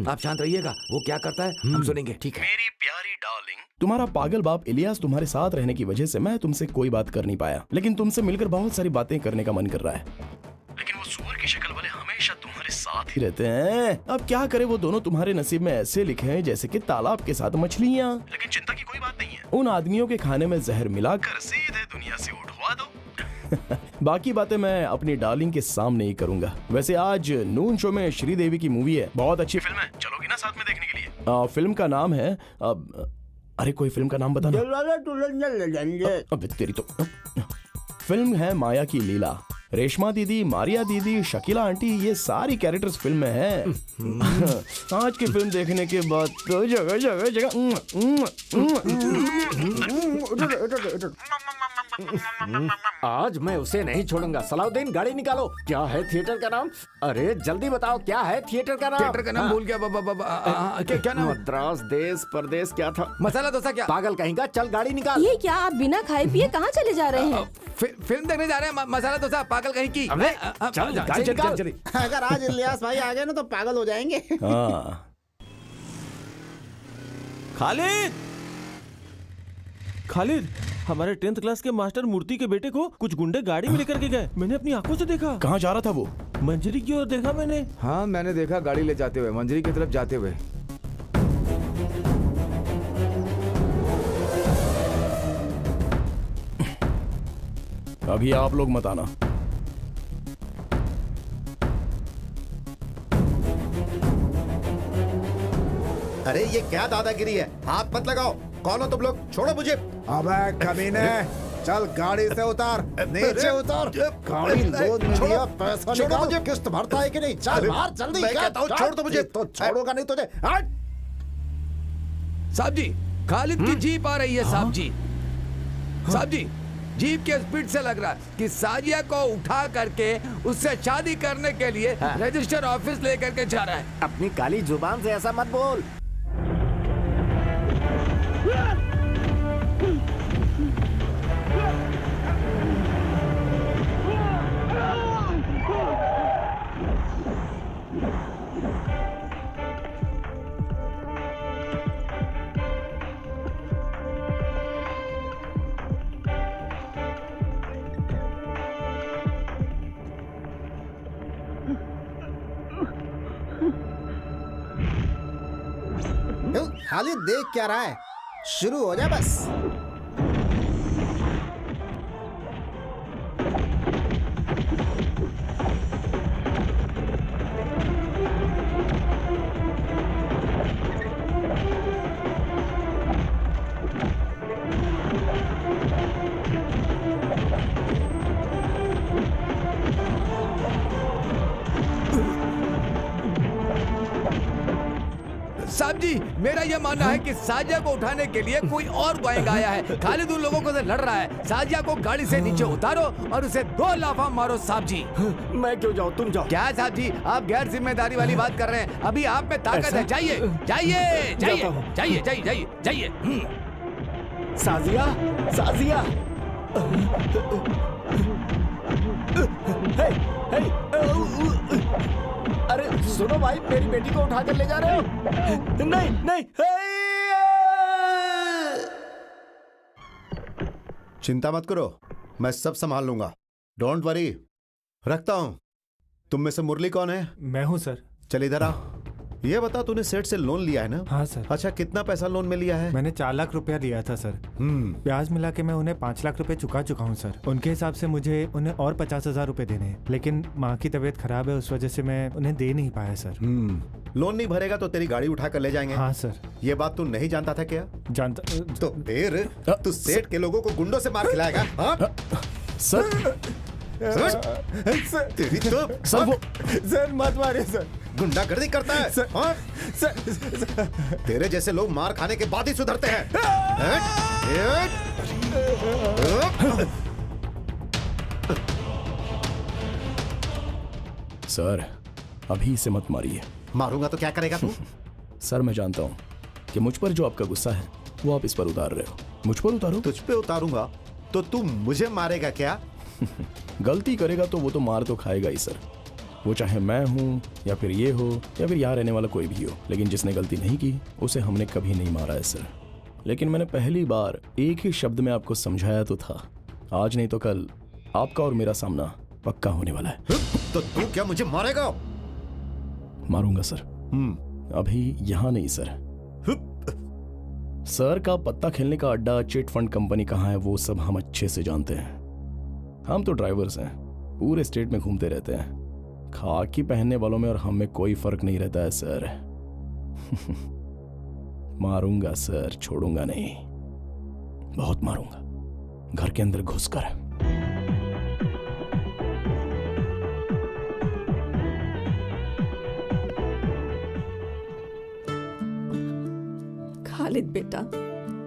Speaker 3: आप शांत रहिएगा, वो क्या करता है हम सुनेंगे। ठीक है।
Speaker 5: मेरी प्यारी डार्लिंग, तुम्हारा पागल बाप इलियास तुम्हारे साथ रहने की वजह से मैं तुमसे कोई बात कर नहीं पाया, लेकिन तुमसे मिलकर बहुत सारी बातें करने का मन कर रहा है। लेकिन वो सुअर की शक्ल वाले हमेशा तुम्हारे साथ ही रहते हैं। अब क्या करे, वो दोनों तुम्हारे नसीब में ऐसे लिखे हैं जैसे कि तालाब के साथ मछलियाँ। लेकिन चिंता की कोई बात नहीं है, उन आदमियों के खाने में जहर मिलाकर सीधे दुनिया से उठवा दो। बाकी बातें मैं अपनी डार्लिंग के सामने ही करूंगा। वैसे आज नून शो में श्रीदेवी की मूवी है, बहुत अच्छी फिल्म है, चलोगी ना साथ में देखने के लिए? फिल्म का नाम है अरे कोई फिल्म का नाम बताना। अबे तेरी तो। फिल्म है माया की लीला। रेशमा दीदी, मारिया दीदी, शकीला आंटी, ये सारी कैरेक्टर्स फिल्म में हैं। आज की फिल्म देखने के बाद तो जगह जगह जगह
Speaker 2: आज मैं उसे नहीं छोड़ूंगा। सलाउद्दीन, गाड़ी निकालो। क्या है थिएटर का नाम? अरे जल्दी बताओ, क्या है थिएटर का नाम?
Speaker 3: थिएटर का नाम भूल गया। क्या नाम?
Speaker 2: मद्रास देश परदेश क्या था?
Speaker 3: मसाला डोसा। क्या?
Speaker 2: पागल कहीं का, चल गाड़ी निकाल।
Speaker 8: ये क्या, आप बिना खाए पिए कहाँ चले जा रहे हैं?
Speaker 3: फिल्म देखने जा रहे हैं। मसाला डोसा, पागल कहीं की।
Speaker 2: चल गाड़ी निकाल।
Speaker 4: अगर आज इलियास भाई आ गए ना तो पागल हो जाएंगे।
Speaker 9: खालिद, खालिद, हमारे 10th क्लास के मास्टर मूर्ति के बेटे को कुछ गुंडे गाड़ी में लेकर के गए। मैंने अपनी आंखों से देखा।
Speaker 5: कहाँ जा रहा था वो?
Speaker 9: मंजरी की ओर देखा मैंने।
Speaker 3: हाँ, मैंने देखा गाड़ी ले जाते हुए, मंजरी की तरफ जाते हुए।
Speaker 5: अभी आप लोग मत आना।
Speaker 1: अरे ये क्या दादागिरी है? हाथ मत लगाओ। कौन हो तुम लोग? छोड़ो मुझे।
Speaker 4: अबे कमीने, चल गाड़ी से उतार, नीचे उतार। गाड़ी लोड में लिया, पैसा निकाल। मुझे किस्त भरता है कि नहीं? चल बाहर जल्दी।
Speaker 1: मैं कहता हूँ छोड़ दो मुझे।
Speaker 4: तो छोड़ूंगा नहीं तुझे। हट।
Speaker 3: साहब जी, खालिद की जीप आ रही है। साहब जी, साहब जी, जीप के स्पीड से लग रहा है कि साजिया को उठा करके उससे शादी करने के लिए रजिस्टर ऑफिस लेकर के जा रहा है।
Speaker 2: अपनी काली जुबान से ऐसा मत बोल।
Speaker 4: खालिद देख क्या रहा है, शुरू हो जा बस।
Speaker 3: साहब जी, मेरा यह मानना है कि साजिया को उठाने के लिए कोई और गैंग आया है। खालिद उन लोगों को से लड़ रहा है। साजिया को गाड़ी से नीचे उतारो और उसे 2 लाफा मारो साहब जी।
Speaker 9: मैं क्यों जाऊँ, तुम जाओ।
Speaker 3: क्या साहब जी, आप गैर जिम्मेदारी वाली बात कर रहे हैं। अभी आप में ताकत है। जाइए जाइए जाइए जाइए जाइए जाइए जाइए।
Speaker 9: साजिया, साजिया। हे, हे,
Speaker 2: अरे सुनो भाई, मेरी बेटी को उठा कर ले जा रहे हो?
Speaker 9: नहीं नहीं।
Speaker 1: चिंता मत करो, मैं सब संभाल लूंगा। Don't worry. रखता हूं। तुम में से मुरली कौन है?
Speaker 12: मैं हूं सर।
Speaker 1: चल इधर आ। ये बता, तूने सेठ से लोन लिया है ना?
Speaker 12: हाँ सर।
Speaker 1: अच्छा, कितना पैसा लोन में लिया है?
Speaker 12: मैंने 4 लाख रुपया लिया था सर। ब्याज मिला के मैं उन्हें 5 लाख रुपए चुका चुका हूँ सर। उनके हिसाब से मुझे उन्हें और 50,000 रुपए देने हैं, लेकिन माँ की तबीयत खराब है, उस वजह से मैं उन्हें दे नहीं पाया सर।
Speaker 1: लोन नहीं भरेगा तो तेरी गाड़ी उठा कर ले जाएंगे।
Speaker 12: हाँ सर।
Speaker 1: ये बात तू नहीं जानता था क्या?
Speaker 12: जानता
Speaker 1: तो फिर तू सेठ के लोगों को गुंडों से मार खिलाएगा? हाँ?
Speaker 5: सर
Speaker 1: तेरी तो
Speaker 5: सर वो
Speaker 4: सर मत मारिए सर।
Speaker 1: गुंडागर्दी करता है
Speaker 4: सर,
Speaker 1: हाँ?
Speaker 4: सर,
Speaker 1: तेरे जैसे लोग मार खाने के बाद ही सुधरते हैं।
Speaker 5: सर, अभी इसे मत मारिए।
Speaker 1: मारूंगा तो क्या करेगा तू?
Speaker 5: सर, मैं जानता हूँ कि मुझ पर जो आपका गुस्सा है वो आप इस पर उतार रहे हो। मुझ पर उतारो।
Speaker 1: तुझ पे उतारूंगा तो तू मुझे मारेगा क्या?
Speaker 5: गलती करेगा तो वो तो मार तो खाएगा ही सर। वो चाहे मैं हूँ या फिर ये हो या फिर यहाँ रहने वाला कोई भी हो, लेकिन जिसने गलती नहीं की उसे हमने कभी नहीं मारा है सर। लेकिन मैंने पहली बार एक ही शब्द में आपको समझाया तो था। आज नहीं तो कल आपका और मेरा सामना पक्का होने वाला है।
Speaker 1: तो तू क्या मुझे मारेगा?
Speaker 5: मारूंगा सर। अभी यहाँ नहीं सर। सर का पत्ता खेलने का अड्डा, चिट फंड कंपनी कहाँ है वो सब हम अच्छे से जानते हैं। हम तो ड्राइवर्स हैं, पूरे स्टेट में घूमते रहते हैं। खाकी पहनने वालों में और हम में कोई फर्क नहीं रहता है सर। मारूंगा सर, छोड़ूंगा नहीं। बहुत मारूंगा, घर के अंदर घुसकर।
Speaker 7: खालिद बेटा,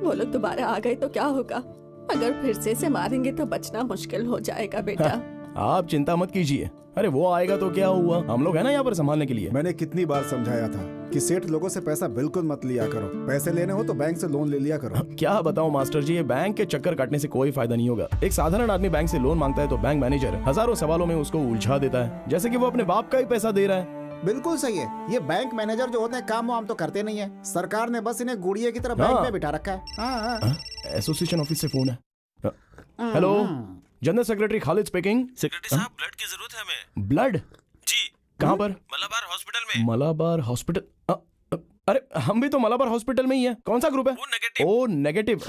Speaker 7: वो लोग दोबारा आ गए तो क्या होगा? अगर फिर से मारेंगे तो बचना मुश्किल हो जाएगा बेटा।
Speaker 5: आप चिंता मत कीजिए। अरे वो आएगा तो क्या हुआ, हम लोग है ना यहाँ पर संभालने के लिए।
Speaker 4: मैंने कितनी बार समझाया था कि सेठ लोगों से पैसा बिल्कुल मत लिया करो। पैसे लेने हो तो बैंक से लोन ले लिया करो।
Speaker 5: क्या बताऊं मास्टर जी, ये बैंक के चक्कर काटने से कोई फायदा नहीं होगा। एक साधारण आदमी बैंक से लोन मांगता है तो बैंक मैनेजर हजारों सवालों में उसको उलझा देता है, जैसे कि वो अपने बाप का ही पैसा दे रहा है।
Speaker 4: बिल्कुल सही है। ये बैंक मैनेजर जो होते हैं काम वाम तो करते नहीं है। सरकार ने बस इन्हें गुड़िया की तरह बैंक में बिठा रखा है।
Speaker 5: एसोसिएशन ऑफिस से फोन है। Hello, general secretary Khalid speaking.
Speaker 13: Secretary साहब, ब्लड की जरूरत है हमें।
Speaker 5: ब्लड?
Speaker 13: जी।
Speaker 5: कहाँ पर?
Speaker 13: मलाबार हॉस्पिटल में।
Speaker 5: मलाबार हॉस्पिटल? अरे हम भी तो मलाबार हॉस्पिटल में ही है। कौन सा ग्रुप है? O negative.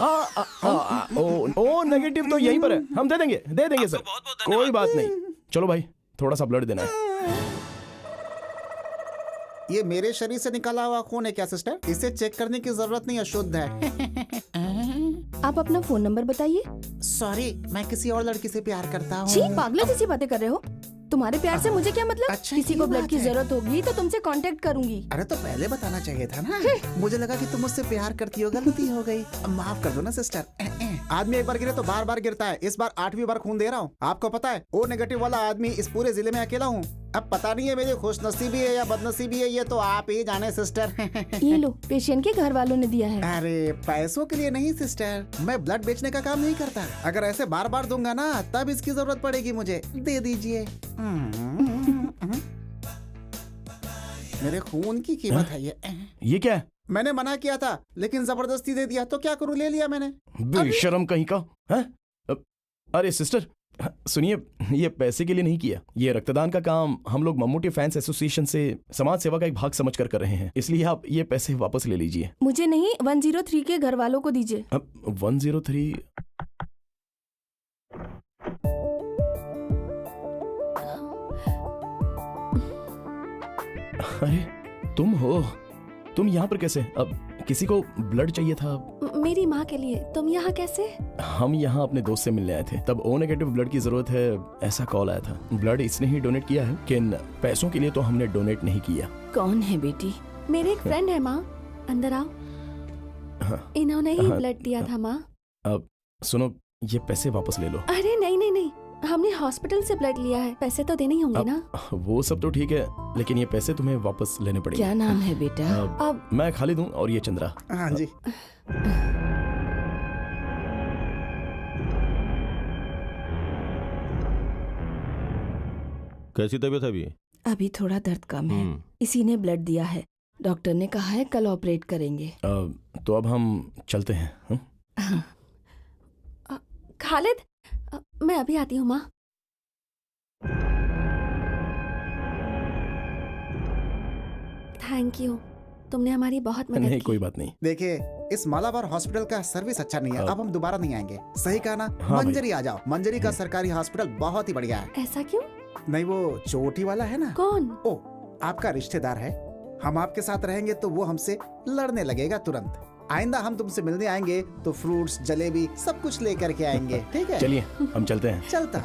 Speaker 5: ओ नेगेटिव तो यहीं पर है। हम दे देंगे सर। कोई बात नहीं, चलो भाई थोड़ा सा ब्लड देना है।
Speaker 4: ये मेरे शरीर से निकाला हुआ खून है क्या सिस्टर? इसे चेक करने की जरूरत नहीं है, शुद्ध है।
Speaker 8: आप अपना फोन नंबर बताइए।
Speaker 4: सॉरी, मैं किसी और लड़की से प्यार करता हूँ।
Speaker 8: छी, पागलों जैसी बातें कर रहे हो। तुम्हारे प्यार से मुझे क्या मतलब?
Speaker 4: अच्छा,
Speaker 8: किसी
Speaker 4: ये
Speaker 8: को ब्लड
Speaker 4: बात
Speaker 8: की
Speaker 4: है।
Speaker 8: जरूरत होगी तो तुमसे कांटेक्ट करूंगी।
Speaker 4: अरे तो पहले बताना चाहिए था ना। मुझे लगा कि तुम मुझसे प्यार करती हो, गलती हो गई। अब माफ कर दो ना सिस्टर। आदमी एक बार गिरे तो बार बार गिरता है। इस बार 8वीं बार खून दे रहा हूँ। आपको पता है ओ नेगेटिव वाला आदमी इस पूरे जिले में अकेला हूँ। अब पता नहीं है मेरी खुशनसीबी है या बदनसीबी है, ये तो आप ही जाने सिस्टर।
Speaker 8: ये लो, पेशेंट के घर वालों ने दिया है।
Speaker 4: अरे पैसों के लिए नहीं सिस्टर, मैं ब्लड बेचने का काम नहीं करता। अगर ऐसे बार बार दूंगा ना तब इसकी जरूरत पड़ेगी मुझे। दे दीजिए। मेरे खून की कीमत है
Speaker 5: ये क्या है?
Speaker 4: मैंने मना किया था लेकिन जबरदस्ती दे दिया, तो क्या करूं, ले लिया मैंने।
Speaker 5: बेशरम कहीं का है? अरे सिस्टर सुनिए, ये पैसे के लिए नहीं किया। ये रक्तदान का काम हम लोग मम्मूटी फैंस एसोसिएशन से समाज सेवा का एक भाग समझकर कर रहे हैं, इसलिए आप ये पैसे वापस ले लीजिए।
Speaker 8: मुझे नहीं, 103 के घर वालों को दीजिए।
Speaker 5: अब 103? अरे तुम हो? तुम यहाँ पर कैसे? अब किसी को ब्लड चाहिए था।
Speaker 7: मेरी माँ के लिए। तुम यहाँ कैसे?
Speaker 5: हम यहाँ अपने दोस्त से मिलने आए थे, तब ओ नेगेटिव ब्लड की जरूरत है ऐसा कॉल आया था। ब्लड इसने ही डोनेट किया है, लेकिन पैसों के लिए तो हमने डोनेट नहीं किया।
Speaker 8: कौन है बेटी?
Speaker 7: मेरे एक फ्रेंड है माँ, अंदर आओ। इन्होंने ही ब्लड दिया था माँ।
Speaker 5: अब सुनो, ये पैसे वापस ले लो।
Speaker 7: अरे नहीं नहीं नहीं, हमने हॉस्पिटल से ब्लड लिया है, पैसे तो देने ही होंगे ना।
Speaker 5: वो सब तो ठीक है, लेकिन ये पैसे तुम्हें वापस लेने पड़ेंगे।
Speaker 8: क्या नाम है बेटा?
Speaker 7: अब
Speaker 5: मैं खालिद हूँ और ये चंद्रा।
Speaker 4: हाँ जी।
Speaker 11: कैसी तबीयत है अभी?
Speaker 8: अभी थोड़ा दर्द कम है। इसी ने ब्लड दिया है। डॉक्टर ने कहा है कल ऑपरेट करेंगे।
Speaker 5: तो अब हम चलते हैं।
Speaker 7: खालिद, मैं अभी आती हूँ माँ। थैंक यू, तुमने हमारी बहुत मदद
Speaker 5: नहीं
Speaker 7: की।
Speaker 5: कोई बात नहीं।
Speaker 4: देखिए इस मालाबार हॉस्पिटल का सर्विस अच्छा नहीं है, अब हम दोबारा नहीं आएंगे। सही कहा ना?
Speaker 5: हाँ भाई।
Speaker 4: मंजरी आ जाओ। मंजरी का सरकारी हॉस्पिटल बहुत ही बढ़िया है।
Speaker 7: ऐसा क्यों?
Speaker 4: नहीं वो चोटी वाला है ना?
Speaker 7: कौन?
Speaker 4: ओ, आपका रिश्तेदार है। हम आपके साथ रहेंगे तो वो हमसे लड़ने लगेगा तुरंत। आइंदा हम तुमसे मिलने आएंगे तो फ्रूट्स, जलेबी सब कुछ लेकर के आएंगे, ठीक है?
Speaker 5: चलिए हम चलते हैं।
Speaker 4: चलता।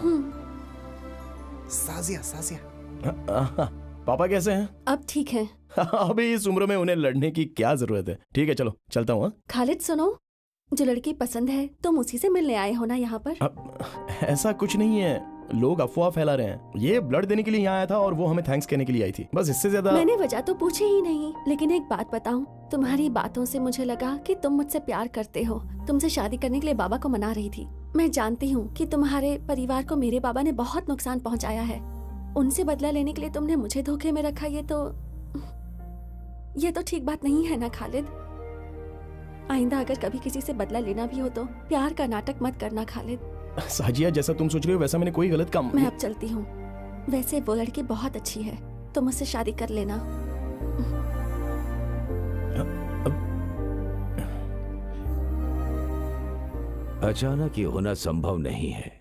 Speaker 4: साजिया साजिया।
Speaker 5: पापा कैसे हैं?
Speaker 7: अब ठीक है।
Speaker 5: अभी इस उम्र में उन्हें लड़ने की क्या जरूरत है। ठीक है चलो चलता हूँ।
Speaker 7: खालिद सुनो, जो लड़की पसंद है तुम उसी से मिलने आए हो ना यहाँ पर?
Speaker 5: ऐसा कुछ नहीं है, लोग अफवाह फैला रहे हैं। ये ब्लड देने के लिए यहाँ आया था और वो हमें थैंक्स कहने के लिए आई थी, बस इससे ज्यादा।
Speaker 7: मैंने वजह तो पूछी ही नहीं, लेकिन एक बात बताऊं, तुम्हारी बातों से मुझे लगा कि तुम मुझसे प्यार करते हो। तुमसे शादी करने के लिए बाबा को मना रही थी। मैं जानती हूँ कि तुम्हारे परिवार को मेरे बाबा ने बहुत नुकसान पहुँचाया है। उनसे बदला लेने के लिए तुमने मुझे धोखे में रखा, ये तो ठीक बात नहीं है ना खालिद। आइंदा अगर कभी किसी से बदला लेना भी हो तो प्यार का नाटक मत करना खालिद।
Speaker 5: साजिया जैसा तुम सोच रहे हो वैसा मैंने कोई गलत काम।
Speaker 7: मैं अब चलती हूँ। वैसे वो लड़की बहुत अच्छी है, तुम मुझसे शादी कर लेना।
Speaker 3: अचानक ये होना संभव नहीं है।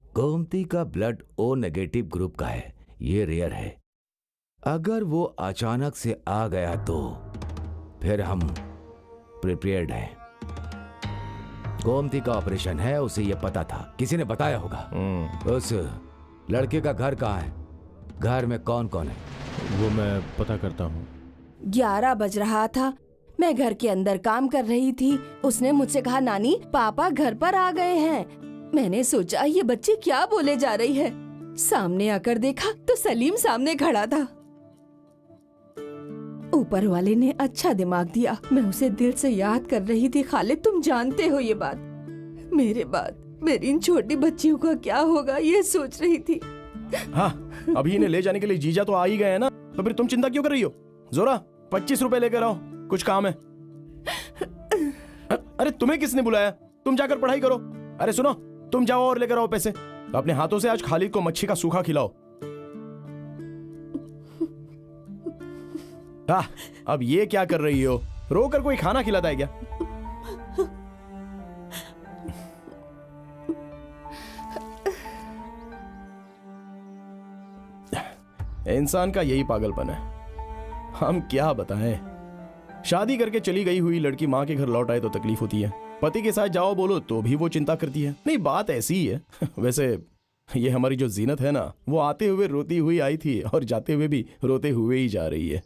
Speaker 3: गोमती का ब्लड ओ नेगेटिव ग्रुप का है, ये रेयर है। अगर वो अचानक से आ गया तो फिर हम प्रिपेयर्ड हैं। गोमती का ऑपरेशन है, उसे ये पता था, किसी ने बताया होगा। उस लड़के का घर कहाँ है? घर में कौन कौन है?
Speaker 11: वो मैं पता करता हूँ।
Speaker 8: 11 बज रहा था, मैं घर के अंदर काम कर रही थी। उसने मुझसे कहा नानी पापा घर पर आ गए हैं। मैंने सोचा ये बच्ची क्या बोले जा रही है। सामने आकर देखा तो सलीम सामने खड़ा था। ऊपर वाले ने अच्छा दिमाग दिया, मैं उसे दिल से याद कर रही थी। खालिद तुम जानते हो ये बात। मेरे बाद मेरी इन छोटी बच्चियों का क्या होगा ये सोच रही थी।
Speaker 5: हाँ, अभी इन्हें ले जाने के लिए जीजा तो आ ही गए हैं ना, तो फिर तुम चिंता क्यों कर रही हो? जोरा 25 रुपए लेकर आओ, कुछ काम है। अरे तुम्हें किसने बुलाया? तुम जाकर पढ़ाई करो। अरे सुनो, तुम जाओ और लेकर आओ पैसे। अपने हाथों से आज खालिद को मच्छी का सूखा खिलाओ। हाँ, अब ये क्या कर रही हो? रोकर कोई खाना खिलाता है क्या? इंसान का यही पागलपन है, हम क्या बताएं। शादी करके चली गई हुई लड़की माँ के घर लौट आए तो तकलीफ होती है, पति के साथ जाओ बोलो तो भी वो चिंता करती है। नहीं, बात ऐसी ही है। वैसे ये हमारी जो जीनत है ना, वो आते हुए रोती हुई आई थी और जाते हुए भी रोते हुए ही जा रही है।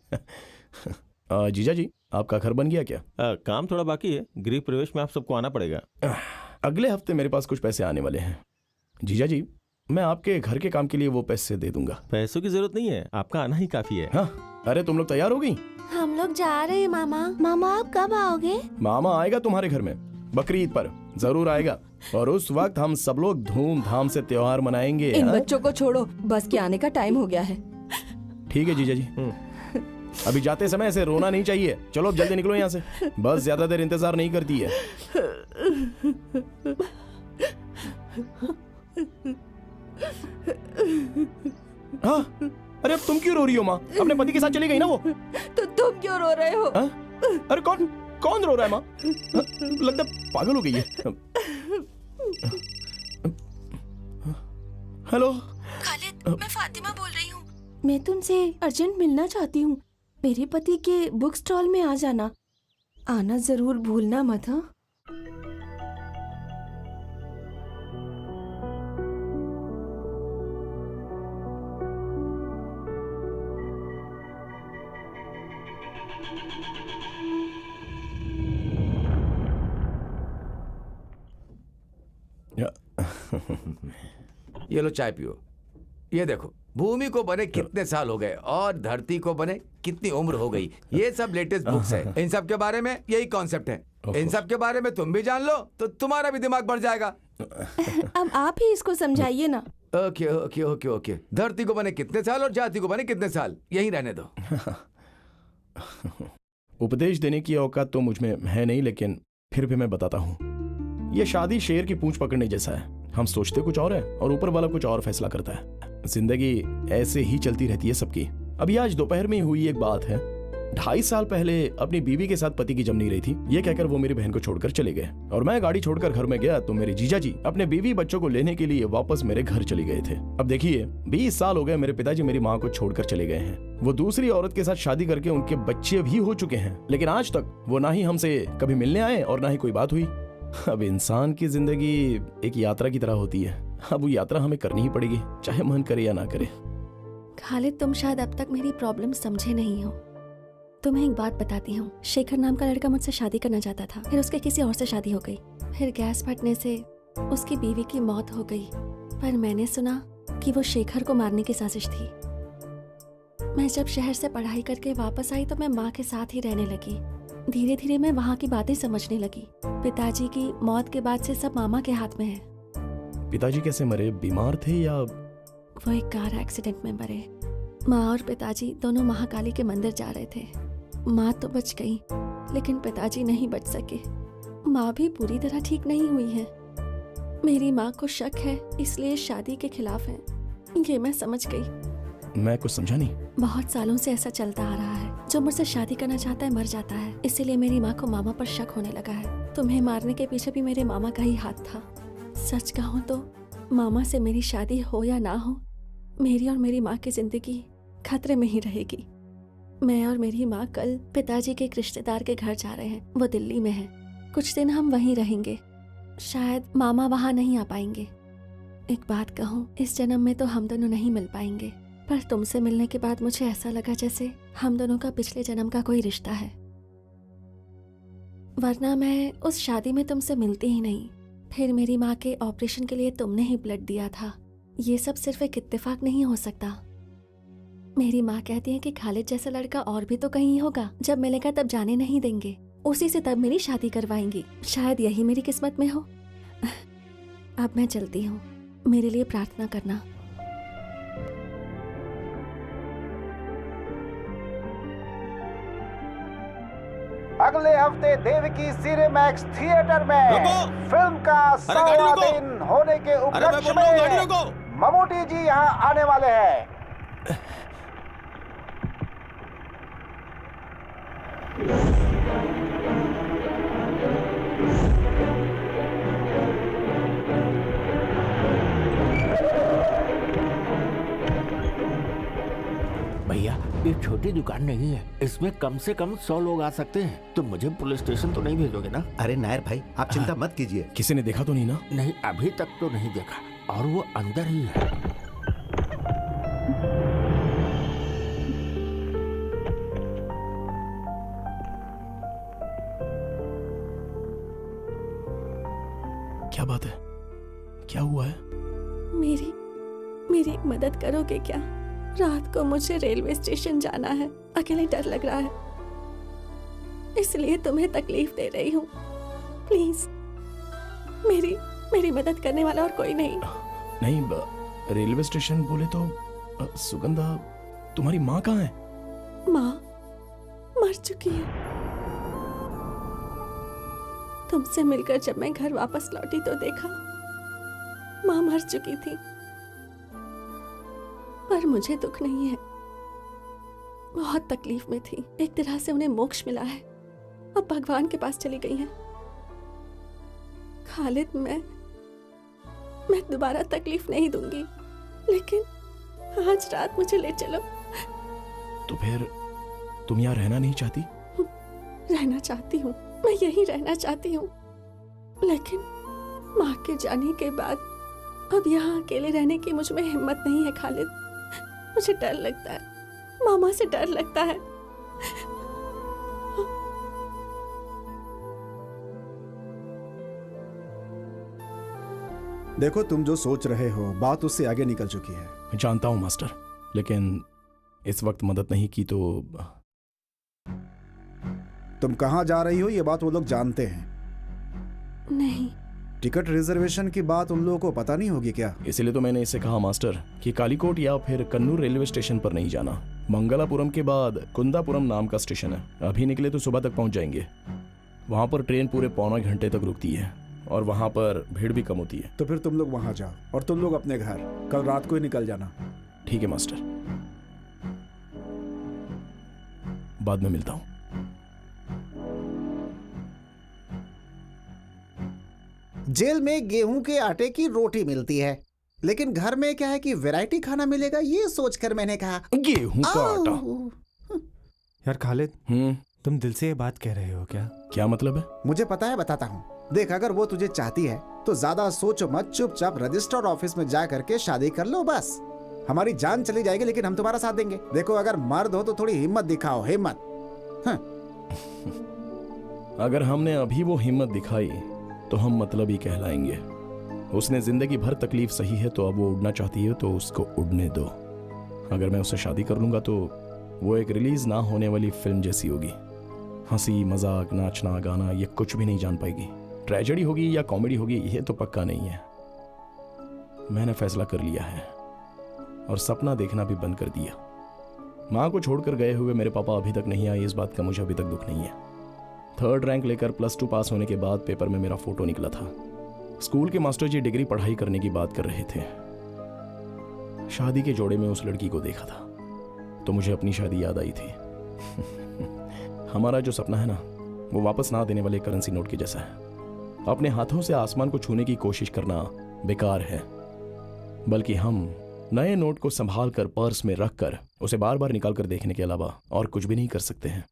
Speaker 5: जीजा जी, आपका घर बन गया क्या?
Speaker 9: काम थोड़ा बाकी है, गृह प्रवेश में आप सबको आना पड़ेगा।
Speaker 5: अगले हफ्ते मेरे पास कुछ पैसे आने वाले हैं। जीजा जी, मैं आपके घर के काम के लिए वो पैसे दे दूंगा।
Speaker 9: पैसों की जरूरत नहीं है, आपका आना ही काफी है।
Speaker 5: हाँ, अरे तुम लोग तैयार हो गई?
Speaker 10: हम लोग जा रहे हैं मामा। मामा आप कब आओगे?
Speaker 5: मामा आएगा तुम्हारे घर में बकरी ईद पर, जरूर आएगा। और उस वक्त हम सब लोग धूमधाम से त्योहार मनाएंगे।
Speaker 8: इन बच्चों को छोड़ो, बस के आने का टाइम हो गया है।
Speaker 5: ठीक है जीजा जी, अभी जाते समय ऐसे रोना नहीं चाहिए। चलो अब जल्दी निकलो यहाँ से, बस ज्यादा देर इंतजार नहीं करती है। हाँ, अरे अब तुम क्यों रो रही हो माँ? अपने पति के साथ चली गई ना वो।
Speaker 8: तो तुम क्यों रो रहे हो?
Speaker 5: हाँ? अरे कौन रो रहा है माँ? लगता पागल हो गई है। हेलो
Speaker 8: खालिद, मैं फातिमा बोल रही हूँ। मैं तुमसे अर्जेंट मिलना चाहती हूँ। मेरे पति के बुक स्टॉल में आ जाना, आना जरूर भूलना मत। हाँ,
Speaker 3: ये लो चाय पियो। ये देखो, भूमि को बने कितने साल हो गए और धरती को बने कितनी उम्र हो गई। ये सब लेटेस्ट बुक्स है। इन सब के बारे में यही कॉन्सेप्ट है। इन सब के बारे में तुम भी जान लो तो तुम्हारा भी दिमाग बढ़ जाएगा।
Speaker 8: अब आप ही इसको समझाइए ना।
Speaker 3: Okay okay okay okay. धरती को बने कितने साल और जाति को बने कितने साल, यही रहने दो।
Speaker 5: उपदेश देने की औकात तो मुझ में है नहीं, लेकिन फिर भी मैं बताता हूँ। ये शादी शेर की पूंछ पकड़ने जैसा है। हम सोचते कुछ और है और ऊपर वाला कुछ और फैसला करता है। जिंदगी ऐसे ही चलती रहती है सबकी। अभी आज दोपहर में हुई एक बात है। 2.5 साल पहले अपनी बीवी के साथ पति की जम नहीं रही थी, ये कहकर वो मेरी बहन को छोड़कर चले गए और मैं गाड़ी छोड़कर घर में गया तो मेरे जीजा जी अपने बीवी बच्चों को लेने के लिए वापस मेरे घर चले गए थे। अब देखिए, 20 साल हो गए मेरे पिताजी मेरी माँ को छोड़कर चले गए हैं। वो दूसरी औरत के साथ शादी करके उनके बच्चे भी हो चुके हैं, लेकिन आज तक वो ना ही हमसे कभी मिलने आए और ना ही कोई बात हुई। अब इंसान की जिंदगी एक यात्रा की तरह होती है। अब वो यात्रा हमें करनी ही पड़ेगी, चाहे मन करे या ना करे।
Speaker 7: खालिद, तुम शायद अब तक मेरी प्रॉब्लम समझे नहीं हो। तुम्हें एक बात बताती हूँ। शेखर नाम का लड़का मुझसे शादी करना चाहता था, फिर उसके किसी और से शादी हो गई। फिर गैस फटने से उसकी बीवी की मौत हो गई। पर मैंने सुना कि वो शेखर को मारने की साजिश थी। मैं जब शहर से पढ़ाई करके वापस आई तो मैं माँ के साथ ही रहने लगी। धीरे धीरे मैं वहाँ की बातें समझने लगी। पिताजी की मौत के बाद से सब मामा के हाथ में है।
Speaker 5: पिताजी कैसे मरे? बीमार थे या?
Speaker 7: वो एक कार एक्सीडेंट में मरे। माँ और पिताजी दोनों महाकाली के मंदिर जा रहे थे। माँ तो बच गई, लेकिन पिताजी नहीं बच सके। माँ भी पूरी तरह ठीक नहीं हुई है। मेरी माँ को शक है, इसलिए शादी के खिलाफ है। ये मैं समझ गई।
Speaker 5: मैं कुछ समझा नहीं।
Speaker 7: बहुत सालों से ऐसा चलता आ रहा है। जो मुझसे शादी करना चाहता है मर जाता है, इसीलिए मेरी माँ को मामा पर शक होने लगा है। तुम्हें मारने के पीछे भी मेरे मामा का ही हाथ था। सच कहूँ तो मामा से मेरी शादी हो या ना हो, मेरी और मेरी माँ की जिंदगी खतरे में ही रहेगी। मैं और मेरी माँ कल पिताजी के एक रिश्तेदार के घर जा रहे हैं। वो दिल्ली में है। कुछ दिन हम वहीं रहेंगे। शायद मामा वहाँ नहीं आ पाएंगे। एक बात कहूँ, इस जन्म में तो हम दोनों नहीं मिल पाएंगे, पर तुमसे मिलने के बाद मुझे ऐसा लगा जैसे हम दोनों का पिछले जन्म का कोई रिश्ता है। वरना मैं उस शादी में तुमसे मिलती ही नहीं। फिर मेरी माँ के ऑपरेशन के लिए तुमने ही ब्लड दिया था। ये सब सिर्फ एक इत्तेफाक नहीं हो सकता। मेरी माँ कहती है कि खालिद जैसा लड़का और भी तो कहीं होगा। जब मिलेगा तब जाने नहीं देंगे, उसी से तब मेरी शादी करवाएंगी। शायद यही मेरी किस्मत में हो। अब मैं चलती हूँ, मेरे लिए प्रार्थना करना।
Speaker 4: अगले हफ्ते देवकी सिनेमैक्स थिएटर में फिल्म का 100वां दिन होने के उपलक्ष्य में ममूटी जी यहाँ आने वाले हैं।
Speaker 2: भैया, ये छोटी दुकान नहीं है, इसमें कम से कम 100 लोग आ सकते हैं। तो मुझे पुलिस स्टेशन तो नहीं भेजोगे ना?
Speaker 1: अरे नायर भाई, आप चिंता मत कीजिए।
Speaker 5: किसी ने देखा तो नहीं ना?
Speaker 2: नहीं, अभी तक तो नहीं देखा। और वो अंदर ही है।
Speaker 5: क्या बात है? क्या हुआ है?
Speaker 7: मेरी एक मदद करोगे क्या? रात को मुझे रेलवे स्टेशन जाना है, अकेले डर लग रहा है, इसलिए तुम्हें तकलीफ दे रही हूँ। प्लीज, मेरी मदद करने वाला और कोई नहीं।
Speaker 5: नहीं, रेलवे स्टेशन बोले तो सुगंधा, तुम्हारी माँ कहाँ है?
Speaker 7: माँ मर चुकी है। तुमसे मिलकर जब मैं घर वापस लौटी तो देखा माँ मर चुकी थी, पर मुझे दुख नहीं है। बहुत तकलीफ में थी, एक तरह से उन्हें मोक्ष मिला है, अब भगवान के पास चली गई हैं। खालिद, मैं दोबारा तकलीफ नहीं दूंगी, लेकिन आज रात मुझे ले चलो।
Speaker 5: तो फिर तुम यहाँ रहना नहीं चाहती?
Speaker 7: रहना चाहती हूँ, मैं यहीं रहना चाहती हूँ, लेकिन माँ के जाने के बाद अब यहाँ अकेले रहने की मुझ में हिम्मत नहीं है खालिद। मुझे डर लगता है, मामा से डर लगता है।
Speaker 14: देखो, तुम जो सोच रहे हो बात उससे आगे निकल चुकी है।
Speaker 5: मैं जानता हूँ मास्टर, लेकिन इस वक्त मदद नहीं की तो।
Speaker 14: तुम कहाँ जा रही हो ये बात वो लोग जानते हैं?
Speaker 7: नहीं।
Speaker 14: टिकट रिजर्वेशन की बात उन लोगों को पता नहीं होगी क्या?
Speaker 5: इसीलिए तो मैंने इससे कहा मास्टर कि कालीकोट या फिर कन्नूर रेलवे स्टेशन पर नहीं जाना। मंगलापुरम के बाद कुंदापुरम नाम का स्टेशन है, अभी निकले तो सुबह तक पहुंच जाएंगे। वहां पर ट्रेन पूरे पौना घंटे तक रुकती है और वहां पर भीड़ भी कम होती है।
Speaker 14: तो फिर तुम लोग वहां जाओ और तुम लोग अपने घर कल रात को ही निकल जाना।
Speaker 5: ठीक है मास्टर, बाद में मिलता हूं।
Speaker 4: जेल में गेहूं के आटे की रोटी मिलती है, लेकिन घर में क्या है कि वैरायटी खाना मिलेगा, ये सोचकर मैंने कहा
Speaker 5: गेहूं का आटा।
Speaker 12: यार खालिद, तुम दिल से ये बात कह रहे हो क्या?
Speaker 5: क्या मतलब है?
Speaker 4: मुझे पता है, बताता हूँ। देख, अगर वो तुझे चाहती है तो ज्यादा सोचो मत, चुपचाप रजिस्टर ऑफिस में जा करके शादी कर लो बस। हमारी जान चली जाएगी लेकिन हम तुम्हारा साथ देंगे। देखो, अगर मर्द हो तो थोड़ी हिम्मत दिखाओ, हिम्मत।
Speaker 5: अगर हमने अभी वो हिम्मत दिखाई तो हम मतलब ही कहलाएंगे। उसने जिंदगी भर तकलीफ सही है, तो अब वो उड़ना चाहती है तो उसको उड़ने दो। अगर मैं उससे शादी कर लूंगा तो वो एक रिलीज ना होने वाली फिल्म जैसी होगी। हंसी मजाक, नाचना गाना, ये कुछ भी नहीं जान पाएगी। ट्रेजेडी होगी या कॉमेडी होगी ये तो पक्का नहीं है। मैंने फैसला कर लिया है और सपना देखना भी बंद कर दिया। माँ को छोड़कर गए हुए मेरे पापा अभी तक नहीं आए, इस बात का मुझे अभी तक दुख नहीं है। 3rd रैंक लेकर +2 पास होने के बाद पेपर में मेरा फोटो निकला था। स्कूल के मास्टर जी डिग्री पढ़ाई करने की बात कर रहे थे। शादी के जोड़े में उस लड़की को देखा था तो मुझे अपनी शादी याद आई थी। हमारा जो सपना है ना, वो वापस ना देने वाले करेंसी नोट के जैसा है। अपने हाथों से आसमान को छूने की कोशिश करना बेकार है, बल्कि हम नए नोट को संभाल कर पर्स में रखकर उसे बार बार निकाल कर देखने के अलावा और कुछ भी नहीं कर सकते हैं।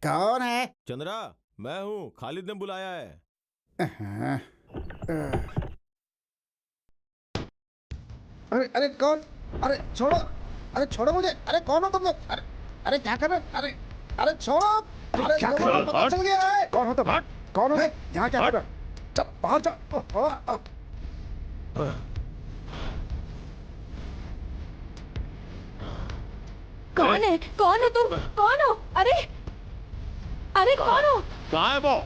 Speaker 4: कौन है?
Speaker 11: चंद्रा, मैं हूँ, खालिद ने बुलाया है।
Speaker 4: अरे अरे कौन? अरे छोड़ो, अरे छोड़ो मुझे। अरे कौन हो तुम लोग? अरे अरे क्या कर रहे? अरे अरे छोड़ो। अरे क्या कर रहे? पता चल गया है कौन हो तुम? कौन हो? यहाँ क्या कर रहे? चल बाहर जा।
Speaker 10: कौन है? कौन हो तुम? कौन हो? अरे अरे कौन हो?
Speaker 11: कहाँ है वो?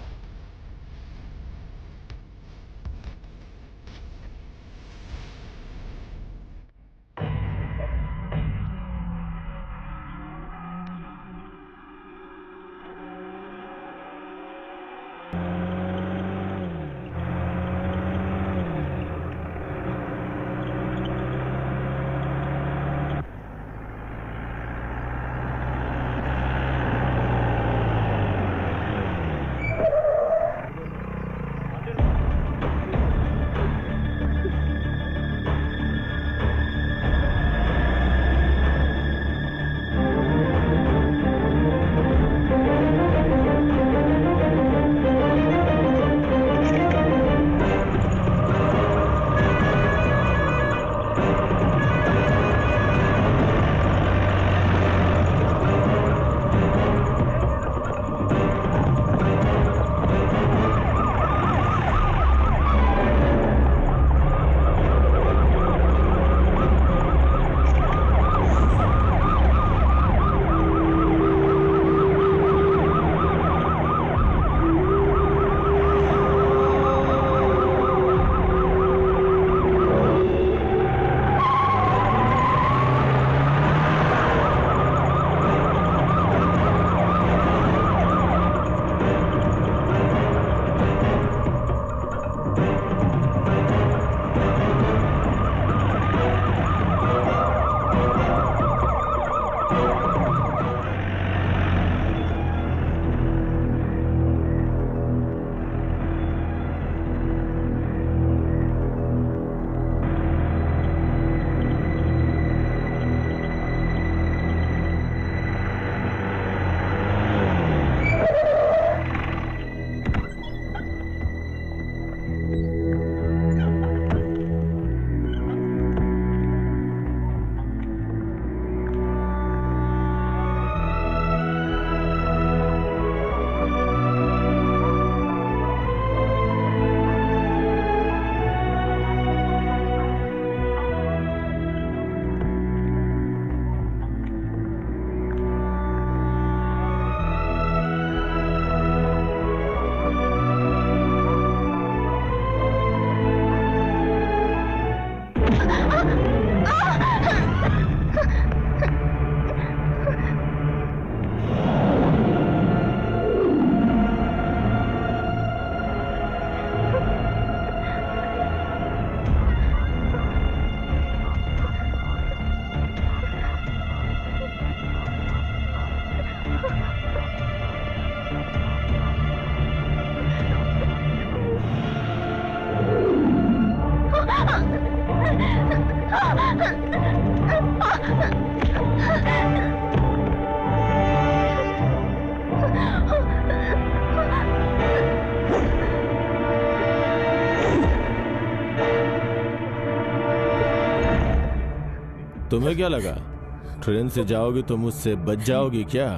Speaker 5: तुम्हें क्या लगा ट्रेन से जाओगी तो मुझसे बच जाओगी क्या?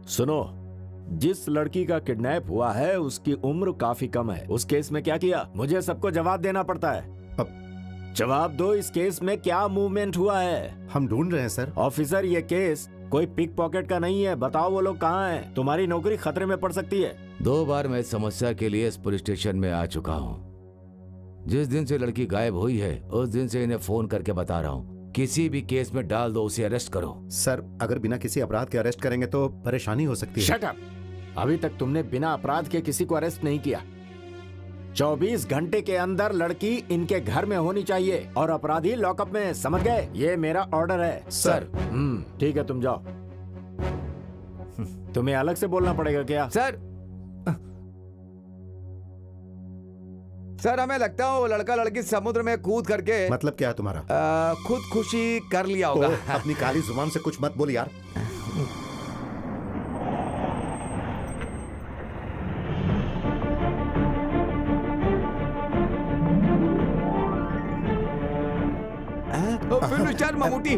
Speaker 2: सुनो, जिस लड़की का किडनैप हुआ है उसकी उम्र काफी कम है। उस केस में क्या किया? मुझे सबको जवाब देना पड़ता है।
Speaker 1: अब
Speaker 2: जवाब दो, इस केस में क्या मूवमेंट हुआ है?
Speaker 1: हम ढूंढ रहे हैं सर।
Speaker 2: ऑफिसर, ये केस कोई पिक पॉकेट का नहीं है। बताओ वो लोग कहाँ हैं? तुम्हारी नौकरी खतरे में पड़ सकती है।
Speaker 3: 2 बार मैं इस समस्या के लिए इस पुलिस स्टेशन में आ चुका हूँ। जिस दिन से लड़की गायब हुई है उस दिन से इन्हें फोन करके बता रहा हूँ, किसी भी केस में डाल दो, उसे अरेस्ट करो।
Speaker 1: सर, अगर बिना किसी अपराध के अरेस्ट करेंगे तो परेशानी हो सकती है।
Speaker 2: Shut up! अभी तक तुमने बिना अपराध के किसी को अरेस्ट नहीं किया। 24 घंटे के अंदर लड़की इनके घर में होनी चाहिए और अपराधी लॉकअप में, समझ गए? ये मेरा ऑर्डर है।
Speaker 1: सर।
Speaker 2: ठीक है, तुम जाओ। तुम्हें अलग से बोलना पड़ेगा क्या?
Speaker 3: सर, हमें लगता है वो लड़का लड़की समुद्र में कूद करके
Speaker 1: मतलब क्या है तुम्हारा?
Speaker 3: खुदकुशी कर लिया होगा।
Speaker 1: अपनी काली जुबान से कुछ मत बोल यार।
Speaker 3: Film star Mammootty.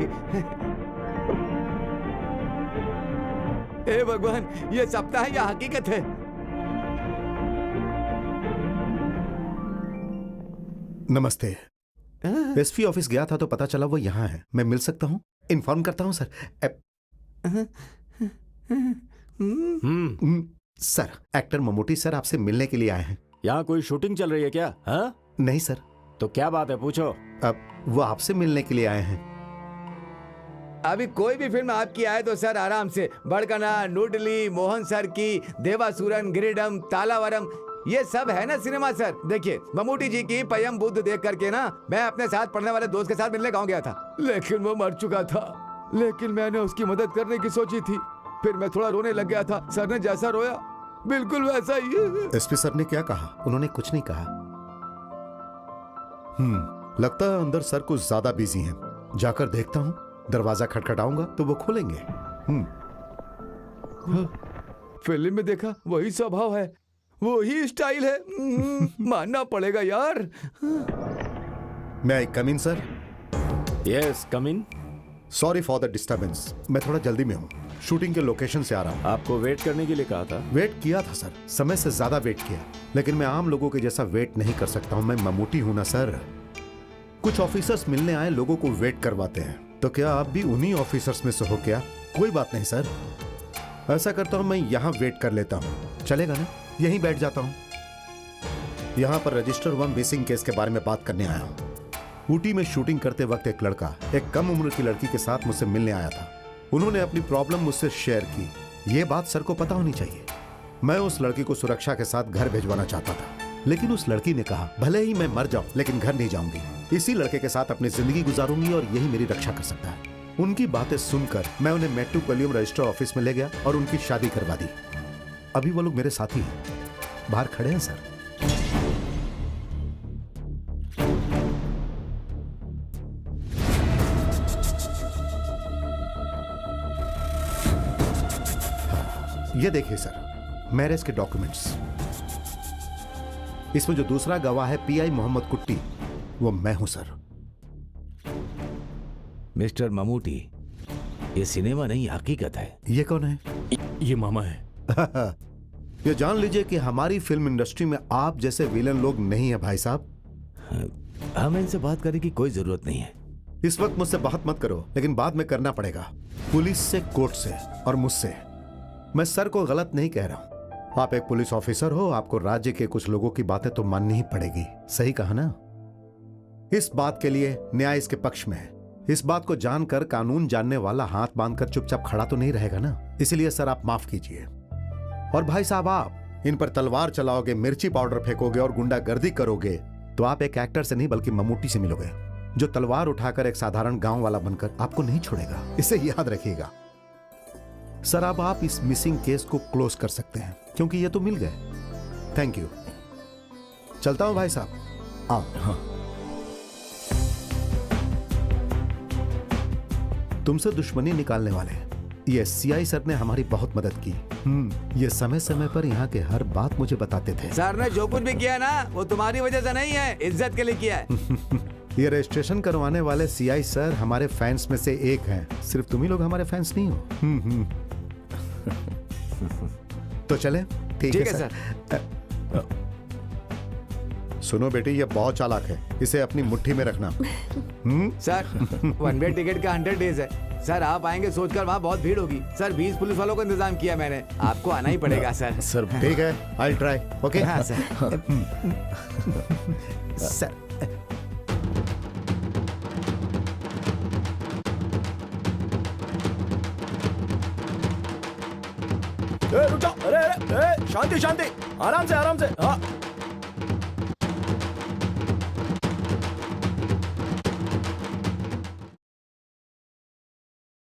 Speaker 3: हे भगवान, ये सपना है या हकीकत है?
Speaker 1: नमस्ते। एसपी ऑफिस गया था तो पता चला वो यहाँ है। मैं मिल सकता हूँ? इन्फॉर्म करता हूँ sir. Sir, actor Mammootty sir आपसे मिलने के लिए आए हैं।
Speaker 9: यहाँ कोई शूटिंग चल रही है क्या? हाँ?
Speaker 1: नहीं सर।
Speaker 9: तो क्या बात है, पूछो।
Speaker 1: अब वो आपसे मिलने के लिए आए हैं।
Speaker 3: अभी कोई भी फिल्म आपकी आए तो सर आराम से, बड़कना, नूडली, मोहन सर की, देवासुरन, गिरिडम, तालावरम, ये सब है ना सिनेमा सर। देखिए, ममूटी जी की पयम बुद्ध देख करके ना मैं अपने साथ पढ़ने वाले दोस्त के साथ मिलने गाँव गया था, लेकिन वो मर चुका था। लेकिन मैंने उसकी मदद करने की सोची थी। फिर मैं थोड़ा रोने लग गया था। सर ने जैसा रोया बिल्कुल वैसा ही है।
Speaker 1: एसपी सर ने क्या कहा? उन्होंने कुछ नहीं कहा। लगता है अंदर सर कुछ ज्यादा बिजी हैं। जाकर देखता हूँ। दरवाजा खटखटाऊंगा तो वो खोलेंगे।
Speaker 3: फिल्म में देखा वही स्वभाव है, वही स्टाइल है। मानना पड़ेगा यार।
Speaker 1: May I come in sir?
Speaker 9: Yes, come in.
Speaker 1: Sorry for the disturbance. मैं थोड़ा जल्दी में हूँ, शूटिंग के लोकेशन से आ रहा हूँ।
Speaker 9: आपको वेट करने के लिए कहा था?
Speaker 1: वेट किया था सर, समय से ज्यादा वेट किया, लेकिन मैं आम लोगों के जैसा वेट नहीं कर सकता हूँ। मैं ममूटी हूं ना सर। कुछ ऑफिसर्स मिलने आए लोगों को वेट करवाते हैं, तो क्या आप भी उन्हीं ऑफिसर्स में से हो क्या? कोई बात नहीं सर, ऐसा करता हूँ मैं यहाँ वेट कर लेता हूँ। चलेगा ना? यहीं बैठ जाता हूँ। यहाँ पर रजिस्टर 1 मिसिंग केस के बारे में बात करने आया हूँ। ऊटी में शूटिंग करते वक्त एक लड़का एक कम उम्र की लड़की के साथ मुझसे मिलने आया था। उन्होंने अपनी प्रॉब्लम मुझसे शेयर की। ये बात सर को पता होनी चाहिए। मैं उस लड़की को सुरक्षा के साथ घर भिजवाना चाहता था, लेकिन उस लड़की ने कहा भले ही मैं मर जाऊं लेकिन घर नहीं जाऊंगी, इसी लड़के के साथ अपनी जिंदगी गुजारूंगी और यही मेरी रक्षा कर सकता है। उनकी बातें सुनकर मैं उन्हें मेट्रोपोलियम रजिस्टर ऑफिस में ले गया और उनकी शादी करवा दी। अभी वो लोग मेरे साथी हैं, बाहर खड़े हैं सर। ये देखिए सर, मैरिज के डॉक्यूमेंट्स। इसमें जो दूसरा गवाह है पीआई मोहम्मद कुट्टी, वो मैं हूं सर।
Speaker 3: मिस्टर ममूटी, ये सिनेमा नहीं हकीकत है।
Speaker 1: ये कौन है?
Speaker 9: ये मामा है।
Speaker 1: ये जान लीजिए कि हमारी फिल्म इंडस्ट्री में आप जैसे विलन लोग नहीं है भाई साहब।
Speaker 3: हमें इनसे बात करने की कोई जरूरत नहीं है।
Speaker 1: इस वक्त मुझसे बात मत करो, लेकिन बाद में करना पड़ेगा, पुलिस से, कोर्ट से और मुझसे। मैं सर को गलत नहीं कह रहा हूं। आप एक पुलिस ऑफिसर हो, आपको राज्य के कुछ लोगों की बातें तो माननी ही पड़ेगी। सही कहा ना? इस बात के लिए न्याय इसके पक्ष में है। इस बात को जानकर कानून जानने वाला हाथ बांधकर चुपचाप खड़ा तो नहीं रहेगा ना। इसलिए सर आप माफ कीजिए। और भाई साहब, आप इन पर तलवार चलाओगे, मिर्ची पाउडर फेंकोगे और गुंडागर्दी करोगे तो आप एक एक्टर से नहीं बल्कि ममूटी से मिलोगे, जो तलवार उठाकर एक साधारण गांव वाला बनकर आपको नहीं छोड़ेगा। इसे याद रखिएगा सर। अब आप इस मिसिंग केस को क्लोज कर सकते हैं क्योंकि ये तो मिल गए। Thank you. चलता हूं भाई साहब। आओ। हाँ। तुमसे दुश्मनी निकालने वाले ये सीआई सर ने हमारी बहुत मदद की। ये समय समय पर यहाँ के हर बात मुझे बताते थे।
Speaker 3: सर ने जो कुछ भी किया ना वो तुम्हारी वजह से नहीं है, इज्जत के लिए किया है।
Speaker 1: ये रजिस्ट्रेशन करवाने वाले सीआई सर हमारे फैंस में से एक हैं। सिर्फ तुम ही लोग हमारे फैंस नहीं हो। तो चले? ठीक है सर। सुनो बेटी, ये बहुत चालाक है, इसे अपनी मुट्ठी में रखना।
Speaker 3: सर, 1 वे टिकट का 100 डेज है। सर आप आएंगे सोचकर वहाँ बहुत भीड़ होगी। सर 20 पुलिस वालों का इंतजाम किया मैंने, आपको आना ही पड़ेगा सर।
Speaker 1: सर ठीक है, आई ट्राई। ओके।
Speaker 3: हाँ सर।
Speaker 1: सर
Speaker 5: रुक जाओ। अरे शांति शांति, आराम से आराम से। हाँ